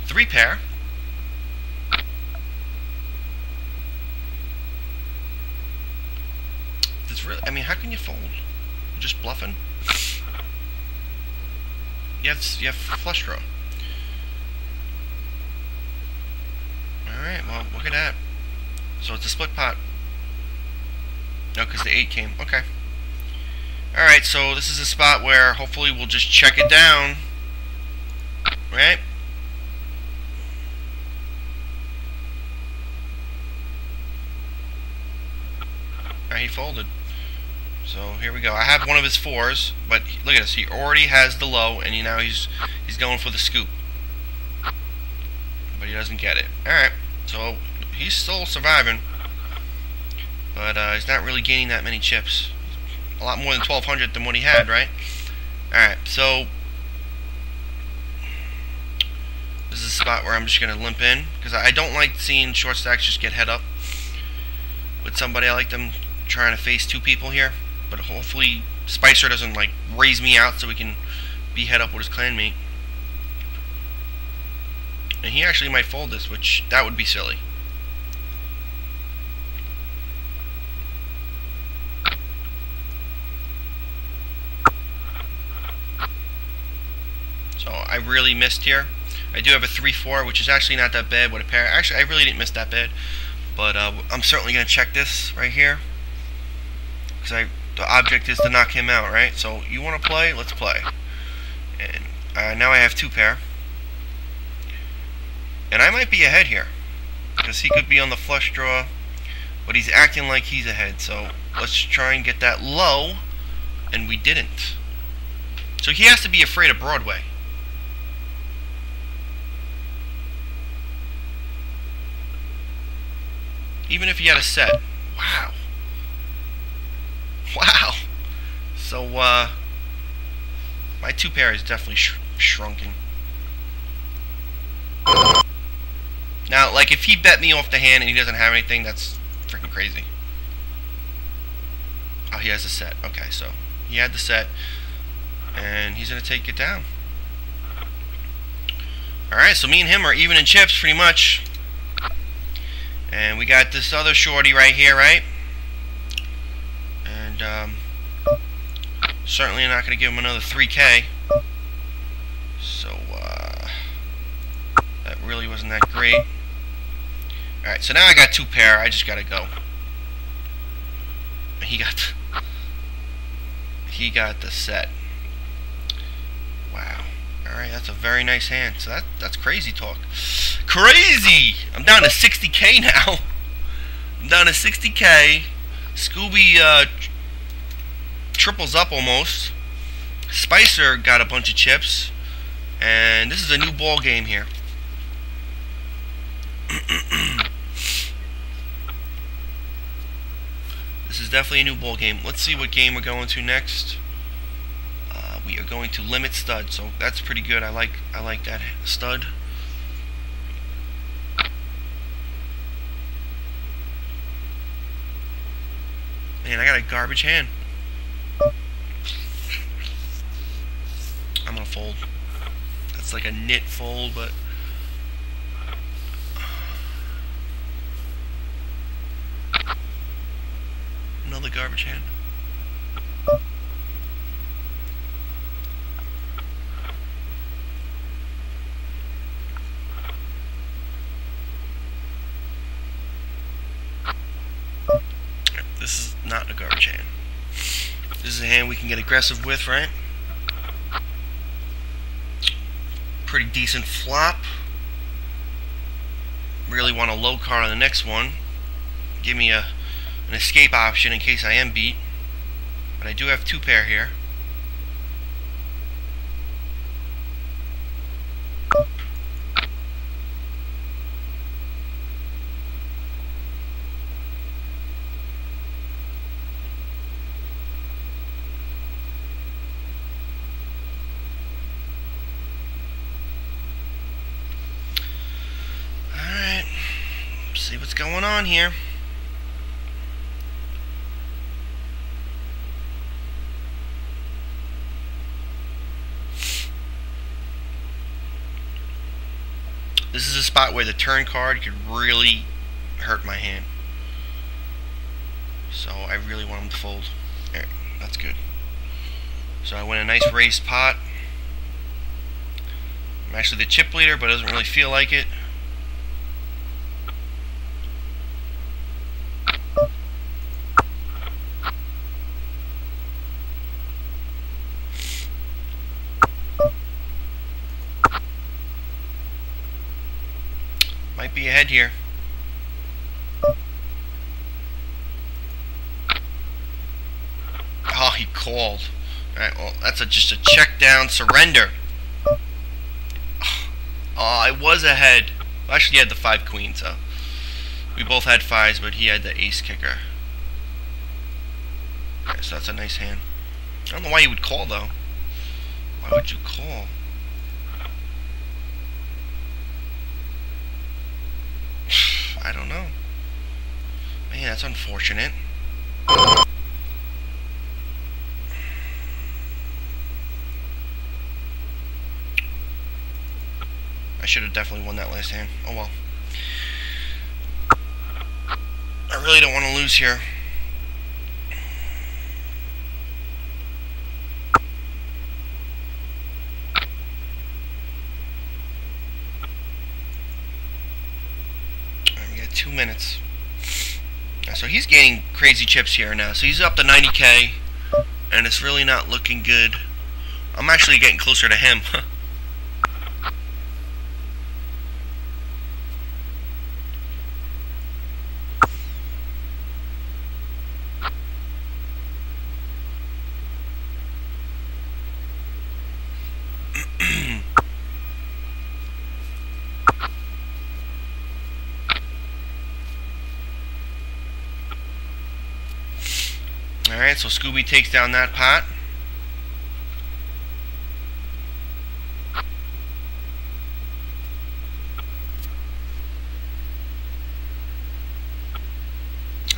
3 pair. It's really, I mean, how can you fold? You're just bluffing. You have flush draw. Alright, well, look at that. So it's a split pot. No, because the 8 came. Okay. Alright, so this is a spot where hopefully we'll just check it down. Right? Alright, he folded. So here we go. I have one of his 4s, but look at this. He already has the low, and now he's going for the scoop. But he doesn't get it. Alright, so he's still surviving. But he's not really gaining that many chips. A lot more than 1,200 than what he had, right? Alright, so this is a spot where I'm just going to limp in, because I don't like seeing short stacks just get head up with somebody. I like them trying to face 2 people here. But hopefully Spicer doesn't like raise me out so we can be head up with his clanmate. And he actually might fold this, which that would be silly. So I really missed here. I do have a 3-4, which is actually not that bad with a pair. Actually, I really didn't miss that bad. But I'm certainly going to check this right here, because the object is to knock him out, right? So you want to play? Let's play. And now I have 2 pair. And I might be ahead here, because he could be on the flush draw, but he's acting like he's ahead. So let's try and get that low, and we didn't. So he has to be afraid of Broadway. Even if he had a set. Wow. Wow. So, my 2 pair is definitely shrunken. Now, like, if he bet me off the hand and he doesn't have anything, that's freaking crazy. Oh, he has a set. Okay, so he had the set, and he's going to take it down. Alright, so me and him are even in chips, pretty much. And we got this other shorty right here, right? And certainly not going to give him another 3K. So that really wasn't that great. Alright, so now I got 2 pair. I just got to go. He got the set. Wow. Alright, that's a very nice hand. So that's crazy talk. Crazy! I'm down to 60K now. I'm down to 60K. Scooby triples up almost. Spicer got a bunch of chips. And this is a new ball game here. This is definitely a new ball game. Let's see what game we're going to next. We are going to limit stud, so that's pretty good. I like that stud. Man, I got a garbage hand. I'm gonna fold. That's like a nit fold, but another garbage hand. This is not a garbage hand. This is a hand we can get aggressive with, right? Pretty decent flop. Really want a low card on the next one. Give me an escape option in case I am beat. But I do have 2 pair here. See what's going on here. This is a spot where the turn card could really hurt my hand. So I really want him to fold. Alright, that's good. So I win a nice raised pot. I'm actually the chip leader, but it doesn't really feel like it. Might be ahead here. Oh, he called. Alright, well, that's just a check down surrender. Oh, I was ahead. Well, actually, he had the 5 queen, so we both had 5s, but he had the ace kicker. Alright, so that's a nice hand. I don't know why you would call, though. Why would you call? I don't know. Man, that's unfortunate. I should have definitely won that last hand. Oh well. I really don't want to lose here. We got 2 minutes. So he's gaining crazy chips here now. So he's up to 90k, and it's really not looking good. I'm actually getting closer to him. Alright, so Scooby takes down that pot.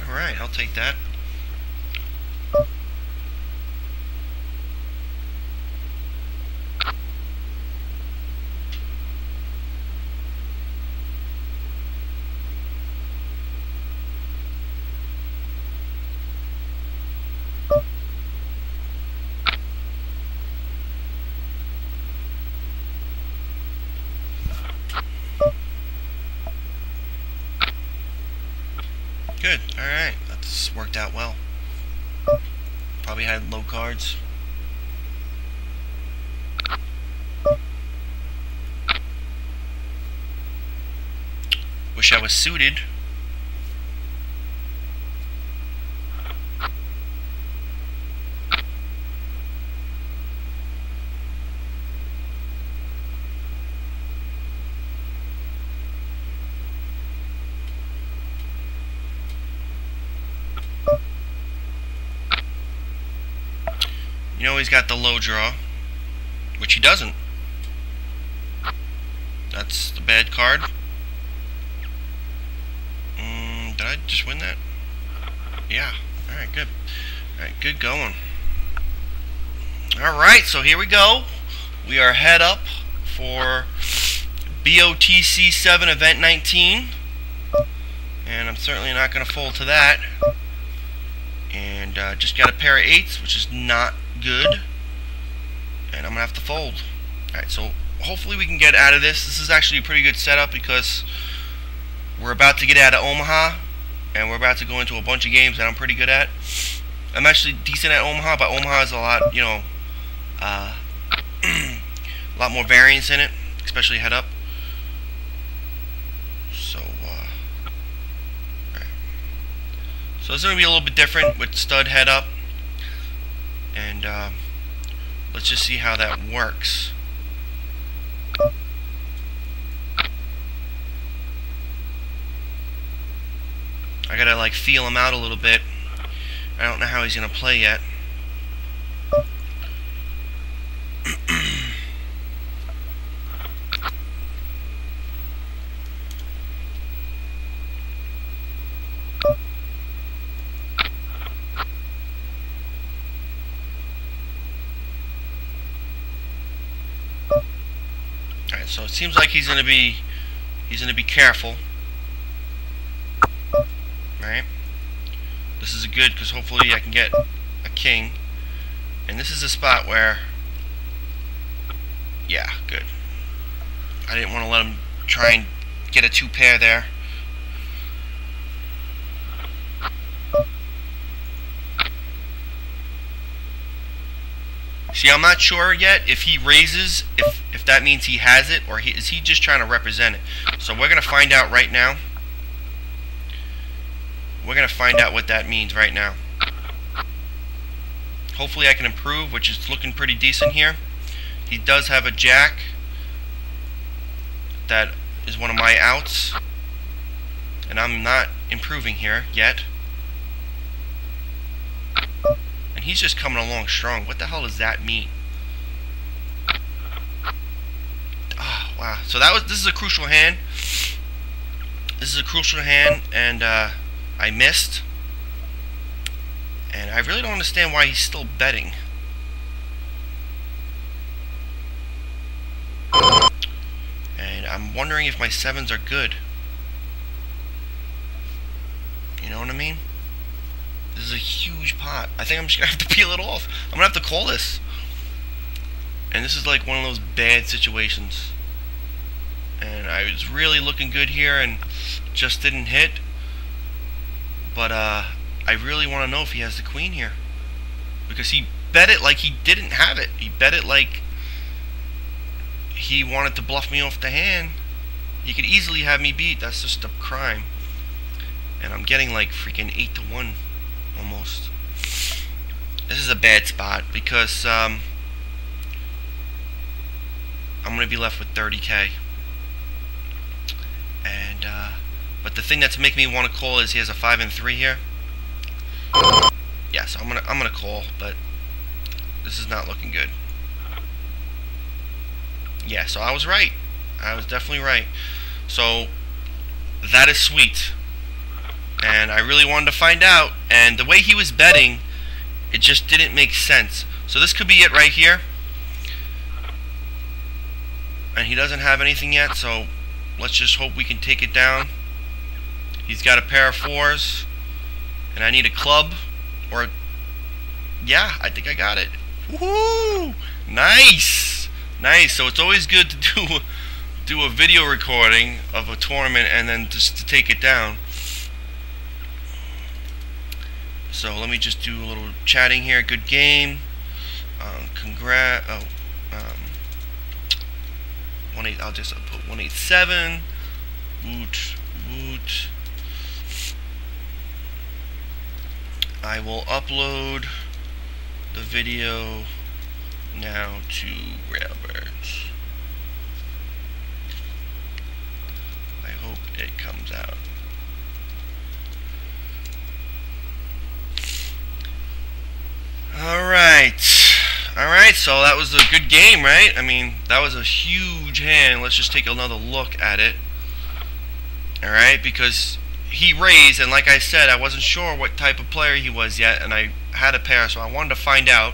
Alright, I'll take that. Good, alright, that's worked out well. Probably had low cards. Wish I was suited. You know he's got the low draw, which he doesn't. That's the bad card. Did I just win that? Yeah. Alright, good. Alright, good going. Alright, so here we go. We are head up for BOTC 7 Event 19. And I'm certainly not going to fold to that. And just got a pair of 8s, which is not good. And I'm going to have to fold. Alright, so hopefully we can get out of this. This is actually a pretty good setup because we're about to get out of Omaha. And we're about to go into a bunch of games that I'm pretty good at. I'm actually decent at Omaha, but Omaha is a lot, you know, a lot more variance in it, especially head up. So, right. So it's going to be a little bit different with stud head up. And let's just see how that works. I gotta like feel him out a little bit. I don't know how he's gonna play yet. Alright, so it seems like he's gonna be careful. Right? This is good because hopefully I can get a king. And this is a spot where, yeah, good. I didn't want to let him try and get a 2 pair there. See, I'm not sure yet if he raises, if that means he has it, or is he just trying to represent it. So we're going to find out right now. We're going to find out what that means right now. Hopefully I can improve, which is looking pretty decent here. He does have a jack. That is one of my outs. And I'm not improving here yet. And he's just coming along strong. What the hell does that mean? Oh, wow. So this is a crucial hand. This is a crucial hand, and I missed. And I really don't understand why he's still betting. And I'm wondering if my sevens are good. You know what I mean? This is a huge pot. I think I'm just going to have to peel it off. I'm going to have to call this. And this is like one of those bad situations. And I was really looking good here and just didn't hit. But I really want to know if he has the queen here. Because he bet it like he didn't have it. He bet it like he wanted to bluff me off the hand. He could easily have me beat. That's just a crime. And I'm getting like freaking 8-1 almost. This is a bad spot because I'm going to be left with 30K. And but the thing that's making me want to call is he has a 5 and 3 here. Yeah, so I'm gonna call, but this is not looking good. Yeah, so I was right. I was definitely right. So that is sweet. And I really wanted to find out. And the way he was betting, it just didn't make sense. So this could be it right here. And he doesn't have anything yet, so let's just hope we can take it down. He's got a pair of 4s. And I need a club. Or, yeah, I think I got it. Woohoo! Nice! Nice. So it's always good to do a video recording of a tournament and then just to take it down. So let me just do a little chatting here. Good game. Congrats. Oh, 18. I'll just put 187. Woot, woot. I will upload the video now to Railbirds. I hope it comes out. Alright, so that was a good game, right? I mean, that was a huge hand. Let's just take another look at it. Alright, because he raised, and like I said, I wasn't sure what type of player he was yet, and I had a pair, so I wanted to find out.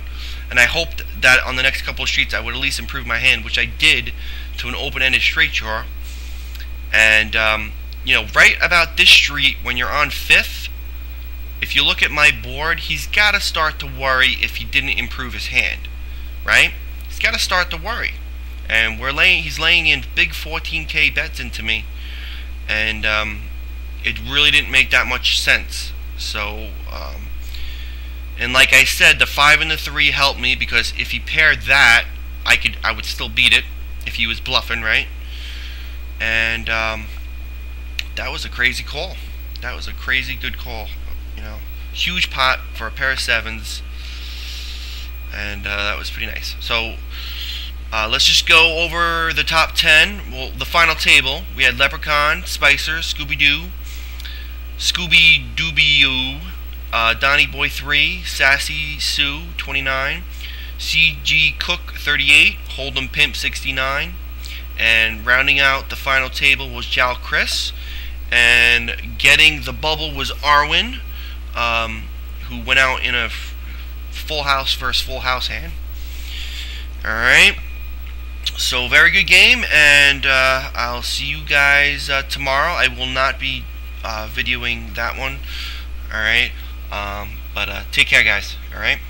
And I hoped that on the next couple of streets I would at least improve my hand, which I did to an open-ended straight draw. And, you know, right about this street, when you're on 5th, if you look at my board, he's got to start to worry if he didn't improve his hand, right? He's got to start to worry. And he's laying in big 14K bets into me, and it really didn't make that much sense. So, and like I said, the 5 and the 3 helped me, because if he paired that, I would still beat it if he was bluffing, right? And that was a crazy call. That was a crazy good call. You know, huge pot for a pair of 7s, and that was pretty nice. So let's just go over the top 10. Well, the final table, we had Leprechaun, Spicer, Scooby-Doo, Scooby-Dooby-Doo, Donnie Boy 3, Sassy Sue 29, CG Cook 38, Hold'em Pimp 69, and rounding out the final table was Jal Chris, and getting the bubble was Arwin, who went out in a full house versus full house hand. Alright, so very good game, and I'll see you guys tomorrow. I will not be videoing that one. Alright, but take care, guys. Alright.